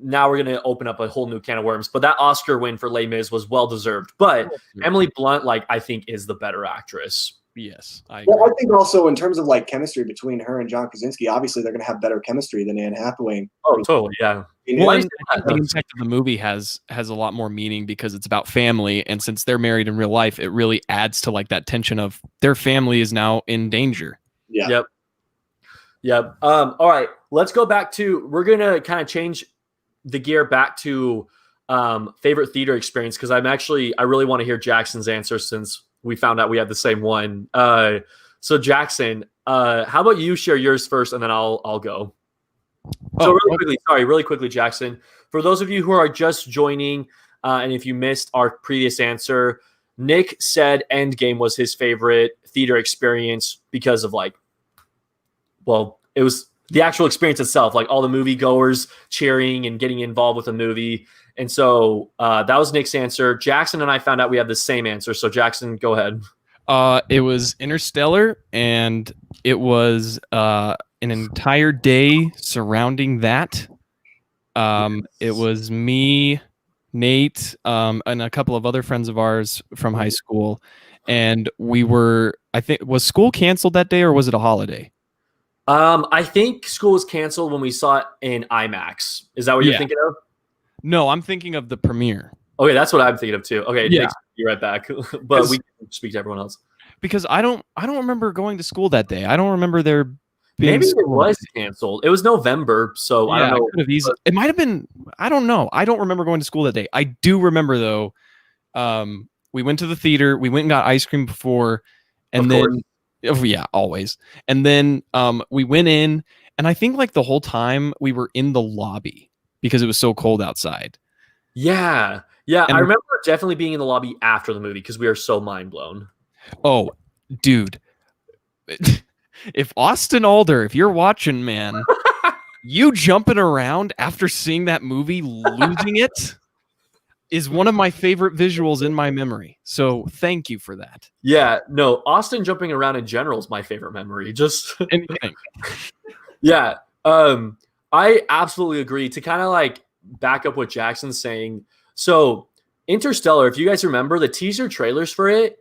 Now we're gonna open up a whole new can of worms, but that Oscar win for Les Mis was well deserved. But Emily Blunt, like I think, is the better actress. Yes, I agree. Well, I think also in terms of like chemistry between her and John Krasinski, obviously they're going to have better chemistry than Anne Hathaway. Oh, totally, yeah. Well, and the impact of the movie has a lot more meaning because it's about family, and since they're married in real life, it really adds to like that tension of their family is now in danger. Yeah. Yep. All right, let's go back to. We're gonna kind of change the gear back to favorite theater experience because I really want to hear Jackson's answer since we found out we had the same one. So Jackson, how about you share yours first and then I'll go. So really quickly, Jackson, for those of you who are just joining and if you missed our previous answer, Nick said Endgame was his favorite theater experience because of it was the actual experience itself, like all the moviegoers cheering and getting involved with the movie. And so that was Nick's answer. Jackson and I found out we have the same answer. So Jackson, go ahead. It was Interstellar, and it was an entire day surrounding that. It was me, Nate, and a couple of other friends of ours from high school, and we were, I think, was school canceled that day or was it a holiday? I think school was canceled when we saw it in IMAX. Is that what you're thinking of? No, I'm thinking of the premiere. Okay, that's what I'm thinking of too. Okay, Yeah. Nick, you're right back. But we can speak to everyone else. Because I don't remember going to school that day. I don't remember there being Maybe it school was that day. canceled. It was November, so I don't know. Could have easily, it might have been. I don't know. I don't remember going to school that day. I do remember though. We went to the theater. We went and got ice cream before, and then always. And then we went in, and I think like the whole time we were in the lobby because it was so cold outside. Yeah. And I remember definitely being in the lobby after the movie because we are so mind blown. Oh, dude. If Austin Alder, if you're watching, man, you jumping around after seeing that movie, losing it, is one of my favorite visuals in my memory. So thank you for that. Yeah, no, Austin jumping around in general is my favorite memory. Just Anything. yeah. I absolutely agree. To kind of like back up what Jackson's saying. So Interstellar, if you guys remember, the teaser trailers for it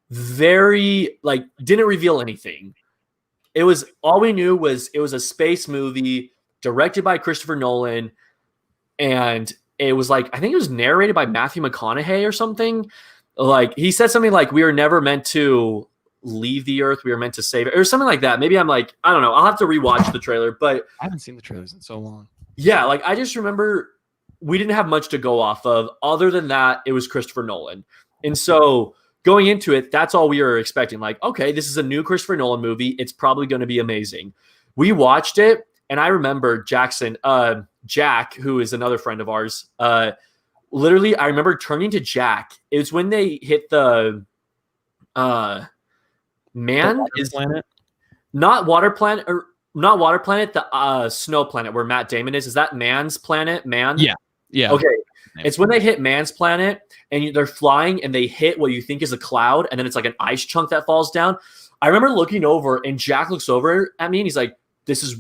very like didn't reveal anything. It was all we knew was it was a space movie directed by Christopher Nolan, and it was like I think it was narrated by Matthew McConaughey or something. Like he said something like we were never meant to leave the earth, we were meant to save it, or something like that. Maybe I'm like, I don't know. I'll have to rewatch the trailer, but I haven't seen the trailers in so long. Yeah, like I just remember we didn't have much to go off of. Other than that, it was Christopher Nolan. And so going into it, that's all we were expecting. Like, okay, this is a new Christopher Nolan movie. It's probably going to be amazing. We watched it, and I remember Jackson, Jack, who is another friend of ours, literally, I remember turning to Jack. It was when they hit the Planet? Not Water Planet, or not Water Planet, the Snow Planet where Matt Damon is. Is that Man's Planet? Man? Yeah. Okay. It's when they hit Man's Planet and they're flying and they hit what you think is a cloud, and then it's like an ice chunk that falls down. I remember looking over, and Jack looks over at me and he's like, this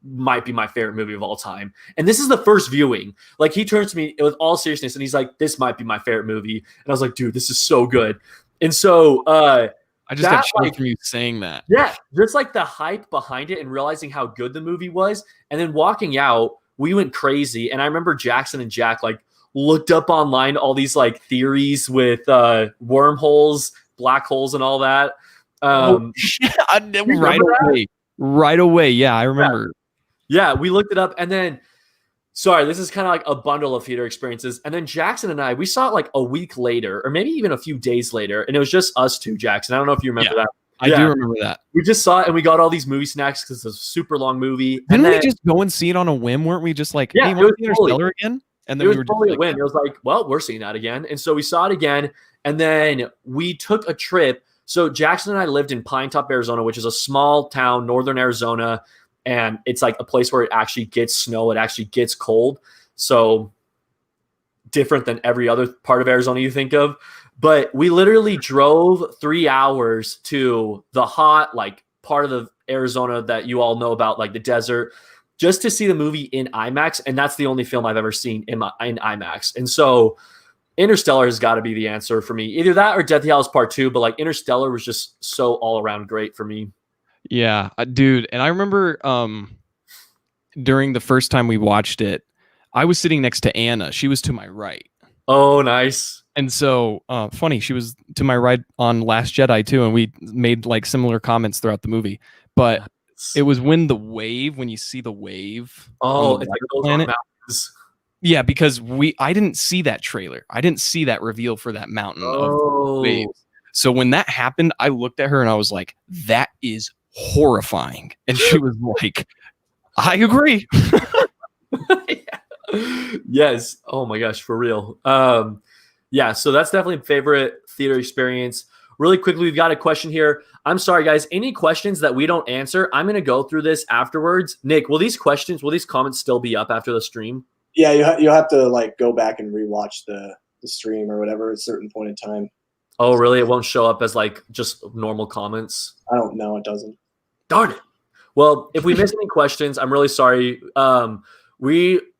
might be my favorite movie of all time. And this is the first viewing. Like he turns to me with all seriousness and he's like, this might be my favorite movie. And I was like, dude, this is so good. And so I just got chills like, from you saying that. Yeah, there's like the hype behind it and realizing how good the movie was. And then walking out, we went crazy. And I remember Jackson and Jack like looked up online all these like theories with wormholes, black holes, and all that. Right away. Yeah, I remember. Yeah, we looked it up, and then sorry, this is kind of like a bundle of theater experiences. And then Jackson and I, we saw it like a week later, or maybe even a few days later, and it was just us two, Jackson. I don't know if you remember that. I do remember that. We just saw it, and we got all these movie snacks because it's a super long movie. Didn't we just go and see it on a whim? Weren't we just like, yeah, hey, want to see Interstellar again? And then it was we were totally just a win. It was like, well, we're seeing that again. And so we saw it again, and then we took a trip. So Jackson and I lived in Pine Top, Arizona, which is a small town, northern Arizona, and it's like a place where it actually gets snow. It actually gets cold. So different than every other part of Arizona you think of. But we literally drove 3 hours to the hot, like part of the Arizona that you all know about, like the desert, just to see the movie in IMAX. And that's the only film I've ever seen in IMAX. And so Interstellar has got to be the answer for me. Either that or Deathly Hallows Part 2. But like Interstellar was just so all around great for me. Yeah, dude. And I remember during the first time we watched it, I was sitting next to Anna. She was to my right. Oh, nice. And so funny, she was to my right on Last Jedi too. And we made like similar comments throughout the movie. But it was when you see the wave. Oh, it's like planet. Yeah, because I didn't see that trailer. I didn't see that reveal for that mountain of waves. So when that happened, I looked at her and I was like, that is horrifying. And she was like, I agree. Yes. Oh my gosh, for real. Yeah, so that's definitely a favorite theater experience. really quickly, we've got a question here. I'm sorry, guys. Any questions that we don't answer, I'm going to go through this afterwards. Nick, will these comments still be up after the stream? Yeah, you'll have to like go back and rewatch the stream or whatever at a certain point in time. Oh, really? It won't show up as like just normal comments? I don't know. It doesn't. Darn it. Well, if we missed any questions, I'm really sorry.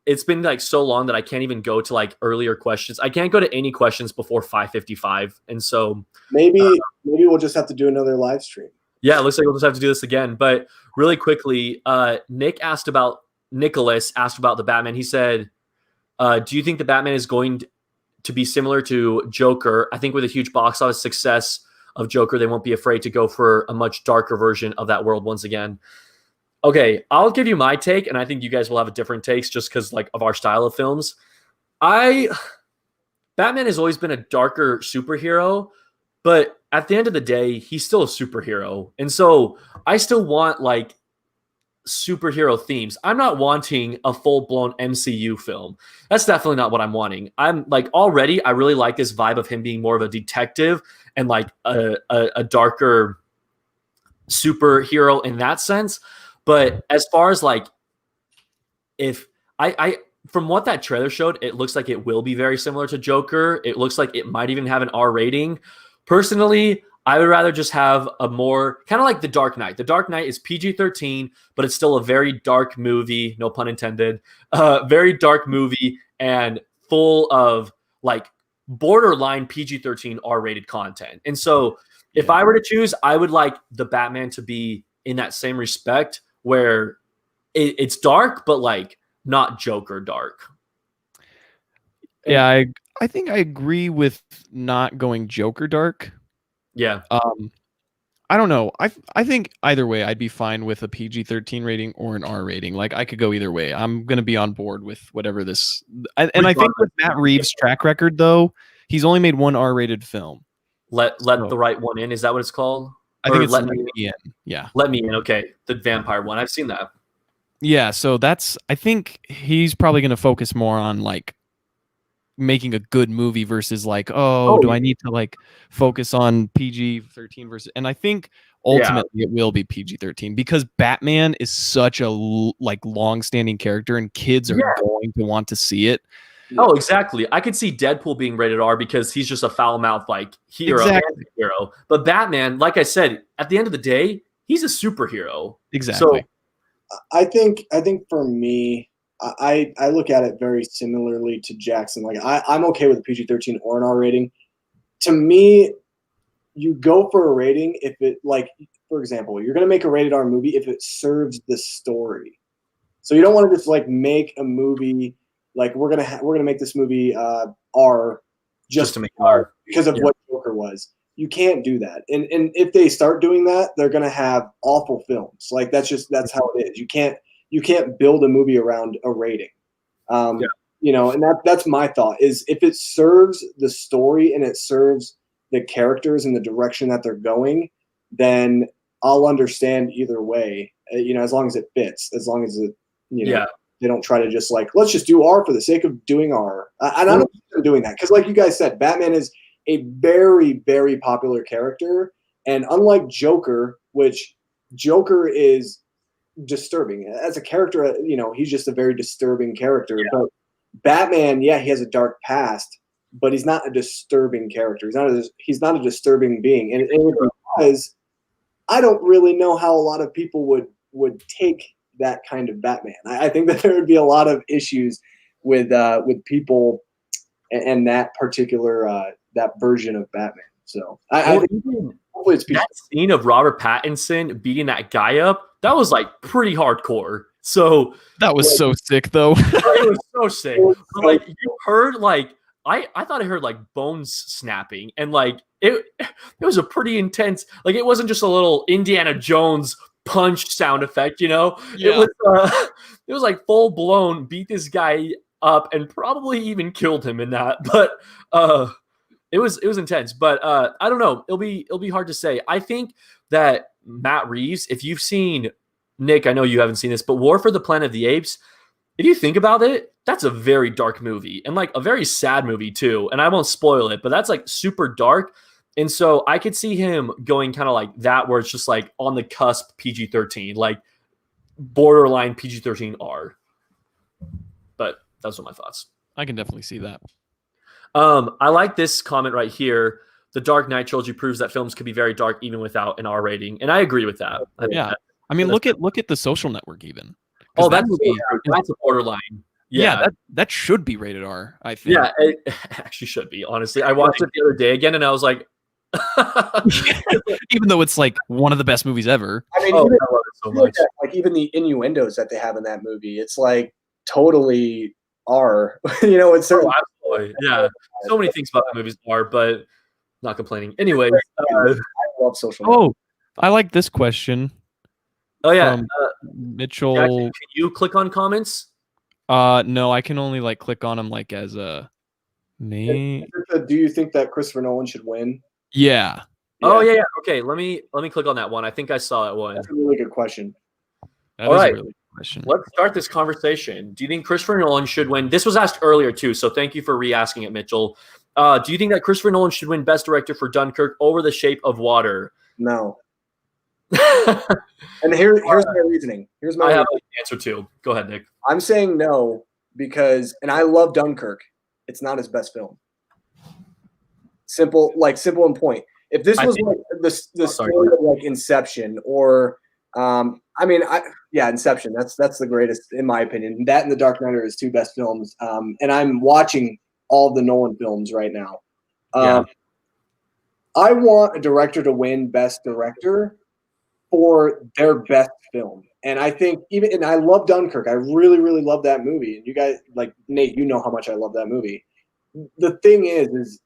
It's been like so long that I can't even go to like earlier questions. I can't go to any questions before 5:55, and so maybe we'll just have to do another live stream. Yeah, it looks like we'll just have to do this again. But really quickly, Nicholas asked about the Batman. He said, "Do you think the Batman is going to be similar to Joker? I think with a huge box office success of Joker, they won't be afraid to go for a much darker version of that world once again." Okay, I'll give you my take, and I think you guys will have a different takes just because like of our style of films. Batman has always been a darker superhero, but at the end of the day, he's still a superhero. And so I still want like superhero themes. I'm not wanting a full-blown MCU film. That's definitely not what I'm wanting. I'm like already, I really like this vibe of him being more of a detective and like a darker superhero in that sense. But as far as like, if I from what that trailer showed, it looks like it will be very similar to Joker. It looks like it might even have an R rating. Personally, I would rather just have a more kind of like The Dark Knight. The Dark Knight is PG-13, but it's still a very dark movie, no pun intended. Very dark movie and full of like borderline PG-13 R-rated content. And so if I were to choose, I would like the Batman to be in that same respect where it's dark, but like not Joker dark. Yeah, I think I agree with not going Joker dark. Yeah. I don't know. I think either way, I'd be fine with a PG-13 rating or an R rating. Like I could go either way. I'm gonna be on board with whatever this. And I think with Matt Reeves' track record, though, he's only made one R-rated film. Let the right one in. Is that what it's called? I think Or it's Let Let Me Me In. Yeah. Let Me In. Okay, the vampire one. I've seen that. Yeah. So I think he's probably gonna focus more on like making a good movie versus like, do I need to like focus on PG-13 versus, and I think ultimately it will be PG-13 because Batman is such a like long-standing character and kids are going to want to see it. Oh, exactly. I could see Deadpool being rated R because he's just a foul-mouthed like hero, hero. But Batman, like I said, at the end of the day, he's a superhero. Exactly. So I think for me, I look at it very similarly to Jackson. Like I'm okay with a PG-13 or an R rating. To me, you go for a rating if it, like, for example, you're going to make a rated R movie if it serves the story. So you don't want to just like make a movie like we're gonna make this movie R just to make R because of what Joker was. You can't do that. And if they start doing that, they're going to have awful films. Like that's how it is. You can't build a movie around a rating. You know, and that's my thought is if it serves the story and it serves the characters and the direction that they're going, then I'll understand either way, you know, as long as it fits, as long as it, you know, they don't try to just like, let's just do R for the sake of doing R. I don't know if they're doing that. Cause like you guys said, Batman is a very, very popular character. And unlike Joker, which Joker is disturbing as a character, you know, he's just a very disturbing character. But Batman, he has a dark past, but he's not a disturbing character. He's not a disturbing being. And because I don't really know how a lot of people would take that kind of Batman. I think that there would be a lot of issues with people and that particular that version of Batman. So I think hopefully it's that scene of Robert Pattinson beating that guy up, that was like pretty hardcore. So that was so sick though. It was so sick. But, like you heard like I thought I heard like bones snapping and like it was a pretty intense, like it wasn't just a little Indiana Jones punch sound effect, you know. It was like full blown beat this guy up and probably even killed him in that. But it was intense. But I don't know. It'll be hard to say. I think that Matt Reeves, if you've seen Nick, I know you haven't seen this, but War for the Planet of the Apes, if you think about it, that's a very dark movie and like a very sad movie too. And I won't spoil it, but that's like super dark. And so I could see him going kind of like that, where it's just like on the cusp PG-13, like borderline PG-13 R. But those are my thoughts. I can definitely see that. I like this comment right here. The Dark Knight trilogy proves that films could be very dark even without an R rating, and I agree with that. Yeah, I mean, look at The Social Network even. Oh, that that's a borderline. Yeah, that should be rated R, I think. Yeah, it actually should be. Honestly, I watched it the other day again, and I was like, even though it's like one of the best movies ever. I mean, I even, love it so much. like even the innuendos that they have in that movie, it's like totally R. It's certain. Oh, absolutely. Yeah, so many things about the movies are, but not complaining. Anyway, I love Social. Oh, I like this question. oh yeah, From Mitchell. Jackson, can you click on comments? No, I can only like click on them like as a name. Do you think that Christopher Nolan should win? Yeah. Oh yeah. Okay, let me click on that one. I think I saw that one. That's a really good question. That All is right. a really good question. Let's start this conversation. Do you think Christopher Nolan should win? This was asked earlier too, so thank you for re-asking it, Mitchell. Do you think that Christopher Nolan should win Best Director for Dunkirk over The Shape of Water? No. And here's my reasoning. I have an answer too. Go ahead, Nick. I'm saying no because, and I love Dunkirk. It's not his best film. Simple and point. If this was like the story of like Inception or, Inception. That's the greatest in my opinion. That and The Dark Knight are his two best films. And I'm watching all the Nolan films right now. I want a director to win Best Director for their best film. And I think and I love Dunkirk. I really, really love that movie. And you guys, like Nate, you know how much I love that movie. The thing is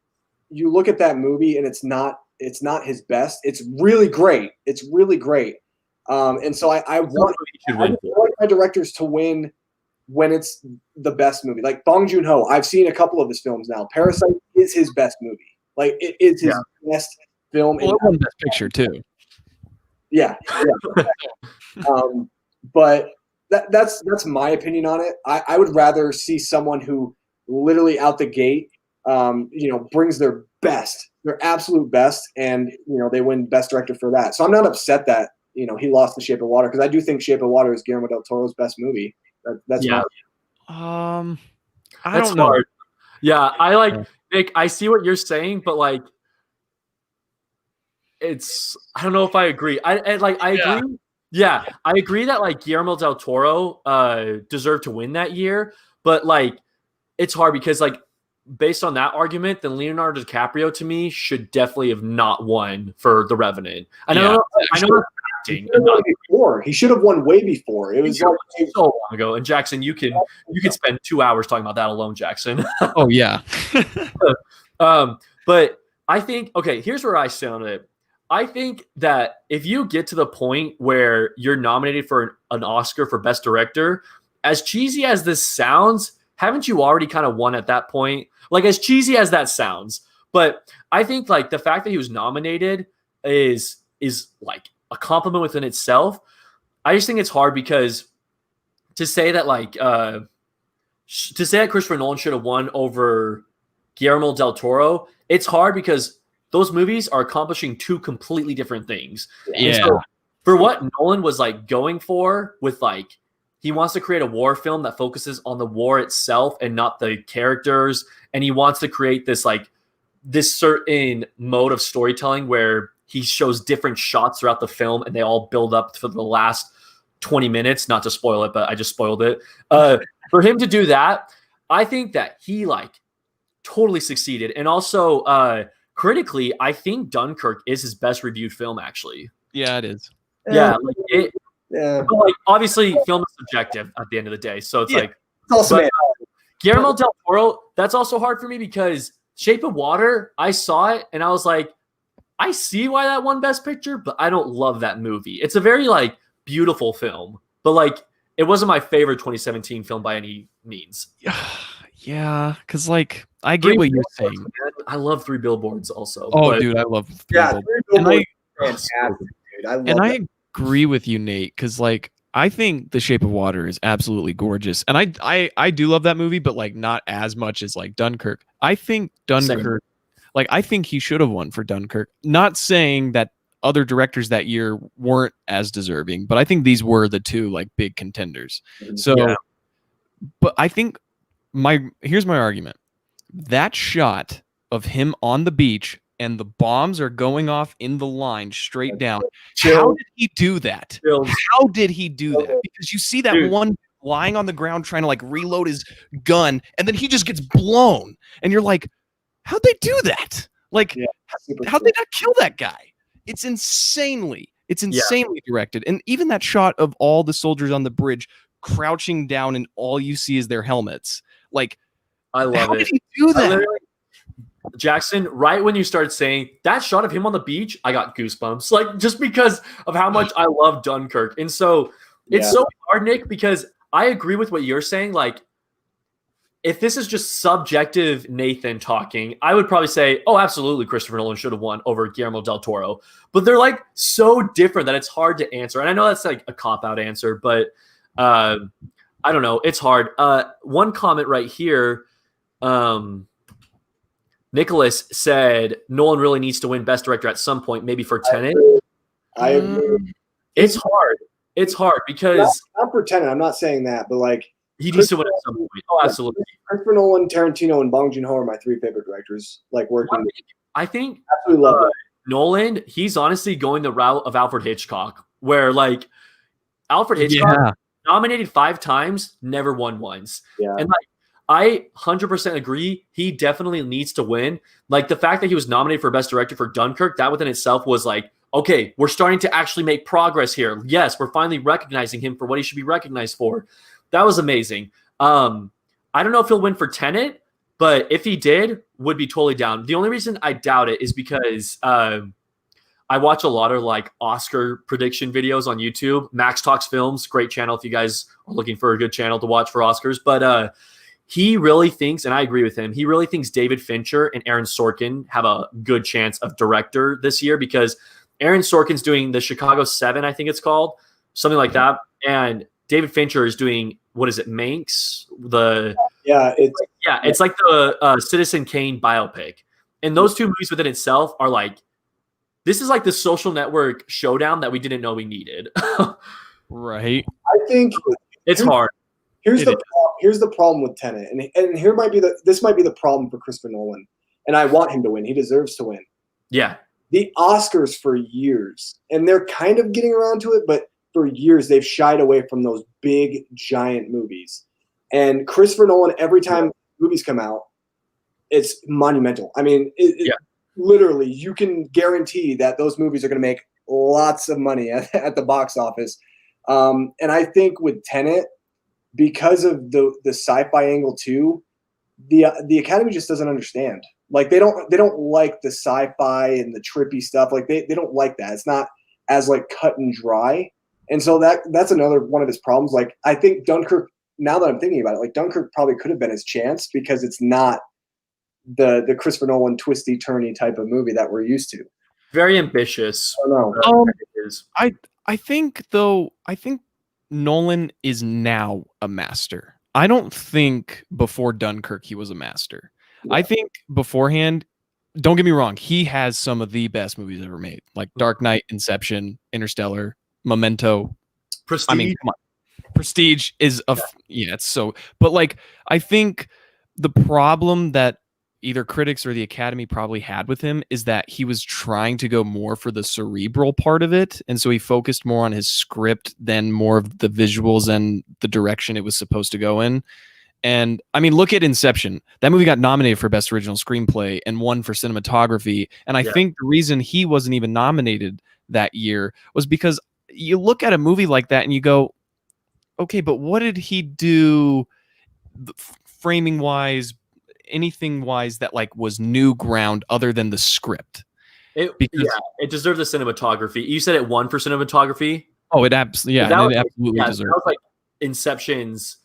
you look at that movie and it's not his best. It's really great. It's really great. And so I want my directors to win when it's the best movie. Like Bong Joon-ho, I've seen a couple of his films now. Parasite is his best movie. Like it is his best film. Well, it won Best Picture too. Yeah. But that's my opinion on it. I would rather see someone who literally out the gate, brings their best, their absolute best, and they win Best Director for that. So I'm not upset that he lost The Shape of Water, because I do think Shape of Water is Guillermo del Toro's best movie. That's I That's don't know. hard. Yeah, I like Nick. I see what you're saying, but like, I don't know if I agree. I agree. Yeah, I agree that like Guillermo del Toro deserved to win that year, but like it's hard because like based on that argument, then Leonardo DiCaprio to me should definitely have not won for The Revenant. I know that's acting. He should have won way before. It was so long ago. And Jackson, you could spend 2 hours talking about that alone, Jackson. Oh yeah. But I think here's where I stand on it. I think that if you get to the point where you're nominated for an Oscar for Best Director, as cheesy as this sounds, haven't you already kind of won at that point? Like as cheesy as that sounds, but I think like the fact that he was nominated is like a compliment within itself. I just think it's hard because to say that Christopher Nolan should have won over Guillermo del Toro, it's hard because those movies are accomplishing two completely different things. Yeah. So for what Nolan was like going for with like, he wants to create a war film that focuses on the war itself and not the characters. And he wants to create this certain mode of storytelling where he shows different shots throughout the film and they all build up for the last 20 minutes, not to spoil it, but I just spoiled it. For him to do that, I think that he like totally succeeded. And also critically, I think Dunkirk is his best reviewed film actually. Yeah, it is. Yeah. Like Yeah. but like obviously film is subjective at the end of the day. So it's like It's also Guillermo del Toro, that's also hard for me because Shape of Water, I saw it and I was like, I see why that won Best Picture, but I don't love that movie. It's a very like beautiful film, but like it wasn't my favorite 2017 film by any means. Yeah, because like I get what you're saying. Man. I love Three Billboards also. Oh, dude, I love Three Billboards. fantastic, dude. I love And I that. agree with you, Nate, because like I think The Shape of Water is absolutely gorgeous, and I do love that movie, but like not as much as like Dunkirk. I think Dunkirk. like I think he should have won for Dunkirk. Not saying that other directors that year weren't as deserving, but I think these were the two like big contenders. So, Yeah. but I think here's my argument. That shot of him on the beach and the bombs are going off in the line straight down. How did he do that? How did he do that? Because you see that one lying on the ground trying to like reload his gun, and then he just gets blown, and you're like, how'd they do that? Like, how'd they not kill that guy? It's insanely directed. And even that shot of all the soldiers on the bridge crouching down and all you see is their helmets. Like, I love how it. did he do that? Jackson, right when you started saying that shot of him on the beach, I got goosebumps. Like, just because of how much I love Dunkirk. And so it's so hard, Nick, because I agree with what you're saying. Like, if this is just subjective Nathan talking, I would probably say, oh, absolutely, Christopher Nolan should have won over Guillermo del Toro. But they're like so different that it's hard to answer. And I know that's like a cop-out answer, but I don't know. It's hard. One comment right here. Nicholas said Nolan really needs to win Best Director at some point, maybe for Tenet. I agree. It's hard. It's hard because not for Tenet. I'm not saying that, but like he needs to win at some point. Oh, absolutely. Christopher Nolan, Tarantino, and Bong Joon-ho are my three favorite directors. Like working. I think absolutely love it. Nolan. He's honestly going the route of Alfred Hitchcock, where like Alfred Hitchcock nominated 5 times, never won once. Yeah. And like I 100% agree. He definitely needs to win. Like the fact that he was nominated for Best Director for Dunkirk, that within itself was like, okay, we're starting to actually make progress here. Yes, we're finally recognizing him for what he should be recognized for. That was amazing. I don't know if he'll win for Tenet, but if he did, would be totally down. The only reason I doubt it is because I watch a lot of like Oscar prediction videos on YouTube. Max Talks Films, great channel if you guys are looking for a good channel to watch for Oscars. But he really thinks, and I agree with him, he really thinks David Fincher and Aaron Sorkin have a good chance of director this year because Aaron Sorkin's doing the Chicago 7, I think it's called, something like that. And David Fincher is doing, what is it, Manx? It's like the Citizen Kane biopic. And those two movies within itself are like, this is like the Social Network showdown that we didn't know we needed. Right. I think it's hard. Here's the problem with Tenet, and here might be this might be the problem for Christopher Nolan, and I want him to win. He deserves to win. Yeah. The Oscars for years, and they're kind of getting around to it, but for years they've shied away from those big giant movies. And Christopher Nolan, every time movies come out, it's monumental. I mean, literally, you can guarantee that those movies are going to make lots of money at the box office. And I think with Tenet, because of the sci-fi angle too, the Academy just doesn't understand. Like they don't like the sci-fi and the trippy stuff. Like they don't like that. It's not as like cut and dry. And so that's another one of his problems. Like I think Dunkirk, now that I'm thinking about it, like Dunkirk probably could have been his chance because it's not the Christopher Nolan twisty turny type of movie that we're used to. Very ambitious. I don't know. I think Nolan is now a master. I don't think before Dunkirk he was a master. Yeah. I think beforehand, don't get me wrong, he has some of the best movies ever made, like Dark Knight, Inception, Interstellar, Memento. Prestige. I mean, come on. Prestige is it's so. But like, I think the problem that either critics or the Academy probably had with him is that he was trying to go more for the cerebral part of it. And so he focused more on his script than more of the visuals and the direction it was supposed to go in. And I mean, look at Inception. That movie got nominated for Best Original Screenplay and won for cinematography. And I think the reason he wasn't even nominated that year was because you look at a movie like that and you go, okay, but what did he do framing wise, anything wise that like was new ground other than the script? It deserves the cinematography. You said it won for cinematography. Oh, it absolutely absolutely deserves. That was like Inception's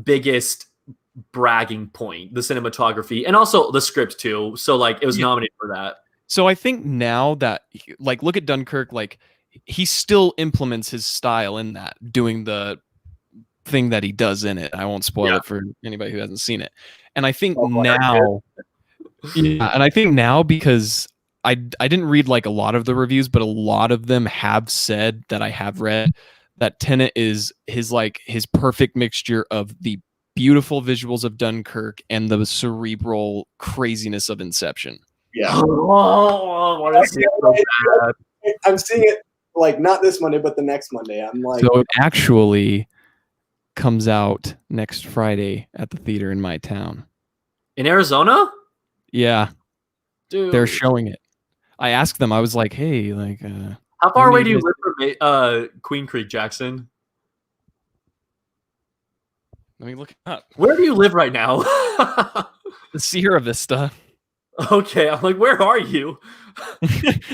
biggest bragging point, the cinematography, and also the script too. So like it was nominated for that. So I think now that like look at Dunkirk, like he still implements his style in that, doing the thing that he does in it. I won't spoil it for anybody who hasn't seen it. And I think now Yeah, and I think now because I didn't read like a lot of the reviews, but a lot of them have said that I have read that Tenet is his perfect mixture of the beautiful visuals of Dunkirk and the cerebral craziness of Inception. Yeah. Oh, I want to see it so bad. I'm seeing it like not this Monday, but the next Monday. I'm like, So it actually comes out next Friday at the theater in my town. In Arizona? Yeah, Dude. they're showing it. I asked them, I was like, hey, like How far when away do do you you live from Queen Creek, Jackson? let me look it up. Where do you live right now? The Sierra Vista. Okay, I'm like, where are you?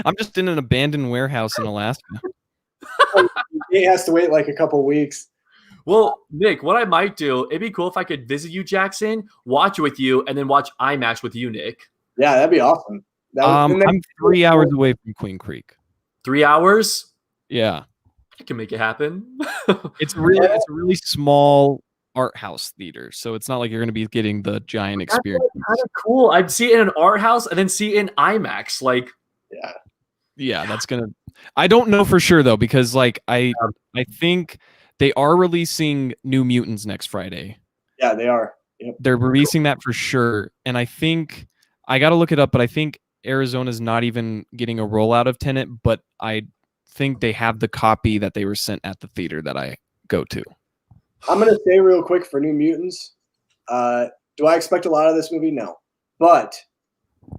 I'm just in an abandoned warehouse in Alaska. he has to wait like a couple weeks. Well, Nick, what I might do, it'd be cool if I could visit you, Jackson, watch with you, and then watch IMAX with you, Nick. Yeah, that'd be awesome. I'm 3 hours away from Queen Creek. 3 hours? Yeah, I can make it happen. it's a really small art house theater, so it's not like you're going to be getting the giant experience. Kind of cool. I'd see it in an art house and then see it in IMAX. Like, Yeah, that's gonna. I don't know for sure though, because like I think they are releasing New Mutants next Friday. Yeah, they are. Yep. They're releasing that for sure, and I think I got to look it up, but I think Arizona's not even getting a rollout of Tenet, but I think they have the copy that they were sent at the theater that I go to. I'm gonna say real quick for New Mutants. Do I expect a lot of this movie? No, but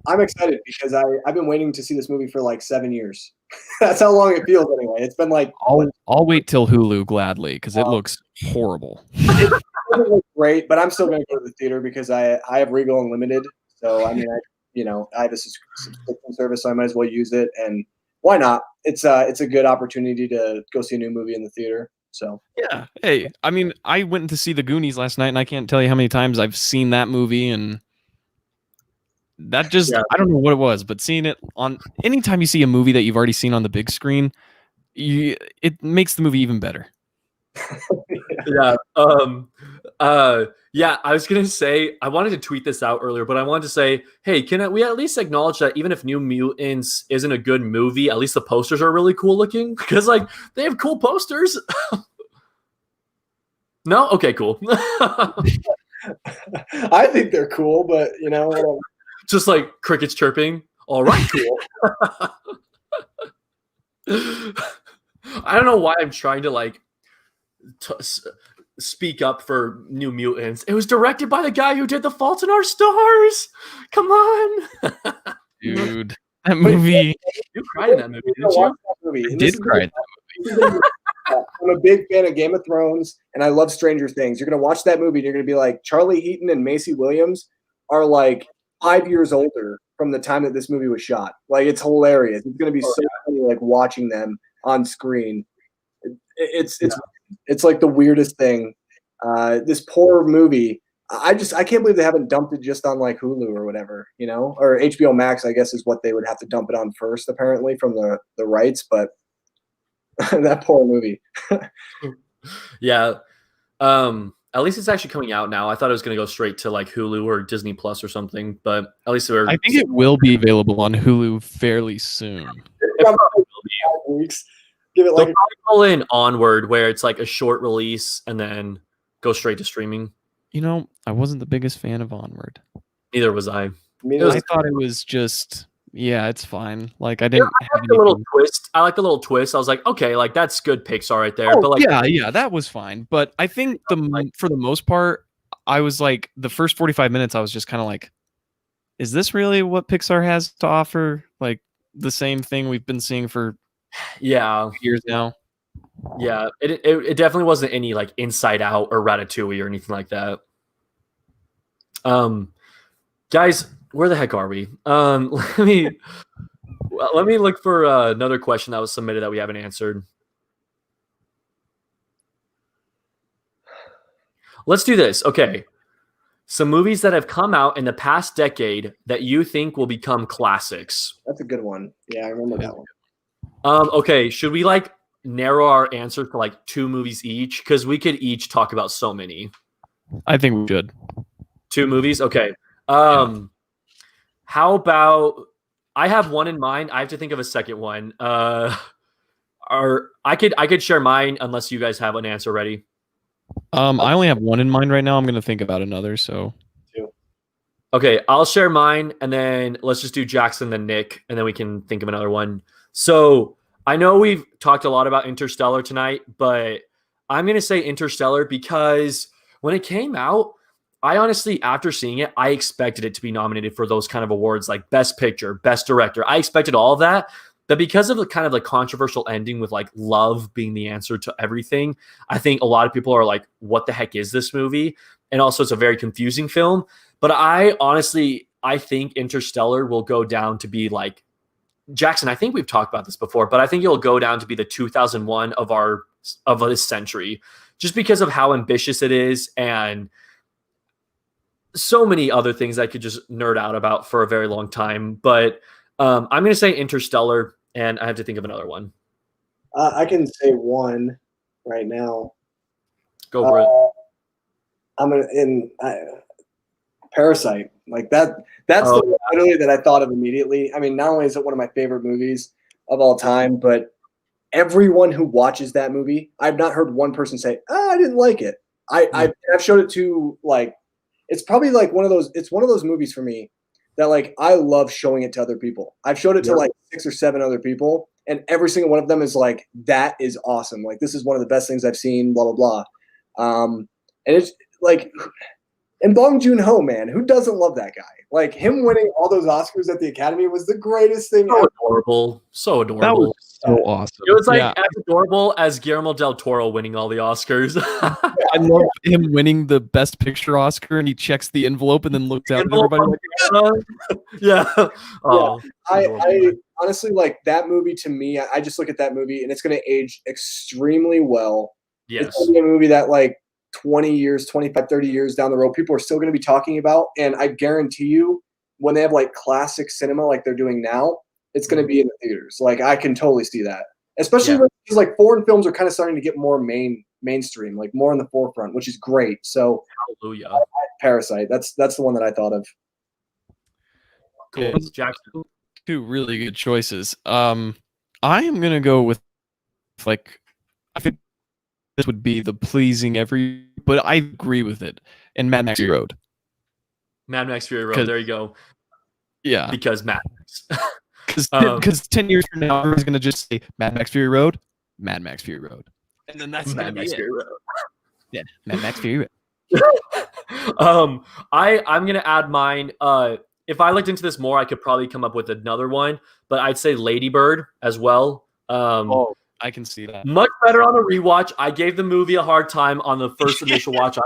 I'm excited because I've been waiting to see this movie for like 7 years. That's how long it feels anyway. It's been like I'll wait till Hulu gladly because it looks horrible. it doesn't look great, but I'm still gonna go to the theater because I have Regal Unlimited. So I mean, I have a subscription service, so I might as well use it. And why not? It's a good opportunity to go see a new movie in the theater. So yeah, hey, I mean, I went to see The Goonies last night, and I can't tell you how many times I've seen that movie, and that just I don't know what it was, but seeing it on anytime you see a movie that you've already seen on the big screen, it makes the movie even better. yeah. Yeah, I was gonna say I wanted to tweet this out earlier, but I wanted to say, hey, can we at least acknowledge that even if New Mutants isn't a good movie, at least the posters are really cool looking because like they have cool posters. No, okay, cool. I think they're cool, but whatever. Just like crickets chirping. All right, cool. I don't know why I'm trying to like speak up for New Mutants. It was directed by the guy who did The Fault in Our Stars. Come on, dude. That movie. You cried in that movie, didn't you? I did cry in that movie. I'm a big fan of Game of Thrones, and I love Stranger Things. You're gonna watch that movie, and you're gonna be like, Charlie Heaton and Macy Williams are like 5 years older from the time that this movie was shot. Like, it's hilarious. It's gonna be so funny, like watching them on screen. It's like the weirdest thing. This poor movie. I can't believe they haven't dumped it just on like Hulu or whatever, or HBO Max. I guess is what they would have to dump it on first, apparently, from the rights. But that poor movie. Yeah. At least it's actually coming out now. I thought it was going to go straight to like Hulu or Disney Plus or something, but at least I think it will be available on Hulu fairly soon. Weeks. Give it like they'll probably pull in Onward, where it's like a short release and then go straight to streaming. I wasn't the biggest fan of Onward. Neither was I. I thought it was just, yeah, it's fine. Like I didn't. I like the little twist. I like the little twist. I was like, okay, like that's good Pixar right there. Oh, but like, yeah, that was fine. But I think for the most part, I was like the first 45 minutes, I was just kind of like, is this really what Pixar has to offer? Like the same thing we've been seeing for years now. Yeah, it definitely wasn't any like Inside Out or Ratatouille or anything like that. Guys, where the heck are we? Let me look for another question that was submitted that we haven't answered. Let's do this. Okay. Some movies that have come out in the past decade that you think will become classics. That's a good one. Yeah, I remember that one. Okay, should we like narrow our answer to like 2 movies each? Because we could each talk about so many. I think we should. 2 movies? Okay. How about I have one in mind. I have to think of a second one. Or I could share mine unless you guys have an answer ready. I only have one in mind right now. I'm gonna think about another. So Okay, I'll share mine, and then let's just do Jackson, then Nick, and then we can think of another one. So I know we've talked a lot about Interstellar tonight, but I'm going to say Interstellar because when it came out, I honestly, after seeing it, I expected it to be nominated for those kind of awards like Best Picture, Best Director. I expected all of that. But because of the kind of like controversial ending with like love being the answer to everything, I think a lot of people are like, what the heck is this movie? And also it's a very confusing film. But I think Interstellar will go down to be like, Jackson, I think we've talked about this before, but I think it'll go down to be the 2001 of this century, just because of how ambitious it is and so many other things I could just nerd out about for a very long time. But I'm going to say Interstellar, and I have to think of another one. I can say one right now. Go for it. Parasite, like that. That's the one literally that I thought of immediately. I mean, not only is it one of my favorite movies of all time, but everyone who watches that movie, I've not heard one person say, "I didn't like it." I've showed it to like, it's probably like one of those. It's one of those movies for me that like I love showing it to other people. I've showed it to like 6 or 7 other people, and every single one of them is like, "That is awesome! Like this is one of the best things I've seen." Blah blah blah. And it's like. And Bong Joon-ho, man, who doesn't love that guy? Like him winning all those Oscars at the Academy was the greatest thing So ever. adorable. So adorable. that was so awesome. It was like as adorable as Guillermo del Toro winning all the Oscars. I love him winning the Best Picture Oscar, and he checks the envelope and then looks out at everybody like, yeah. Oh, I honestly like that movie. To me, I just look at that movie and it's going to age extremely well. yes. It's going to be a movie that like 20 years, 25, 30 years down the road, people are still going to be talking about. And I guarantee you, when they have like classic cinema like they're doing now, it's going to be in the theaters. Like I can totally see that, especially because like foreign films are kind of starting to get more mainstream, like more in the forefront, which is great. So Hallelujah. Parasite, that's the one that I thought of. Cool. Jackson. 2 really good choices. I am gonna go with like, I think this would be the pleasing but I agree with it. And Mad Max Fury Road. Mad Max Fury Road. There you go. Yeah. Because Mad Max. Because 10 years from now, everyone's gonna just say Mad Max Fury Road, Mad Max Fury Road, and then that's Mad Max Fury Road. Yeah, Mad Max Fury Road. I'm gonna add mine. If I looked into this more, I could probably come up with another one, but I'd say Lady Bird as well. I can see that. Much better on a rewatch. I gave the movie a hard time on the first initial watch.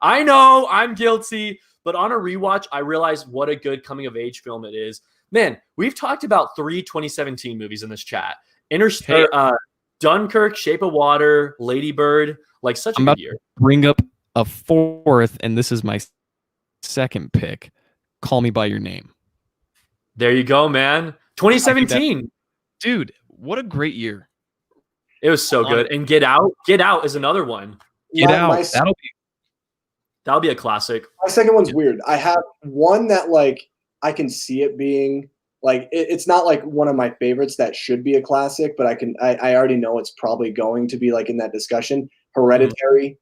I know, I'm guilty. But on a rewatch, I realized what a good coming of age film it is. Man, we've talked about 3 2017 movies in this chat: Dunkirk, Shape of Water, Lady Bird. Like such a good year. Bring up a 4th, and this is my second pick. Call Me by Your Name. There you go, man. 2017, dude. What a great year. It was so good. And Get Out. Get Out is another one. Get Out. That'll be a classic. My second one's weird. I have one that like I can see it being like it's not like one of my favorites that should be a classic, but I already know it's probably going to be like in that discussion. Hereditary.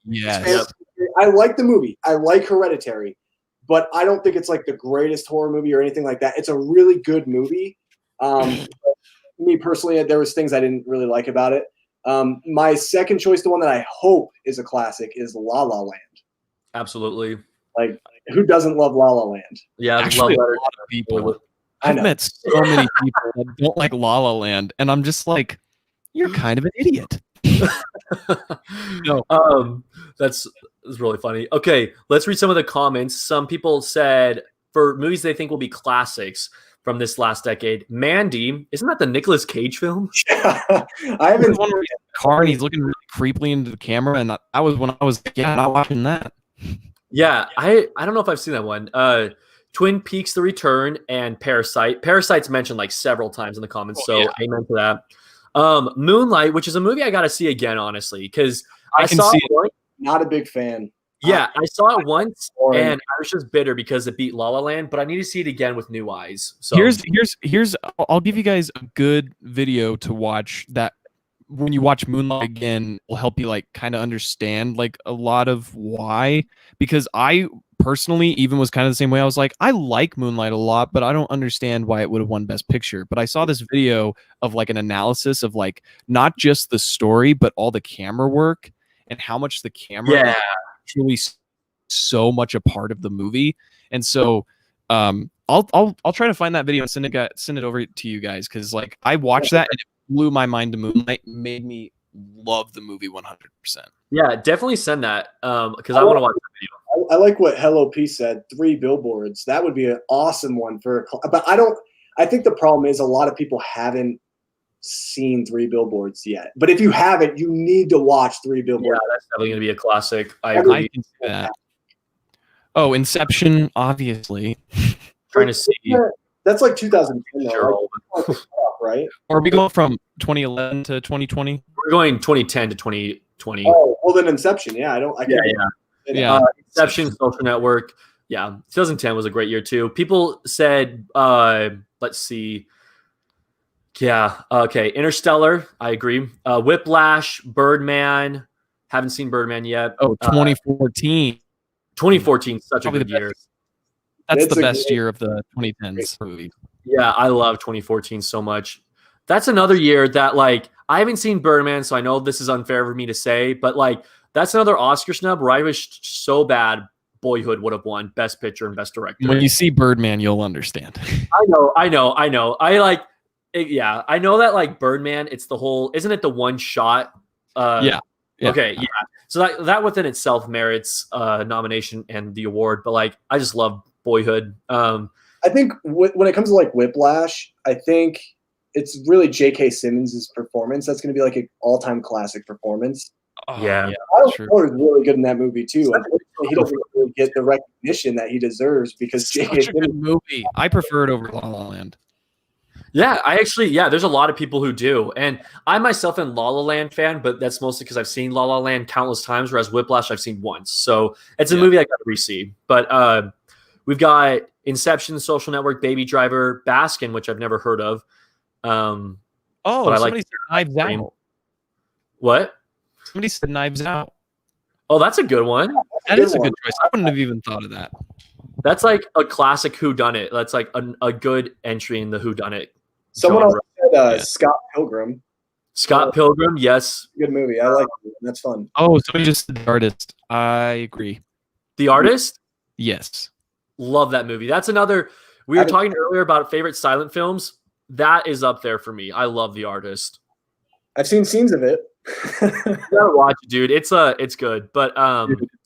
Yes. I like the movie. I like Hereditary, but I don't think it's like the greatest horror movie or anything like that. It's a really good movie. Me personally, there was things I didn't really like about it. My second choice, the one that I hope is a classic, is La La Land. Absolutely. Like, who doesn't love La La Land? Yeah, actually, a lot of people. I've met so many people that don't like La La Land, and I'm just like, you're kind of an idiot. No, that's really funny. Okay, let's read some of the comments. Some people said for movies they think will be classics from this last decade. Mandy, isn't that the Nicolas Cage film? I haven't. One where he's in the car and he's looking really creepily into the camera, and I was when I was not watching that. Yeah, I don't know if I've seen that one. Twin Peaks: The Return and Parasite. Parasite's mentioned like several times in the comments, amen to that. Moonlight, which is a movie I got to see again, honestly, because I can saw see it. Not a big fan. Yeah, I saw it once, Boring. and I was just bitter because it beat La La Land. But I need to see it again with new eyes. So Here's I'll give you guys a good video to watch that when you watch Moonlight again will help you like kind of understand like a lot of why, because I personally even was kind of the same way. I was like, I like Moonlight a lot, but I don't understand why it would have won Best Picture. But I saw this video of like an analysis of like not just the story but all the camera work and how much the camera is truly so much a part of the movie. And so I'll try to find that video and send it over to you guys, because like I watched that and it blew my mind to Moonlight, made me love the movie 100%. yeah, definitely send that because I want to watch the video. I like what Hello P said. 3 billboards. That would be an awesome one for. But I think the problem is a lot of people haven't seen 3 billboards yet. But if you haven't, you need to watch 3 billboards. Yeah, that's definitely going to be a classic. I agree. I can see that. Oh, Inception, obviously. Trying to see. That's like 2010, Sure. right? Or are we going from 2011 to 2020? We're going 2010 to 2020. Oh, well then Inception. Yeah, I can't. Yeah. Inception, Social Network. Yeah, 2010 was a great year too. People said, let's see. Yeah, okay. Interstellar, I agree. Whiplash, Birdman. Haven't seen Birdman yet. Oh, 2014. 2014, such Probably a good year. That's It's the a best great- year of the 2010s movie. Yeah, I love 2014 so much. That's another year that, like, I haven't seen Birdman, so I know this is unfair for me to say, but, like, that's another Oscar snub where I wish so bad Boyhood would have won Best Picture and Best Director. When you see Birdman, you'll understand. I know. I like, yeah, I know that, like, Birdman, it's the whole, isn't it the one shot? Yeah. Okay, yeah. So that within itself merits nomination and the award, but, like, I just love Boyhood. I think when it comes to like Whiplash, I think it's really J.K. Simmons' performance that's going to be like an all-time classic performance. Yeah. Miles true. Teller is really good in that movie too. Unfortunately, he doesn't really get the recognition that he deserves because J.K. Such a good movie. I prefer it over La La Land. Yeah, there's a lot of people who do. And I myself am La La Land fan, but that's mostly because I've seen La La Land countless times, whereas Whiplash I've seen once. So it's a movie I got to re-see. But we've got Inception, Social Network, Baby Driver, Baskin, which I've never heard of. Oh, But I somebody like said Knives Out. What? Somebody said Knives Out. Oh, that's a good one. That is a good choice. I wouldn't have even thought of that. That's like a classic whodunit. That's like a good entry in the whodunit. Someone genre. else said Scott Pilgrim. Scott Pilgrim, yes. Good movie. I like it. That's fun. Oh, somebody just said The Artist. I agree. The Artist, Yes. love that movie. That's another. We were talking earlier about favorite silent films. That is up there for me. I love The Artist. I've seen scenes of it. You gotta watch it, dude. It's good. But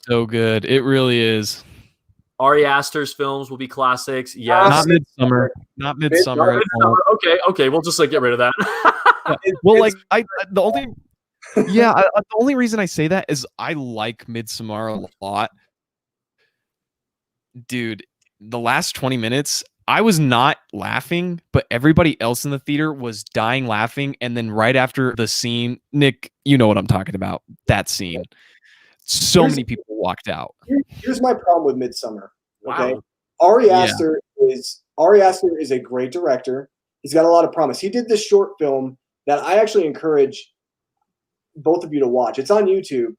So good. It really is. Ari Aster's films will be classics. Yes. Not Midsummer. Not Midsummer. at all. Okay. We'll just like get rid of that. Well, like the only reason I say that is I like Midsommar a lot. Dude, the last 20 minutes, I was not laughing, but everybody else in the theater was dying laughing. And then right after the scene, Nick, you know what I'm talking about. That scene. So many people walked out. Here's my problem with Midsummer. Okay, Wow. Ari Aster is a great director. He's got a lot of promise. He did this short film that I actually encourage both of you to watch. It's on YouTube.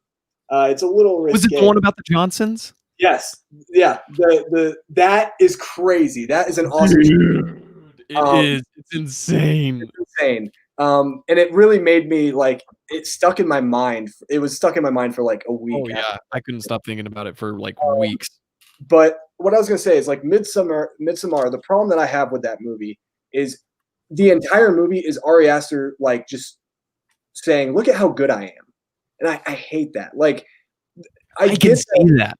It's a little risque. Was it the one about the Johnsons? Yes. Yeah. That is crazy. That is an awesome. Dude, it is. It's insane. It's insane. And it really made me like it stuck in my mind. It was stuck in my mind for like a week. Oh yeah, I couldn't stop thinking about it for like weeks. But what I was gonna say is like Midsommar. The problem that I have with that movie is the entire movie is Ari Aster like just saying, "Look at how good I am," and I hate that. Like I can get see that.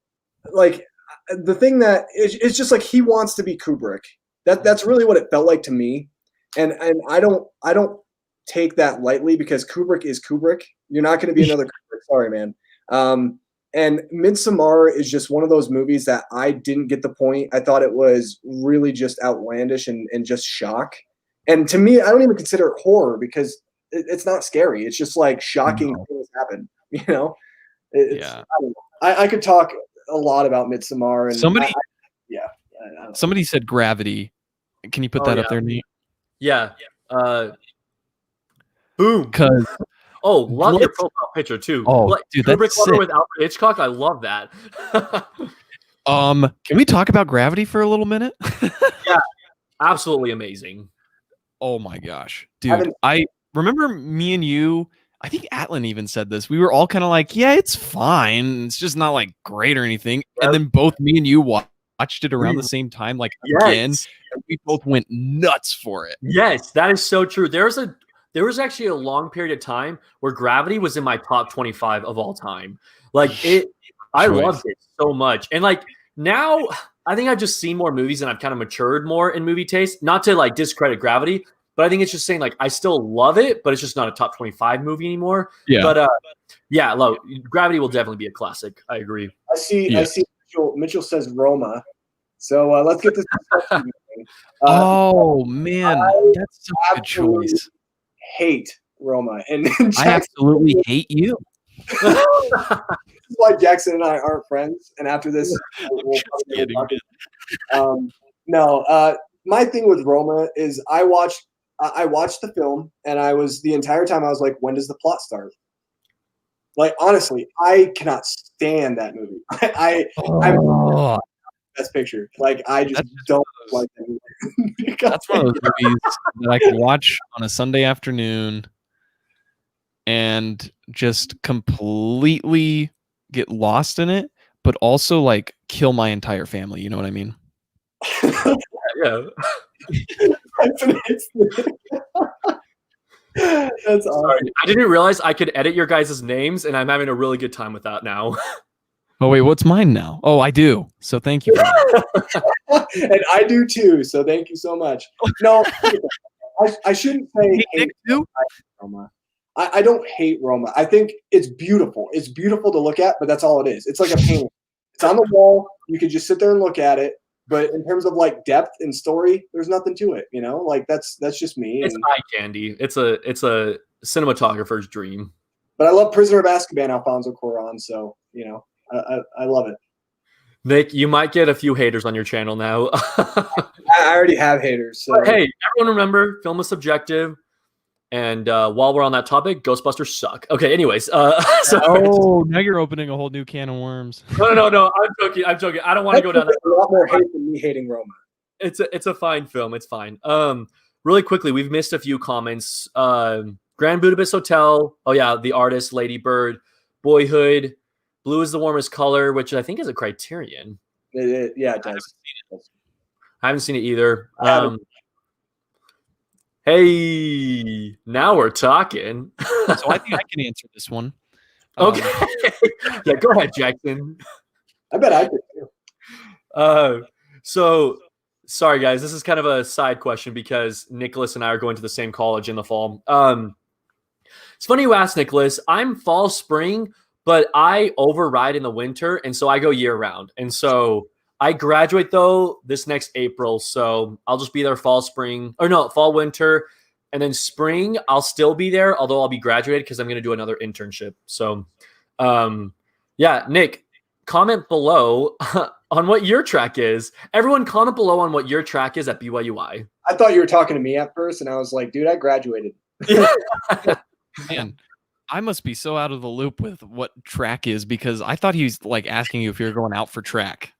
Like the thing that it's just like he wants to be Kubrick. That's really what it felt like to me, and I don't take that lightly because Kubrick is Kubrick. You're not going to be another Kubrick. Sorry, man. And Midsommar is just one of those movies that I didn't get the point. I thought it was really just outlandish and just shock. And to me, I don't even consider it horror because it's not scary. It's just like shocking things happen. You know? I don't know. I could talk a lot about Midsommar. And Somebody I don't somebody said Gravity. Can you put that up there, Nate? Yeah. Boom. Because Oh, love your Let's- profile picture too. Oh, Like, dude, Kubrick that's cover sick. with Alfred Hitchcock. I love that. Can we talk about Gravity for a little minute? Absolutely amazing. Oh my gosh, dude! Haven't- I remember me and you. I think Atlan even said this. We were all kind of like, "Yeah, it's fine. It's just not like great or anything." And then both me and you watched it around the same time, like again, Yes. and we both went nuts for it. Yes, that is so true. There was actually a long period of time where Gravity was in my top 25 of all time. Like I Choice. loved it so much. And like now I think I've just seen more movies and I've kind of matured more in movie taste. Not to like discredit Gravity, but I think it's just saying like I still love it, but it's just not a top 25 movie anymore. Yeah. But yeah, Gravity will definitely be a classic. I agree. I see. Yeah. I see. Mitchell says Roma. So let's get this. discussion going. Oh man, that's such a good absolutely choice. Hate Roma, and I Jackson, absolutely hate you. this is why Jackson and I aren't friends. And after this, we'll Just kidding, man. no. My thing with Roma is I watched the film, and the entire time I was like, when does the plot start? Like honestly, I cannot stand that movie. I'm Oh, Best Picture. Like I just That's don't like that movie. that's one of those movies that I can watch on a Sunday afternoon and just completely get lost in it, but also like kill my entire family. You know what I mean? Yeah. That's awesome. Sorry. I didn't realize I could edit your guys' names, and I'm having a really good time with that now. Oh wait, what's mine now? Oh, I do. So thank you. For that. And I do too. So thank you so much. No, I shouldn't say Hey, hate Nick, too? Roma. I don't hate Roma. I think it's beautiful. It's beautiful to look at, but that's all it is. It's like a painting. It's on the wall. You could just sit there and look at it. But in terms of like depth and story, there's nothing to it. You know, like that's just me. It's eye candy. It's a cinematographer's dream. But I love Prisoner of Azkaban, Alfonso Cuarón. So you know, I love it. Nick, you might get a few haters on your channel now. I already have haters. So But hey, everyone remember, film is subjective. And while we're on that topic, Ghostbusters suck. Okay, anyways. Oh, now you're opening a whole new can of worms. No. I'm joking. I don't want to go down that. a lot more hate than me hating Roma. It's a fine film. It's fine. Really quickly, we've missed a few comments. Grand Budapest Hotel. Oh yeah, The Artist, Lady Bird, Boyhood, Blue is the Warmest Color, which I think is a Criterion. Yeah, it does. I haven't seen it either. I haven't. Hey, now we're talking. So I think I can answer this one. Okay. Yeah, go ahead, Jackson. I bet I could too. So sorry guys, this is kind of a side question because Nicholas and I are going to the same college in the fall. It's funny you ask, Nicholas. I'm fall spring, but I override in the winter, and so I go year round. And so I graduate though this next April, so I'll just be there fall winter, and then spring I'll still be there, although I'll be graduated because I'm going to do another internship. So yeah, Nick, comment below on what your track is. Everyone comment below on what your track is at BYUI. I thought you were talking to me at first, and I was like, dude, I graduated. Man, I must be so out of the loop with what track is because I thought he was like asking you if you're going out for track.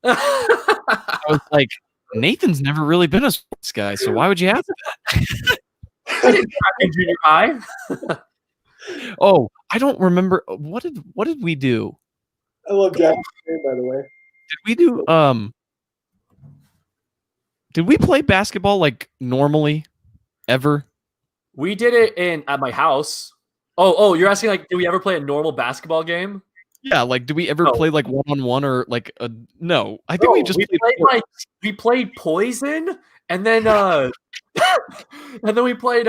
I was like, Nathan's never really been a sports guy, so why would you ask that? I did track in junior high. Oh, I don't remember. What did we do? I love Jack's name, by the way. Did we play basketball like normally ever? We did it at my house. Oh, you're asking like, did we ever play a normal basketball game? Yeah, like did we ever No. play like one-on-one or like a no? I think we just we played Poison, and then and then we played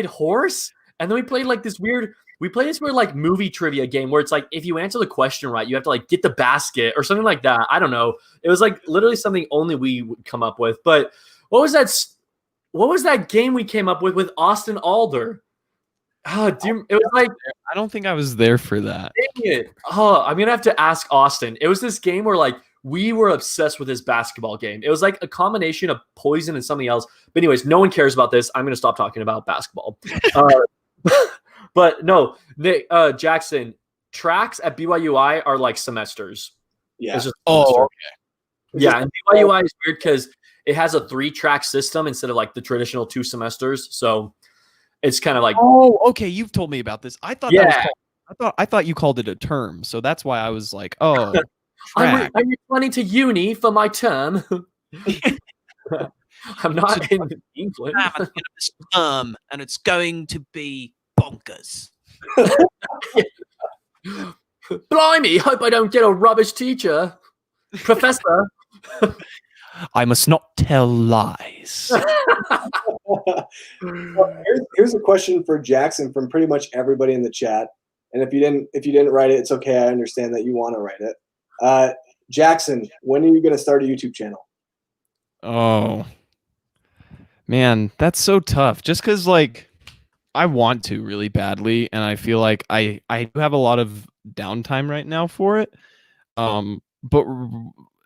Horse, and then we played this weird like movie trivia game where it's like if you answer the question right, you have to like get the basket or something like that. I don't know. It was like literally something only we would come up with. But what was that game we came up with Austin Alder? Oh, it was like, I don't think I was there for that. dang it. Oh, I'm gonna have to ask Austin. It was this game where like we were obsessed with this basketball game. It was like a combination of Poison and something else. But anyways, no one cares about this. I'm gonna stop talking about basketball. But no, Jackson, tracks at BYUI are like semesters. Yeah. It's just Oh, yeah, and BYUI is weird because it has a 3-track system instead of like the traditional 2 semesters. So it's kind of like, oh, okay. You've told me about this. I thought yeah, that was I thought you called it a term, so that's why I was like, oh, I'm track. returning to uni for my term. I'm not in England. At the end of this term, and it's going to be bonkers. Blimey, hope I don't get a rubbish teacher. Professor. I must not tell lies. Well, here's a question for Jackson from pretty much everybody in the chat. And if you didn't write it, it's okay. I understand that you want to write it. Jackson, when are you going to start a YouTube channel? Oh, man, that's so tough. Just because, like, I want to really badly, and I feel like I do have a lot of downtime right now for it. But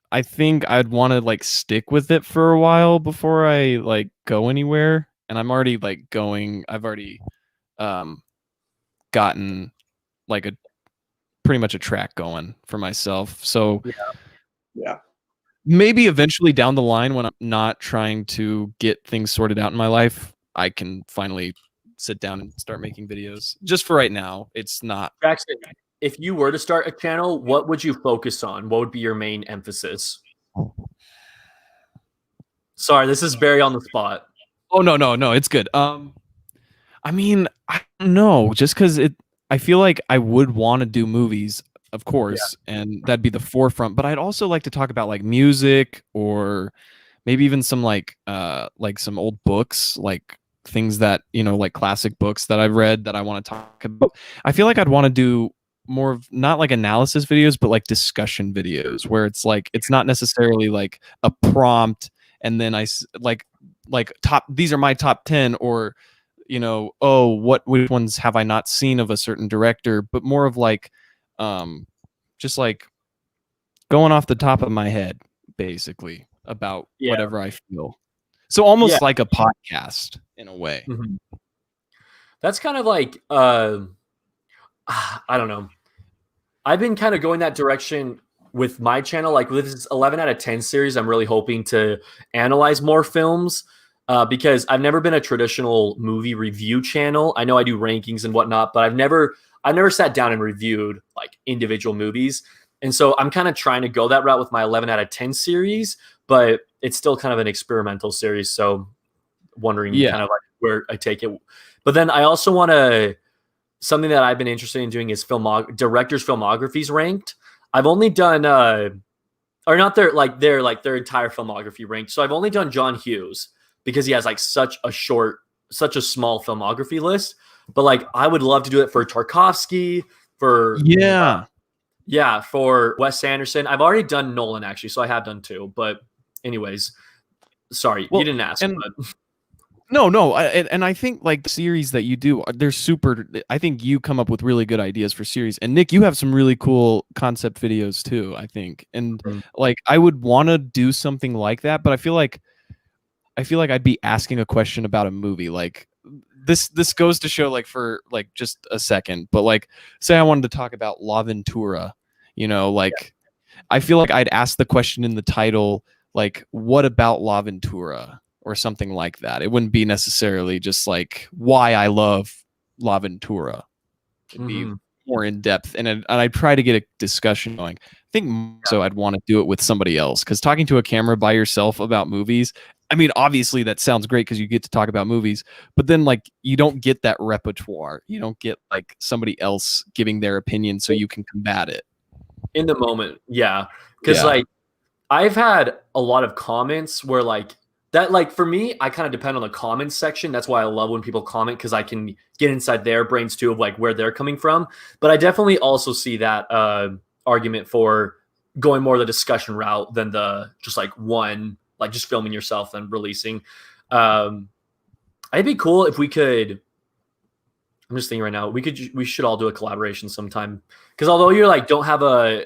I think I'd want to like stick with it for a while before I like go anywhere. And I'm already like going. I've already gotten like pretty much a track going for myself. So Yeah. maybe eventually down the line when I'm not trying to get things sorted out in my life, I can finally sit down and start making videos. Just for right now, it's not. Jackson, if you were to start a channel, what would you focus on? What would be your main emphasis? Sorry, this is very on the spot. Oh no, it's good. I mean, I don't know, just because I feel like I would want to do movies, of course, and that'd be the forefront. But I'd also like to talk about like music or maybe even some like some old books, like things that, you know, like classic books that I've read that I want to talk about. I feel like I'd want to do more of not like analysis videos, but like discussion videos where it's like it's not necessarily like a prompt and then like these are my top 10, or you know, which ones have I not seen of a certain director, but more of like just like going off the top of my head basically about whatever I feel. So almost like a podcast in a way. Mm-hmm. That's kind of like I don't know. I've been kind of going that direction with my channel. Like with this 11 out of 10 series, I'm really hoping to analyze more films because I've never been a traditional movie review channel. I know I do rankings and whatnot, but I've never sat down and reviewed like individual movies. And so I'm kind of trying to go that route with my 11 out of 10 series, but it's still kind of an experimental series. So wondering kind of like where I take it. But then I also want to, something that I've been interested in doing is directors' filmographies ranked. I've only done, or not their entire filmography ranked. So I've only done John Hughes because he has like such a small filmography list. But like I would love to do it for Tarkovsky, for for Wes Anderson. I've already done Nolan actually, so I have done 2. But anyways, sorry, you didn't ask. But. No, and I think like the series that you do, they're super. I think you come up with really good ideas for series. And Nick, you have some really cool concept videos too, I think. And like I would want to do something like that, but I feel like I'd be asking a question about a movie. Like this goes to show, like, for like just a second, but like say I wanted to talk about La Ventura, you know, like I feel like I'd ask the question in the title, like, what about La Ventura? Or something like that. It wouldn't be necessarily just like why I love La Ventura. It'd be more in depth, and I'd try to get a discussion going. I think so. I'd want to do it with somebody else, because talking to a camera by yourself about movies, I mean, obviously that sounds great because you get to talk about movies, but then like you don't get that repertoire. You don't get like somebody else giving their opinion so you can combat it In the moment, because like I've had a lot of comments where like. That, like, for me, I kind of depend on the comments section. That's why I love when people comment, because I can get inside their brains too of like where they're coming from. But I definitely also see that argument for going more the discussion route than the just like one, like just filming yourself and releasing. It'd be cool if we could. I'm just thinking right now, we should all do a collaboration sometime. Because although you're like don't have a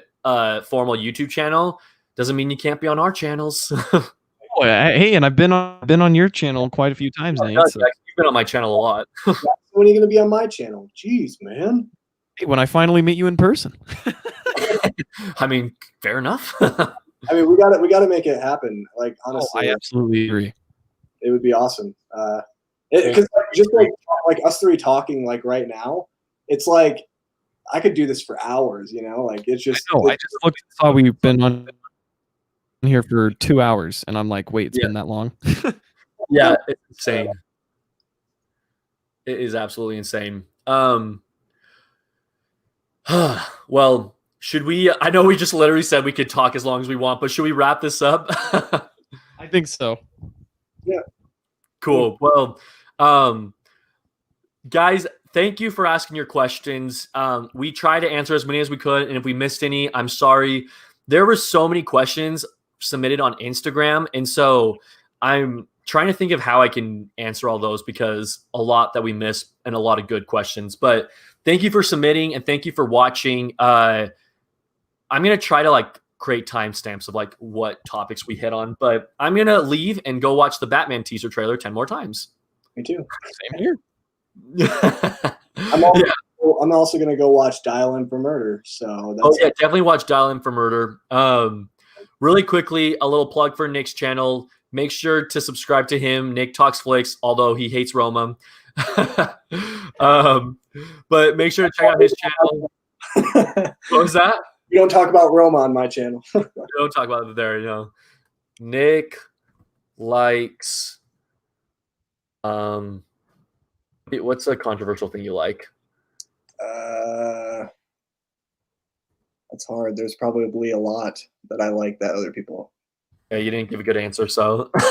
formal YouTube channel, doesn't mean you can't be on our channels. Oh, hey, and I've been on your channel quite a few times, Nate. So. You've been on my channel a lot. When are you going to be on my channel? Jeez, man. Hey, when I finally meet you in person. I mean, fair enough. I mean, we got to make it happen. Like honestly, I absolutely agree. it would be awesome. Because just like us three talking like right now, it's like I could do this for hours. You know, like it's just. I just looked and saw we've been on here for 2 hours, and I'm like, wait, it's been that long? Yeah, it's insane. It is absolutely insane. Well, should we? I know we just literally said we could talk as long as we want, but should we wrap this up? I think so. Yeah. Cool. Well, guys, thank you for asking your questions. We tried to answer as many as we could, and if we missed any, I'm sorry. There were so many questions submitted on Instagram, and so I'm trying to think of how I can answer all those because a lot that we missed and a lot of good questions. But thank you for submitting and thank you for watching. I'm gonna try to like create timestamps of like what topics we hit on, but I'm gonna leave and go watch the Batman teaser trailer 10 more times. Me too. Same here. I'm also gonna go watch Dial In for Murder. So that's Definitely watch Dial In for Murder. Really quickly, a little plug for Nick's channel. Make sure to subscribe to him, Nick Talks Flicks, although he hates Roma. But make sure to check out his channel. What was that? You don't talk about Roma on my channel. Don't talk about it there, you know. Nick likes what's a controversial thing you like? That's hard. There's probably a lot that I like that other people. Yeah, you didn't give a good answer, so Nick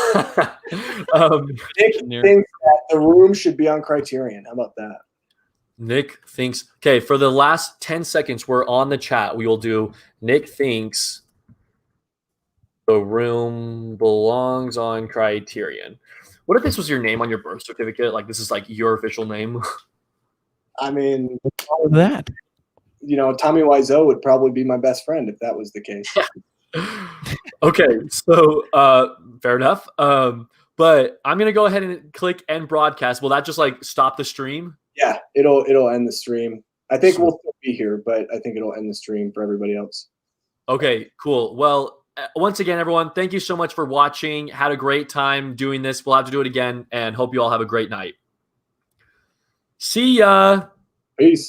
thinks that The Room should be on Criterion. How about that? Nick thinks, okay, for the last 10 seconds, we're on the chat. We will do Nick thinks The Room belongs on Criterion. What if this was your name on your birth certificate? Like, this is like your official name? I mean, All of that. you know, Tommy Wiseau would probably be my best friend if that was the case. Okay, so fair enough. But I'm gonna go ahead and click end broadcast. Will that just like stop the stream? Yeah, it'll end the stream. I think we'll still be here, but I think it'll end the stream for everybody else. Okay, cool. Well, once again, everyone, thank you so much for watching. Had a great time doing this. We'll have to do it again, and hope you all have a great night. See ya. Peace.